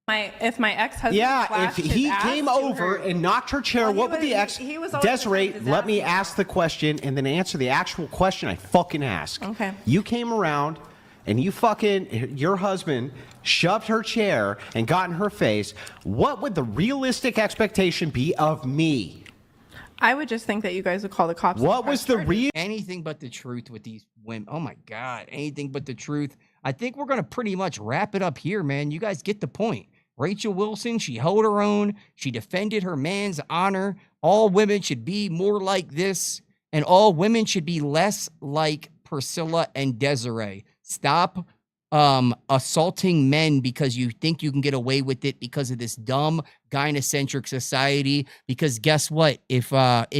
If my ex-husband Yeah, if flashed his he ass came to over her- and knocked her chair, Well, what would the ex? he was always Desiree, his let ass me to ask the question and then answer the actual question I fucking ask. Okay. You came around and you fucking, your husband shoved her chair and got in her face. What would the realistic expectation be of me? I would just think that you guys would call the cops. What was the real? Anything but the truth with these women. Oh my God, anything but the truth. I think we're going to pretty much wrap it up here, man. You guys get the point. Rachel Wilson, she held her own. She defended her man's honor. All women should be more like this, and all women should be less like Priscilla and Desiree. Stop assaulting men because you think you can get away with it because of this dumb gynocentric society. Because guess what? If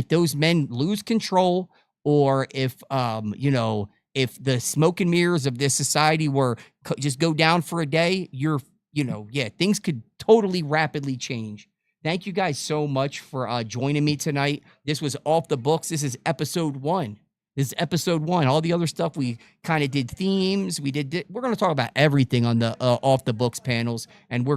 those men lose control, or if if the smoke and mirrors of this society were just go down for a day, things could totally rapidly change. Thank you guys so much for joining me tonight. This was Off the Books. This is episode 1. All the other stuff, we kind of did themes. We're going to talk about everything on the Off the Books panels. And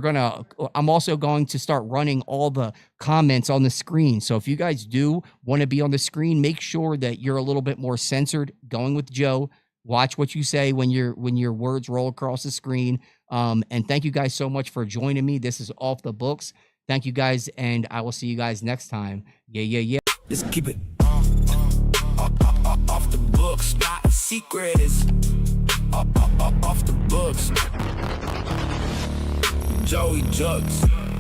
I'm also going to start running all the comments on the screen. So if you guys do want to be on the screen, make sure that you're a little bit more censored. Going with Joe. Watch what you say when your words roll across the screen. And thank you guys so much for joining me. This is Off the Books. Thank you guys, and I will see you guys next time. Yeah. Let's keep it off the books. Not a secret. It's off the books. Joey Jux.